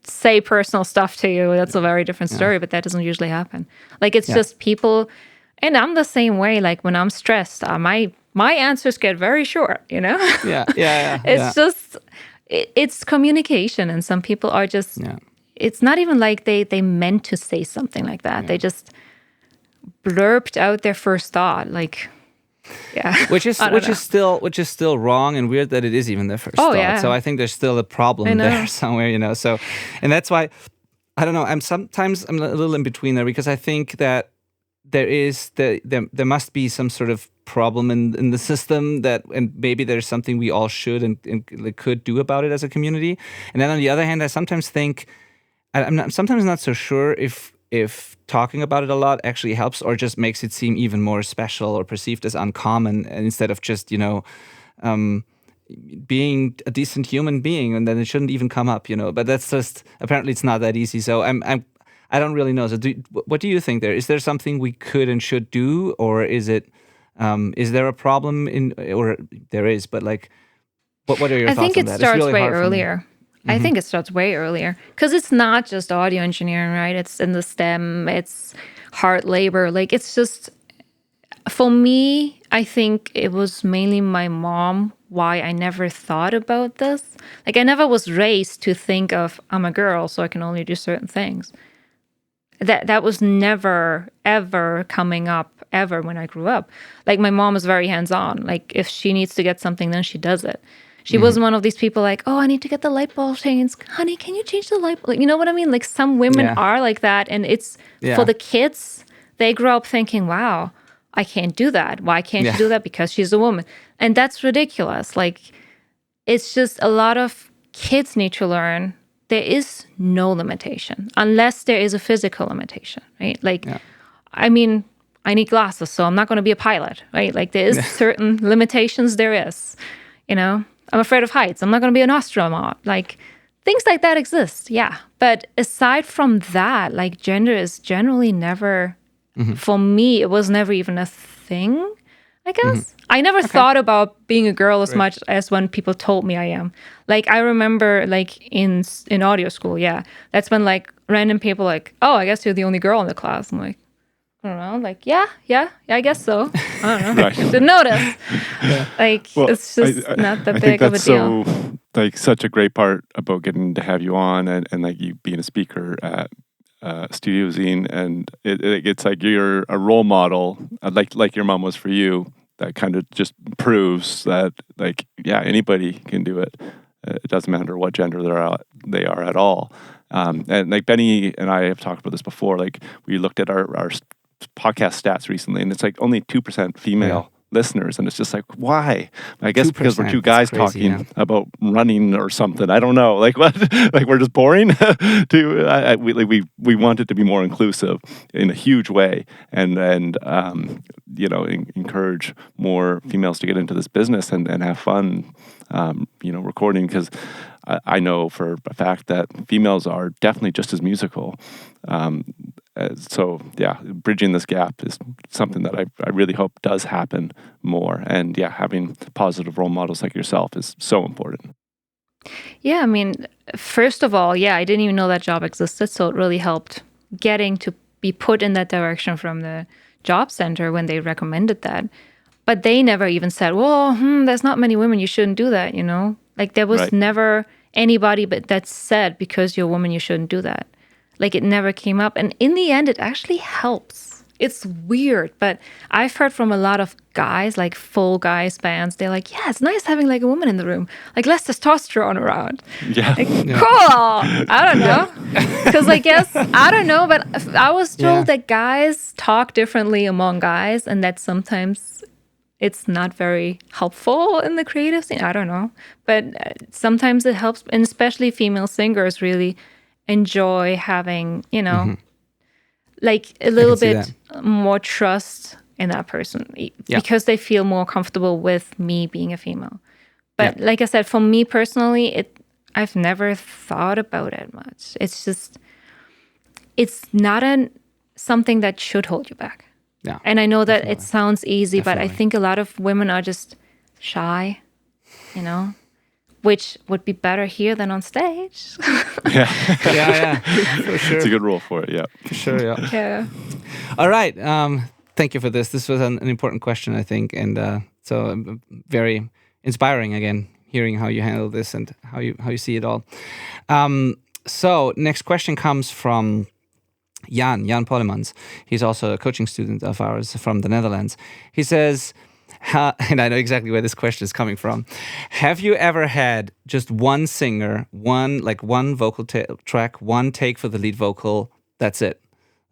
say personal stuff to you. That's a very different story, but that doesn't usually happen. Like it's just people, and I'm the same way. Like when I'm stressed, my answers get very short. Yeah. It's just it's communication, and some people are just. Yeah. It's not even like they meant to say something like that. Yeah. They just blurped out their first thought. Like, yeah, which is still wrong and weird that it is even their first thought. Yeah. So I think there's still a problem there somewhere, So, and that's why I don't know. I'm a little in between there because I think that there must be some sort of problem in the system and maybe there's something we all should and could do about it as a community. And then on the other hand, I sometimes think I'm sometimes not so sure if talking about it a lot actually helps or just makes it seem even more special or perceived as uncommon instead of just being a decent human being, and then it shouldn't even come up, But that's just apparently it's not that easy. So I don't really know. So what do you think there? Is there something we could and should do, or is it is there a problem or there is, but like what are your thoughts on that? I think it starts really way earlier. I think it starts way earlier because it's not just audio engineering, right? It's in the STEM, it's hard labor. Like it's just, for me, I think it was mainly my mom why I never thought about this. Like I never was raised to think of I'm a girl, so I can only do certain things. That was never, ever coming up ever when I grew up. Like my mom was very hands-on. Like if she needs to get something, then she does it. She wasn't one of these people like, oh, I need to get the light bulb changed. Honey, can you change the light bulb? Like, you know what I mean? Like some women are like that. And it's for the kids, they grow up thinking, wow, I can't do that. Why can't she do that? Because she's a woman. And that's ridiculous. Like it's just a lot of kids need to learn there is no limitation unless there is a physical limitation, right? Like, I mean, I need glasses, so I'm not going to be a pilot, right? Like there is certain limitations there is, I'm afraid of heights. I'm not going to be an astronaut. Like things like that exist. Yeah. But aside from that, like gender is generally never, for me, it was never even a thing, I guess. I never thought about being a girl as much as when people told me I am. Like I remember like in audio school. That's when like random people like, oh, I guess you're the only girl in the class. I'm like, I don't know, like, yeah, I guess so. I don't know. Right. Didn't notice. Like, well, it's just not that big of a deal. So, like, such a great part about getting to have you on and like you being a speaker at Studio Zine, and it's like you're a role model, like your mom was for you. That kind of just proves that, like, yeah, anybody can do it. It doesn't matter what gender they are at all. And like Benny and I have talked about this before. Like we looked at our podcast stats recently, and it's like only 2% female listeners, and it's just like, why? I guess because we're two guys talking about running or something. I don't know, like what? Like we're just boring. We want it to be more inclusive in a huge way, and encourage more females to get into this business and have fun, recording, because I know for a fact that females are definitely just as musical. So yeah, bridging this gap is something that I really hope does happen more. And yeah, having positive role models like yourself is so important. Yeah, I mean, first of all, I didn't even know that job existed. So it really helped getting to be put in that direction from the job center when they recommended that. But they never even said, well, there's not many women, you shouldn't do that, Like there was never anybody but that said, because you're a woman, you shouldn't do that. Like it never came up. And in the end, it actually helps. It's weird, but I've heard from a lot of guys, like full guys bands, they're like, yeah, it's nice having like a woman in the room, like less testosterone around. Yeah. Like, cool. I don't know. Because I guess, I don't know, but I was told that guys talk differently among guys and that sometimes it's not very helpful in the creative scene. I don't know. But sometimes it helps, and especially female singers really enjoy having, like a little see bit more trust in that person because they feel more comfortable with me being a female. But like I said, for me personally, I've never thought about it much. It's just, it's not something that should hold you back. Yeah. And I know that it sounds easy, but I Definitely. think a lot of women are just shy, which would be better here than on stage. Yeah, for sure. It's a good rule for it. Yeah. For sure, yeah. Yeah. All right. Thank you for this. This was an important question, I think, and so very inspiring. Again, hearing how you handle this and how you see it all. So next question comes from Jan Pollemans. He's also a coaching student of ours from the Netherlands. He says, and I know exactly where this question is coming from. Have you ever had just one singer, one vocal track, one take for the lead vocal? That's it.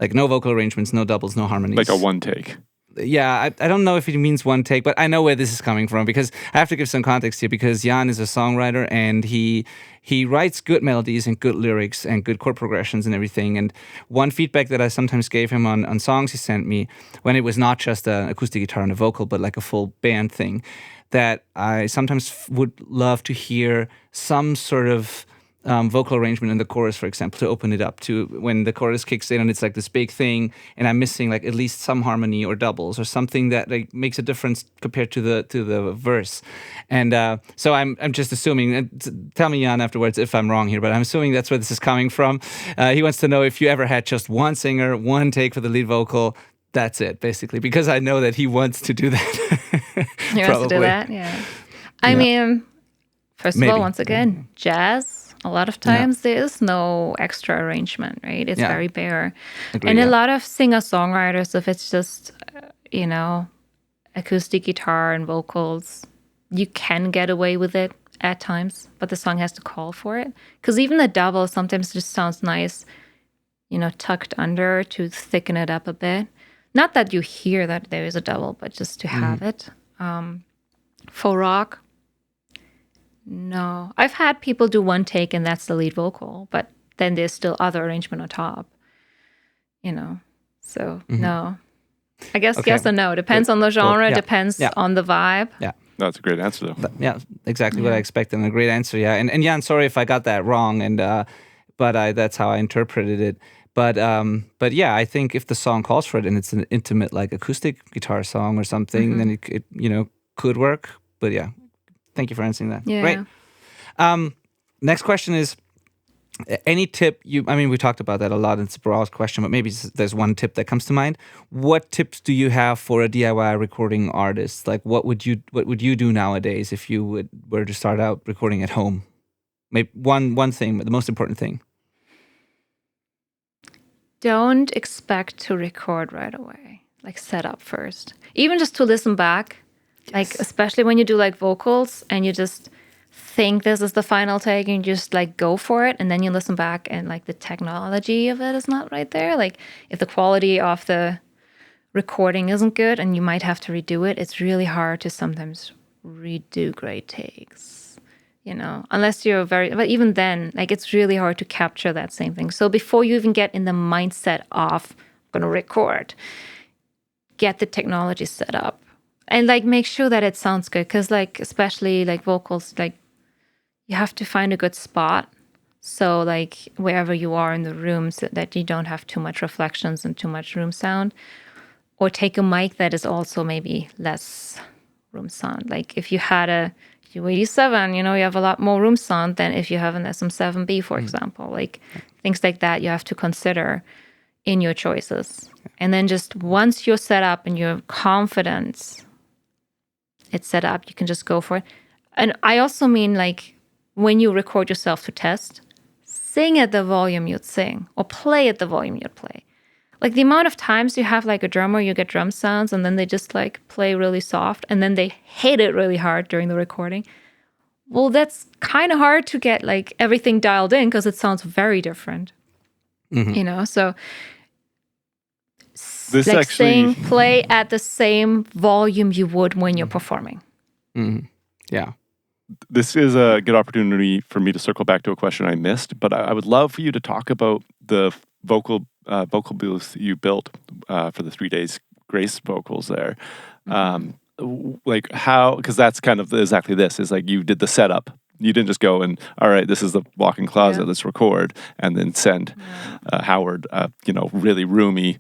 Like no vocal arrangements, no doubles, no harmonies. Like a one take. Yeah, I don't know if it means one take, but I know where this is coming from because I have to give some context here because Jan is a songwriter and he writes good melodies and good lyrics and good chord progressions and everything. And one feedback that I sometimes gave him on songs he sent me when it was not just an acoustic guitar and a vocal, but like a full band thing, that I sometimes would love to hear some sort of vocal arrangement in the chorus, for example, to open it up to when the chorus kicks in and it's like this big thing and I'm missing like at least some harmony or doubles or something that like makes a difference compared to the verse. And so I'm just assuming, tell me Jan afterwards if I'm wrong here, but I'm assuming that's where this is coming from. He wants to know if you ever had just one singer, one take for the lead vocal. That's it, basically, because I know that he wants to do that. He wants to do that, yeah. I mean, first of all, once again, jazz. A lot of times there is no extra arrangement, right? It's very bare. And a lot of singer-songwriters, if it's just, acoustic guitar and vocals, you can get away with it at times, but the song has to call for it. Because even the double sometimes just sounds nice, tucked under to thicken it up a bit. Not that you hear that there is a double, but just to have it. For rock, no. I've had people do one take and that's the lead vocal, but then there's still other arrangement on top, So, no. I guess yes and no. Depends on the genre, depends on the vibe. Yeah. That's a great answer, though. Yeah, exactly what I expected, and a great answer, yeah. And Jan, sorry if I got that wrong, and but that's how I interpreted it. But yeah, I think if the song calls for it and it's an intimate, like acoustic guitar song or something, then it could work. But yeah. Thank you for answering that. Yeah. Great. Next question is, any tip we talked about that a lot. It's a broad question, but maybe there's one tip that comes to mind. What tips do you have for a DIY recording artist? Like, what would you do nowadays if you were to start out recording at home? Maybe one thing, but the most important thing. Don't expect to record right away. Like, set up first. Even just to listen back. Like, especially when you do like vocals and you just think this is the final take and you just like go for it. And then you listen back and like the technology of it is not right there. Like if the quality of the recording isn't good and you might have to redo it, it's really hard to sometimes redo great takes, unless you're but even then, like it's really hard to capture that same thing. So before you even get in the mindset of I'm going to record, get the technology set up. And like make sure that it sounds good, because like especially like vocals, like you have to find a good spot. So like wherever you are in the room, so that you don't have too much reflections and too much room sound. Or take a mic that is also maybe less room sound. Like if you had a U87, you have a lot more room sound than if you have an SM7B, for example. Like things like that you have to consider in your choices. And then just once you're set up and you're confident it's set up, you can just go for it. And I also mean like when you record yourself to test, sing at the volume you'd sing or play at the volume you'd play. Like the amount of times you have like a drummer, you get drum sounds and then they just like play really soft and then they hit it really hard during the recording. Well, that's kind of hard to get like everything dialed in because it sounds very different. So This like actually, sing, play at the same volume you would when you're performing. Yeah. this is a good opportunity for me to circle back to a question I missed, but I would love for you to talk about the vocal booth you built for the 3 days Grace vocals there. Like how, because that's kind of exactly this, is like you did the setup. You didn't just go and, all right, this is the walk-in closet, Yeah. let's record, and then send Howard, really roomy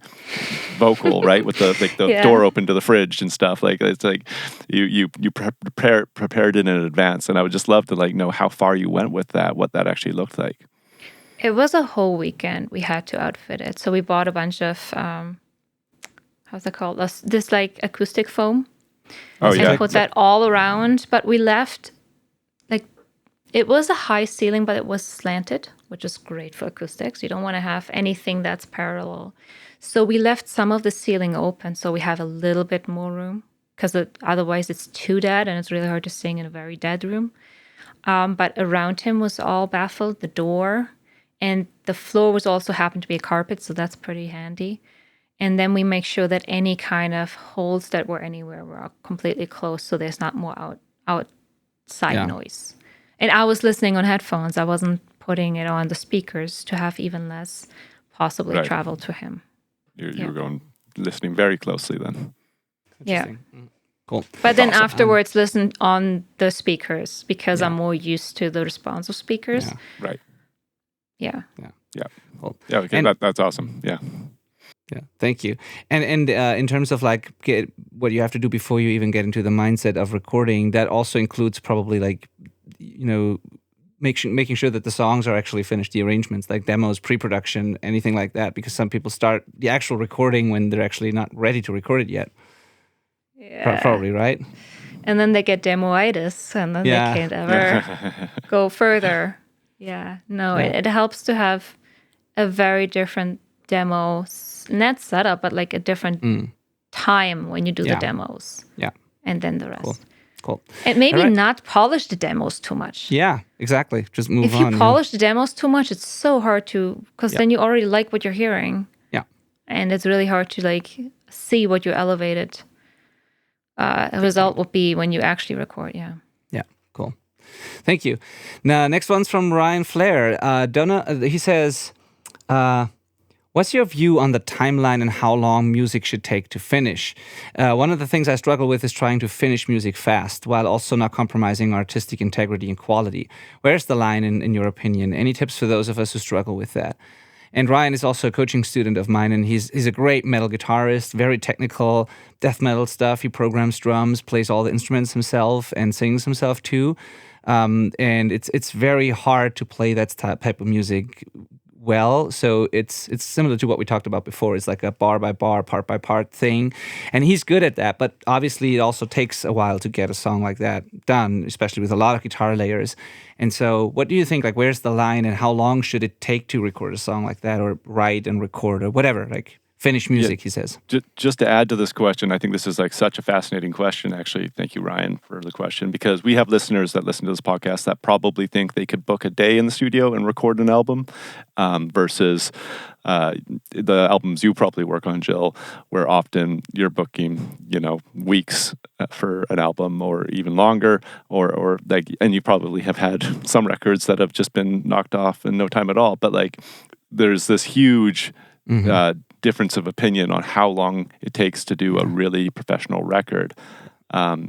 vocal, right, with the Yeah. door open to the fridge and stuff. Like it's like you prepared it in advance, and I would just love to like know how far you went with that, what that actually looked like. It was a whole weekend we had to outfit it. So we bought a bunch of, how's it called? This like acoustic foam. Oh And yeah, put that all around. But we left, like, it was a high ceiling, but it was slanted, which is great for acoustics. You don't want to have anything that's parallel. So we left some of the ceiling open so we have a little bit more room, because otherwise it's too dead and it's really hard to sing in a very dead room. But around him was all baffled, the door, and the floor was also happened to be a carpet, so that's pretty handy. And then we make sure that any kind of holes that were anywhere were completely closed, so there's not more outside noise. And I was listening on headphones. I wasn't putting it on the speakers to have even less possibly Right. travel to him. you were going listening very closely then. Yeah. Cool. But then afterwards, listen on the speakers, because I'm more used to the response of speakers. Yeah. Right. Yeah. Cool. Yeah. Okay. And- That's awesome. Yeah. Yeah, thank you. And in terms of like what you have to do before you even get into the mindset of recording, that also includes probably like, making sure that the songs are actually finished, the arrangements, like demos, pre-production, anything like that, because some people start the actual recording when they're actually not ready to record it yet. Yeah. Probably, right? And then they get demoitis, and then Yeah. they can't ever go further. Yeah. No, Yeah. it helps to have a very different demo, not setup, but like a different time when you do Yeah. the demos. Yeah. And then the rest. Cool. And maybe All right. not polish the demos too much. Yeah, exactly. Just move If on. you polish the demos too much, it's so hard to, because then you already like what you're hearing. Yeah. And it's really hard to like see what your elevated result will be when you actually record. Yeah. Yeah, cool. Thank you. Now, next one's from Ryan Flair. He says, what's your view on the timeline and how long music should take to finish? One of the things I struggle with is trying to finish music fast while also not compromising artistic integrity and quality. Where's the line in your opinion? Any tips for those of us who struggle with that? And Ryan is also a coaching student of mine, and he's a great metal guitarist, very technical, death metal stuff. He programs drums, plays all the instruments himself, and sings himself too. And it's very hard to play that type of music well. So it's similar to what we talked about before. It's like a bar by bar, part by part thing. And he's good at that. But obviously it also takes a while to get a song like that done, especially with a lot of guitar layers. And so what do you think? Like, where's the line and how long should it take to record a song like that, or write and record or whatever? Like, finish music, he says. Just to add to this question, I think this is like such a fascinating question, actually. Thank you, Ryan, for the question, because we have listeners that listen to this podcast that probably think they could book a day in the studio and record an album versus the albums you probably work on, Jill, where often you're booking, weeks for an album or even longer, or like, and you probably have had some records that have just been knocked off in no time at all. But like, there's this huge difference of opinion on how long it takes to do a really professional record.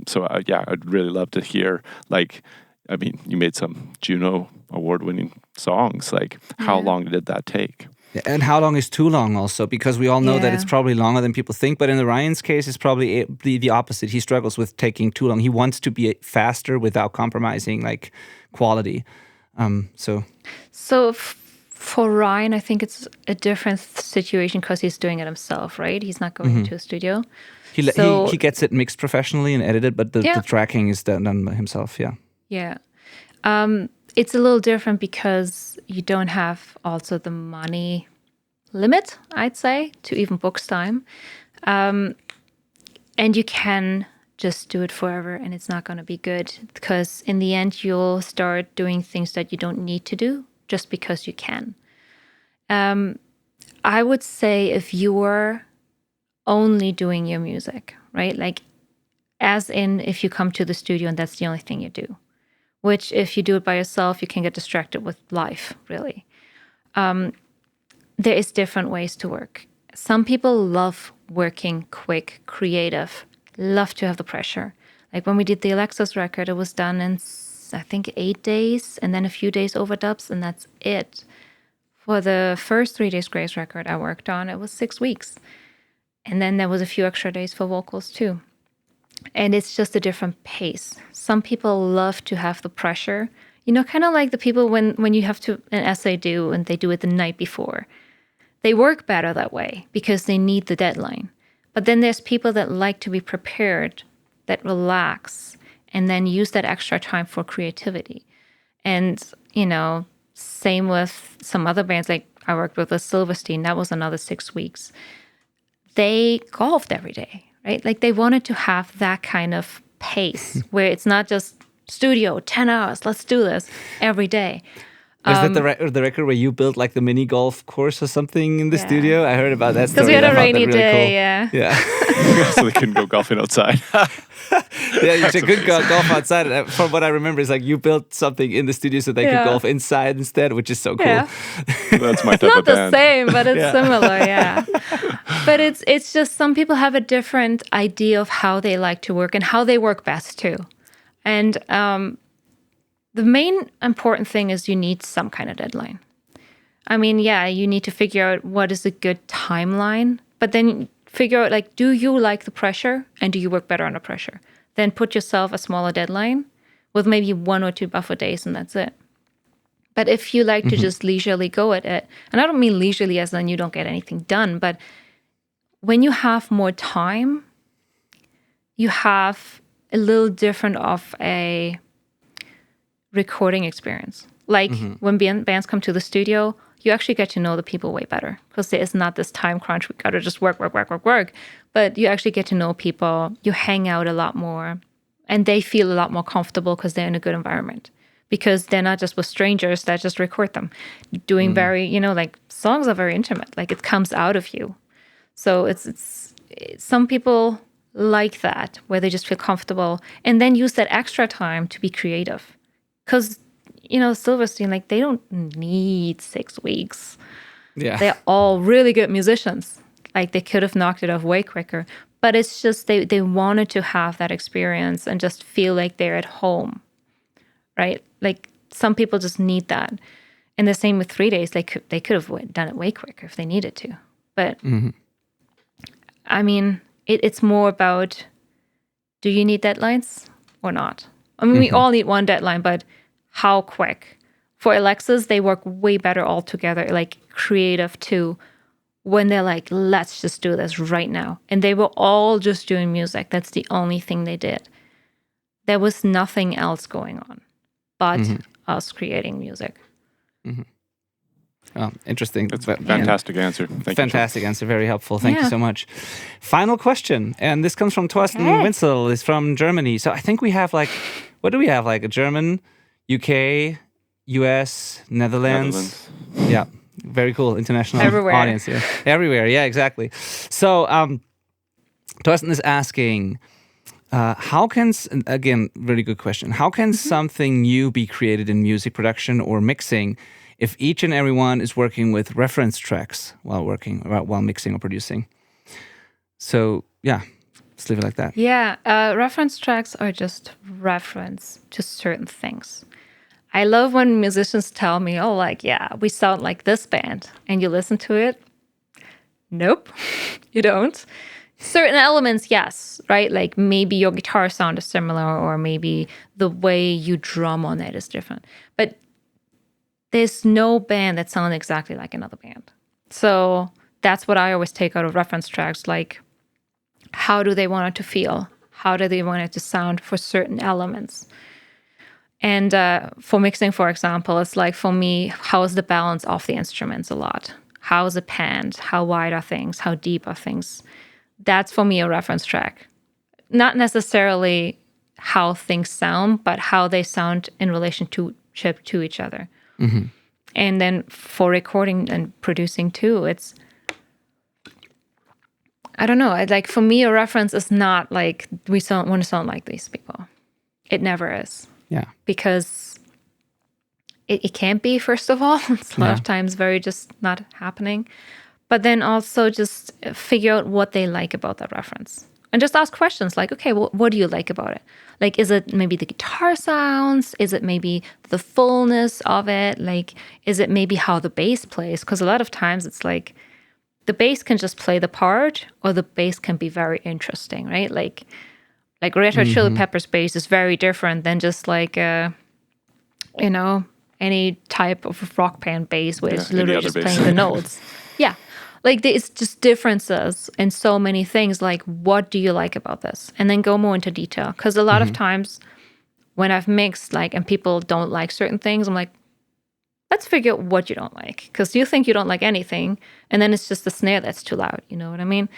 So I'd really love to hear, like, I mean, you made some Juno award-winning songs. Like, how long did that take? And how long is too long also? Because we all know that it's probably longer than people think. But in the Ryan's case, it's probably the opposite. He struggles with taking too long. He wants to be faster without compromising, like, quality. For Ryan, I think it's a different situation because he's doing it himself, right? He's not going to a studio. He gets it mixed professionally and edited, but the tracking is done by himself, Yeah. It's a little different because you don't have also the money limit, I'd say, to even book time. And you can just do it forever and it's not going to be good, because in the end, you'll start doing things that you don't need to do just because you can. I would say if you were only doing your music, right? Like, as in if you come to the studio and that's the only thing you do, which if you do it by yourself, you can get distracted with life, really. There is different ways to work. Some people love working quick, creative, love to have the pressure. Like when we did the Alexis record, it was done in, I think, 8 days and then a few days overdubs, and that's it. For the first 3 Days Grace record I worked on, it was 6 weeks. And then there was a few extra days for vocals too. And it's just a different pace. Some people love to have the pressure. You know, kind of like the people when you have to an essay due and they do it the night before. They work better that way because they need the deadline. But then there's people that like to be prepared, that relax, and then use that extra time for creativity. And, you know, same with some other bands. Like I worked with Silverstein. That was another 6 weeks. They golfed every day, right? Like they wanted to have that kind of pace where it's not just studio, 10 hours, let's do this every day. Was that the record where you built like the mini golf course or something in the studio? I heard about that story. Because we had a rainy really day, cool. yeah. So they couldn't go golfing outside. Yeah, you could golf outside. From what I remember, is like you built something in the studio so they could golf inside instead, which is so cool. Yeah. That's my type Not of the band. same, but it's similar, yeah. But it's just some people have a different idea of how they like to work and how they work best too. And the main important thing is you need some kind of deadline. I mean, yeah, you need to figure out what is a good timeline, but then figure out, like, do you like the pressure and do you work better under pressure? Then put yourself a smaller deadline with maybe 1 or 2 buffer days and that's it. But if you like to just leisurely go at it, and I don't mean leisurely as in you don't get anything done, but when you have more time, you have a little different of a recording experience. Like when bands come to the studio, you actually get to know the people way better because there is not this time crunch. We got to just work. But you actually get to know people. You hang out a lot more and they feel a lot more comfortable because they're in a good environment because they're not just with strangers that just record them. Doing very, you know, like songs are very intimate. Like it comes out of you. So it's some people like that where they just feel comfortable and then use that extra time to be creative. Because, you know, Silverstein, like, they don't need 6 weeks. Yeah. They're all really good musicians. Like, they could have knocked it off way quicker. But it's just they wanted to have that experience and just feel like they're at home, right? Like, some people just need that. And the same with 3 days. They could have done it way quicker if they needed to. But, I mean, it's more about, do you need deadlines or not? I mean, we all need one deadline, but how quick? For Alexis, they work way better all together, like creative too, when they're like, let's just do this right now. And they were all just doing music. That's the only thing they did. There was nothing else going on but us creating music. Oh, interesting. That's a fantastic answer. Thank Fantastic you. answer. Very helpful. Thank you so much. Final question. And this comes from Thorsten Winzel. He's from Germany. So I think we have like, what do we have? Like a German, UK, US, Netherlands. Yeah. Very cool. International audience here. Everywhere. Yeah, exactly. So Thorsten is asking, how can, again, really good question. How can something new be created in music production or mixing if each and everyone is working with reference tracks while mixing or producing? So, yeah, let's leave it like that. Yeah, reference tracks are just reference to certain things. I love when musicians tell me, oh, like, yeah, we sound like this band. And you listen to it. Nope, you don't. Certain elements, yes, right? Like maybe your guitar sound is similar or maybe the way you drum on it is different. But there's no band that sounds exactly like another band. So that's what I always take out of reference tracks. Like, how do they want it to feel? How do they want it to sound for certain elements? And for mixing, for example, it's like, for me, how is the balance of the instruments a lot? How is it panned? How wide are things? How deep are things? That's, for me, a reference track. Not necessarily how things sound, but how they sound in relationship to each other. And then for recording and producing too, it's I don't know. Like for me, a reference is not like we want to sound like these people. It never is. Yeah. Because it can't be, first of all. It's a lot of times very just not happening. But then also just figure out what they like about that reference. And just ask questions like, okay, well, what do you like about it? Like, is it maybe the guitar sounds? Is it maybe the fullness of it? Like, is it maybe how the bass plays? Because a lot of times it's like the bass can just play the part, or the bass can be very interesting, right? Like Red Hot Chili Peppers bass is very different than just like, any type of rock band bass where it's literally just playing the notes. Yeah. Like it's just differences in so many things. Like, what do you like about this? And then go more into detail. Because a lot of times when I've mixed, like, and people don't like certain things, I'm like, let's figure out what you don't like. Because you think you don't like anything, and then it's just the snare that's too loud. You know what I mean?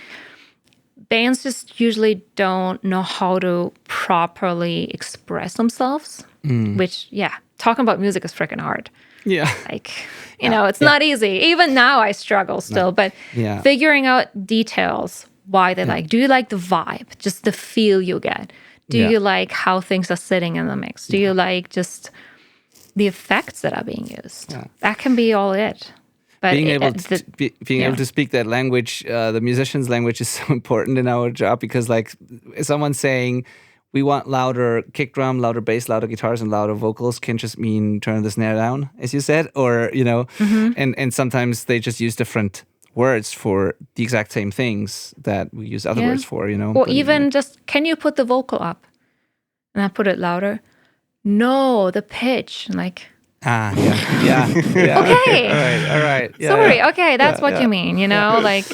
Bands just usually don't know how to properly express themselves, which, talking about music is freaking hard. Yeah. Like, it's not easy. Even now I struggle still, but figuring out details, why they like. Do you like the vibe, just the feel you get? Do you like how things are sitting in the mix? Do you like just the effects that are being used? That can be all it. But being able to speak that language, the musician's language, is so important in our job, because like someone saying, we want louder kick drum, louder bass, louder guitars, and louder vocals can just mean turn the snare down, as you said, or, and sometimes they just use different words for the exact same things that we use other words for, Or but even just, can you put the vocal up? And I put it louder. No, the pitch. Like, yeah. Okay. All right. Yeah, sorry. Okay, that's what you mean, like,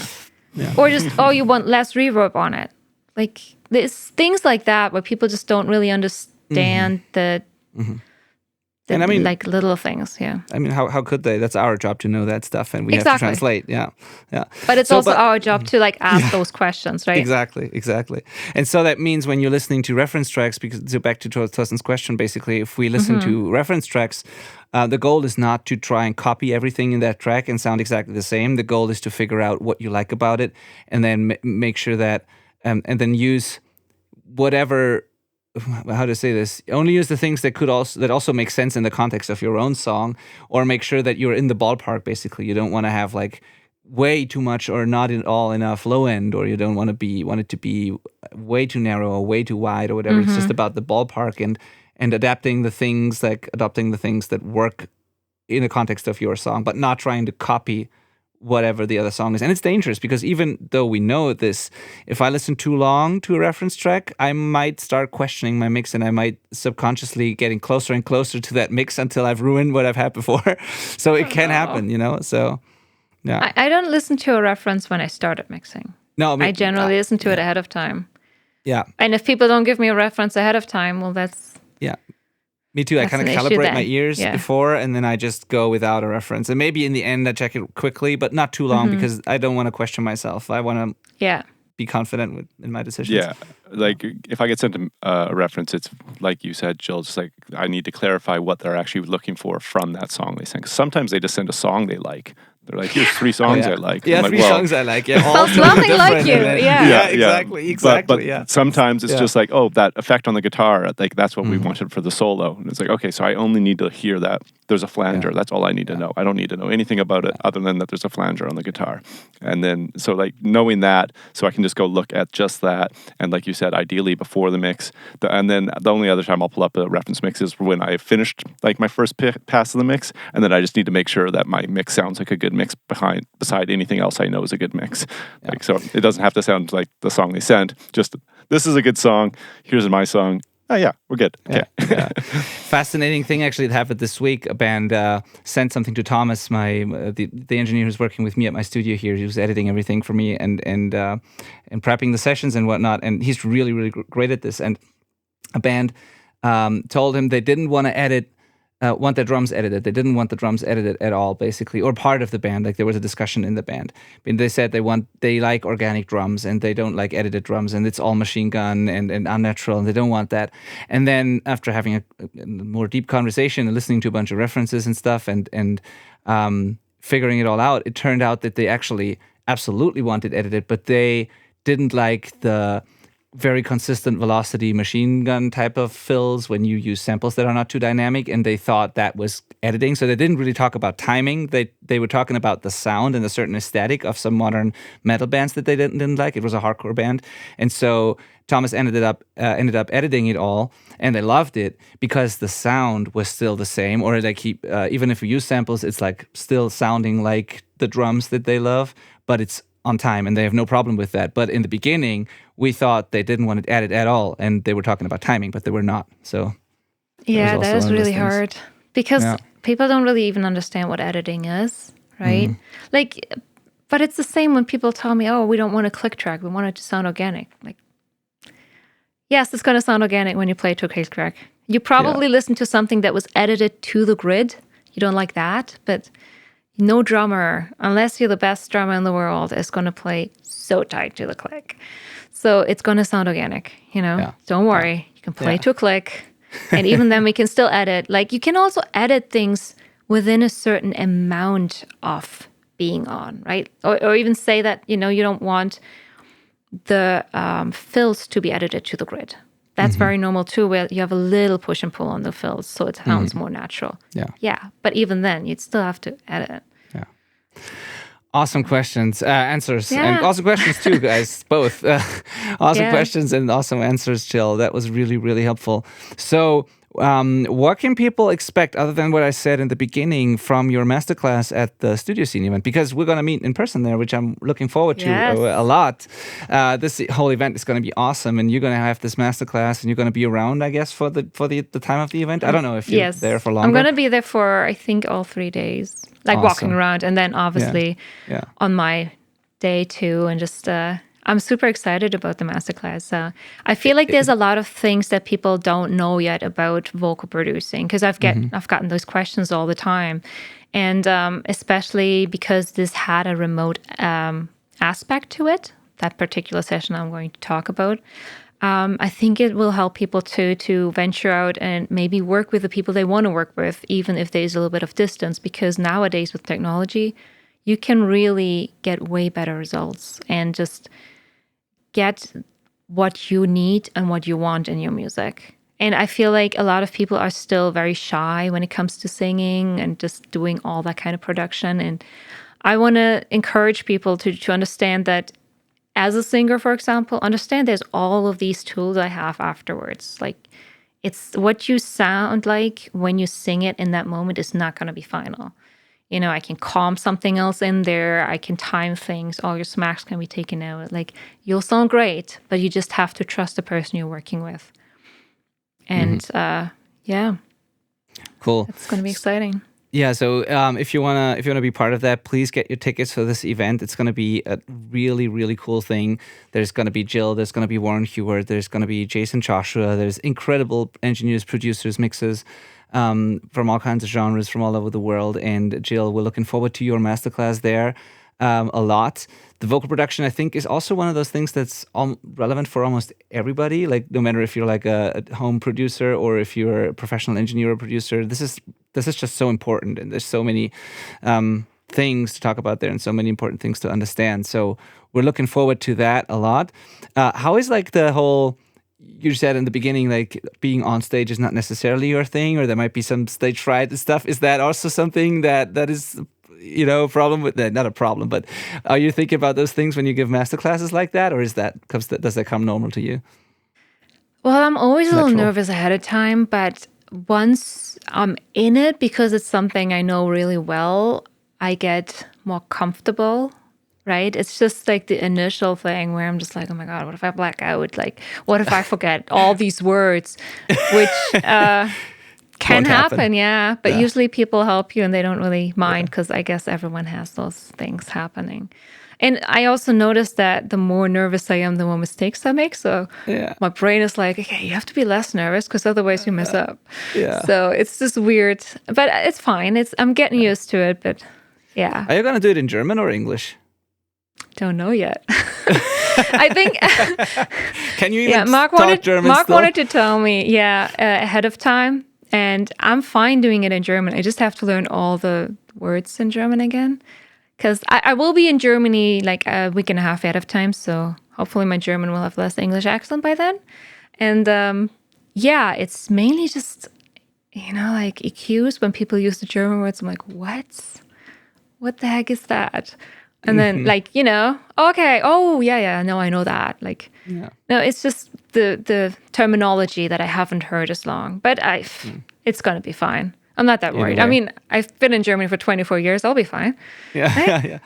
or just, you want less reverb on it. Like, there's things like that where people just don't really understand the and I mean, like, little things. Yeah. I mean, how could they? That's our job to know that stuff, and we have to translate. Yeah. But it's also our job to like ask those questions, right? Exactly. And so that means when you're listening to reference tracks, because so back to Torsten's question, basically, if we listen to reference tracks, the goal is not to try and copy everything in that track and sound exactly the same. The goal is to figure out what you like about it, and then make sure that, and then use whatever. How to say this? Only use the things that also make sense in the context of your own song, or make sure that you're in the ballpark. Basically, you don't want to have like way too much or not at all enough low end, or you don't want it to be way too narrow or way too wide or whatever. It's just about the ballpark and adopting the things that work in the context of your song, but not trying to copy whatever the other song is. And it's dangerous, because even though we know this, if I listen too long to a reference track, I might start questioning my mix, and I might subconsciously getting closer and closer to that mix until I've ruined what I've had before. So it can happen, so yeah. I don't listen to a reference when I started mixing. No, I generally listen to it ahead of time. Yeah. And if people don't give me a reference ahead of time, well, that's... Yeah. Me too. I kind of calibrate my ears before, and then I just go without a reference. And maybe in the end, I check it quickly, but not too long, because I don't want to question myself. I want to be confident in my decisions. Yeah. Like, if I get sent a reference, it's like you said, Jill, just like I need to clarify what they're actually looking for from that song they sing. 'Cause sometimes they just send a song they like. They're like, here's 3 songs I like. Yeah, I'm three like, songs I like. Yeah, all sounds nothing like you. Yeah, exactly. But sometimes it's just like, that effect on the guitar, like that's what we wanted for the solo. And it's like, okay, so I only need to hear that there's a flanger. That's all I need to know. I don't need to know anything about it other than that there's a flanger on the guitar. And then, so like knowing that, so I can just go look at just that. And like you said, ideally before the mix. And then the only other time I'll pull up a reference mix is when I finished like my first pass of the mix. And then I just need to make sure that my mix sounds like a good mix beside anything else I know is a good mix. Like, so it doesn't have to sound like the song they sent. Just, this is a good song. Here's my song. Oh yeah, we're good. Okay. Fascinating thing actually that happened this week. A band sent something to Thomas, the engineer who's working with me at my studio here. He was editing everything for me and prepping the sessions and whatnot. And he's really, really great at this. And a band told him they didn't want to want their drums edited. They didn't want the drums edited at all, basically, or part of the band. Like, there was a discussion in the band. I mean, they said they like organic drums and they don't like edited drums, and it's all machine gun and unnatural, and they don't want that. And then after having a more deep conversation and listening to a bunch of references and stuff and figuring it all out, it turned out that they actually absolutely wanted edited, but they didn't like the very consistent velocity machine gun type of fills when you use samples that are not too dynamic, and they thought that was editing. So they didn't really talk about timing. They were talking about the sound and a certain aesthetic of some modern metal bands that they didn't like. It was a hardcore band, and so Thomas ended up editing it all, and they loved it because the sound was still the same, or like even if we use samples, it's like still sounding like the drums that they love, but it's on time, and they have no problem with that. But in the beginning, we thought they didn't want it added at all, and they were talking about timing, but they were not. So yeah, that is really hard because people don't really even understand what editing is, right? Like, but it's the same when people tell me, "Oh, we don't want a click track; we want it to sound organic." Like, yes, it's going to sound organic when you play to a click track. You probably listen to something that was edited to the grid. You don't like that, but no drummer, unless you're the best drummer in the world, is going to play so tight to the click. So it's going to sound organic, Don't worry. You can play to a click. And even then we can still edit. Like, you can also edit things within a certain amount of being on, right? Or even say that, you don't want the fills to be edited to the grid. That's very normal too, where you have a little push and pull on the fills, so it sounds more natural. Yeah. But even then, you'd still have to edit. Yeah. Awesome questions, answers, and awesome questions too, guys. Both awesome questions and awesome answers, Jill. That was really, really helpful. So, what can people expect other than what I said in the beginning from your masterclass at the Studio Scene event? Because we're going to meet in person there, which I'm looking forward to a lot. This whole event is going to be awesome, and you're going to have this masterclass, and you're going to be around, I guess, for the time of the event. I don't know if you're there for longer. I'm going to be there for, I think, all 3 days, like walking around, and then obviously on my day too, and just. I'm super excited about the masterclass. I feel like there's a lot of things that people don't know yet about vocal producing, because I've gotten those questions all the time, and especially because this had a remote aspect to it. That particular session I'm going to talk about. I think it will help people to venture out and maybe work with the people they want to work with, even if there's a little bit of distance. Because nowadays with technology, you can really get way better results and just get what you need and what you want in your music. And I feel like a lot of people are still very shy when it comes to singing and just doing all that kind of production. And I want to encourage people to understand that as a singer, for example, understand there's all of these tools I have afterwards. Like, it's what you sound like when you sing it in that moment is not going to be final. I can calm something else in there. I can time things. All your smacks can be taken out. Like, you'll sound great, but you just have to trust the person you're working with. And cool. It's going to be exciting. Yeah. So if you wanna be part of that, please get your tickets for this event. It's gonna be a really, really cool thing. There's gonna be Jill. There's gonna be Warren Hewart. There's gonna be Jason Joshua. There's incredible engineers, producers, mixers. From all kinds of genres from all over the world. And Jill, we're looking forward to your masterclass there a lot. The vocal production, I think, is also one of those things that's relevant for almost everybody. Like, no matter if you're like a home producer or if you're a professional engineer or producer, this is just so important. And there's so many things to talk about there and so many important things to understand. So we're looking forward to that a lot. How is like the whole... You said in the beginning, like, being on stage is not necessarily your thing, or there might be some stage fright and stuff. Is that also something that is, a problem with that? Not a problem, but are you thinking about those things when you give masterclasses like that, or does that come normal to you? Well, I'm always a little nervous ahead of time, but once I'm in it, because it's something I know really well, I get more comfortable. Right? It's just like the initial thing where I'm just like, oh my God, what if I black out? Like, what if I forget all these words? Which can happen, yeah. But usually people help you and they don't really mind, because I guess everyone has those things happening. And I also noticed that the more nervous I am, the more mistakes I make. So my brain is like, okay, you have to be less nervous, because otherwise you mess up. So it's just weird. But it's fine. I'm getting used to it, but yeah. Are you going to do it in German or English? Don't know yet. I think. Can you even Mark talk German? Mark wanted to tell me, ahead of time, and I'm fine doing it in German. I just have to learn all the words in German again, because I will be in Germany like a week and a half ahead of time. So hopefully my German will have less English accent by then. And yeah, it's mainly just, like EQs. When people use the German words, I'm like, what the heck is that? And then okay, oh yeah, no, I know that. No, it's just the terminology that I haven't heard as long. But it's gonna be fine. I'm not that worried. I mean, I've been in Germany for 24 years. I'll be fine. Yeah.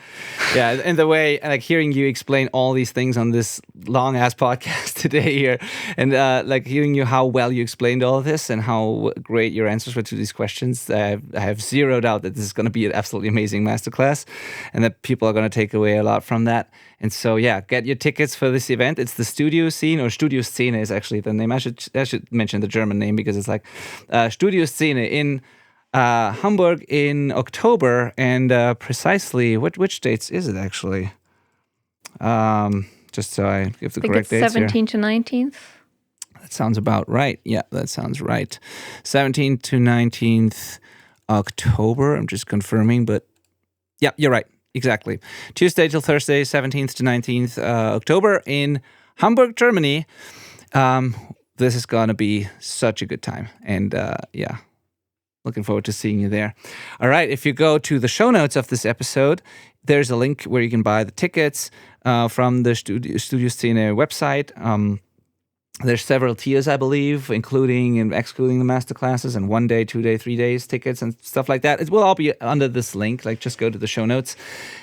And the way, like, hearing you explain all these things on this long ass podcast today here, and like hearing you how well you explained all of this and how great your answers were to these questions, I have zero doubt that this is going to be an absolutely amazing masterclass, and that people are going to take away a lot from that. And so, yeah, get your tickets for this event. It's the Studio Scene, or Studio Szene is actually the name. I should mention the German name because it's like Studio Szene in Hamburg in October, and precisely which dates is it actually? Just so I give the correct dates here. 17th to 19th. That sounds about right. Yeah, that sounds right. 17th to 19th October. I'm just confirming, but yeah, you're right. Exactly. Tuesday till Thursday, 17th to 19th October in Hamburg, Germany. This is going to be such a good time. And yeah, looking forward to seeing you there. All right. If you go to the show notes of this episode, there's a link where you can buy the tickets from the Studio Szene website. There's several tiers, I believe, including and excluding the masterclasses, and 1 day, 2 day, 3 days tickets and stuff like that. It will all be under this link. Like, just go to the show notes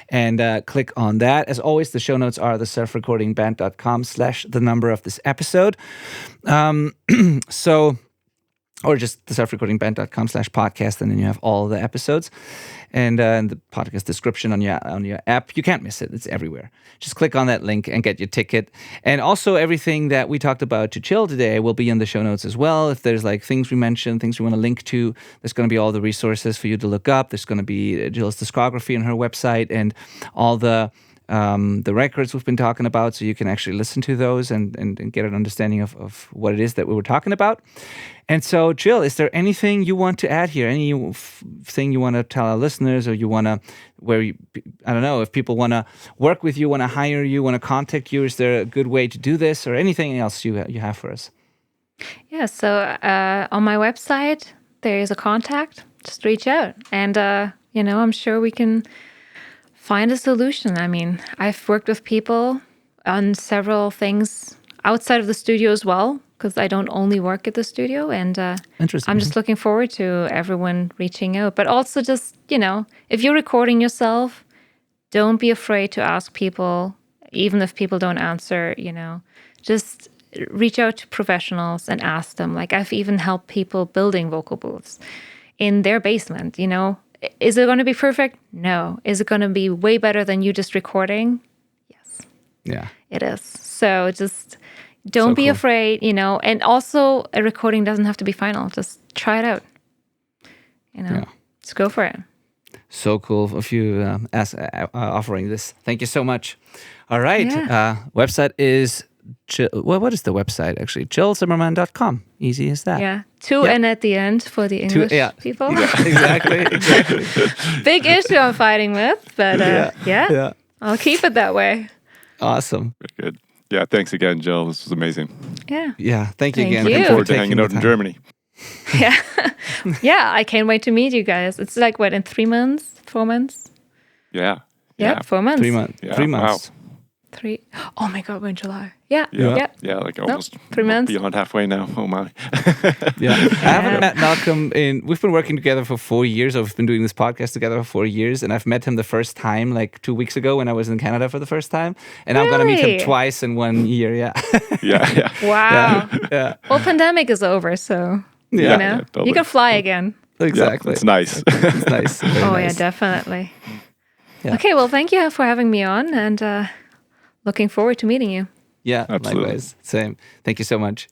and click on that. As always, the show notes are the selfrecordingband.com/the number of this episode. Or just the selfrecordingband.com/podcast, and then you have all the episodes and the podcast description on your app. You can't miss it. It's everywhere. Just click on that link and get your ticket. And also, everything that we talked about to Jill today will be in the show notes as well. If there's like things we mentioned, things we want to link to, there's going to be all the resources for you to look up. There's going to be Jill's discography on her website and all the records we've been talking about, so you can actually listen to those and get an understanding of what it is that we were talking about. And so, Jill, is there anything you want to add here? Anything you want to tell our listeners, or you want to, I don't know, if people want to work with you, want to hire you, want to contact you, is there a good way to do this, or anything else you have for us? Yeah, so on my website, there is a contact. Just reach out. And, I'm sure we can find a solution. I mean, I've worked with people on several things outside of the studio as well, because I don't only work at the studio. And I'm just looking forward to everyone reaching out. But also just, if you're recording yourself, don't be afraid to ask people, even if people don't answer, just reach out to professionals and ask them. Like, I've even helped people building vocal booths in their basement, Is it going to be perfect? No. Is it going to be way better than you just recording? Yes. Yeah. It is. So just don't be afraid, And also, a recording doesn't have to be final. Just try it out. Just go for it. So cool of you offering this. Thank you so much. All right. Yeah. Website is what is the website actually? JillZimmermann.com. Easy as that. Yeah. N at the end for the English people. Exactly. Big issue I'm fighting with, but yeah. I'll keep it that way. Awesome. Very good. Yeah, thanks again, Jill. This was amazing. Yeah. Yeah, thank you again. Looking forward to hanging out in Germany. Yeah. Yeah, I can't wait to meet you guys. It's like, what, in 3 months? 4 months? Yeah. Yeah, 4 months. 3 months. Yeah. 3 months. Wow. 3. Oh my God, we're in July. Yeah. Yeah, like almost 3 months. beyond halfway now. Oh my. Yeah. I haven't met Malcolm we've been working together for 4 years, or we've been doing this podcast together for 4 years, and I've met him the first time like 2 weeks ago when I was in Canada for the first time. And I'm gonna meet him twice in 1 year, Yeah. Wow. Yeah. Well, pandemic is over, so totally. you can fly again. Exactly. Yeah, it's nice. It's nice. Very Yeah, nice. definitely. Yeah. Okay, well, thank you for having me on, and looking forward to meeting you. Yeah, Absolutely. likewise. Same. Thank you so much.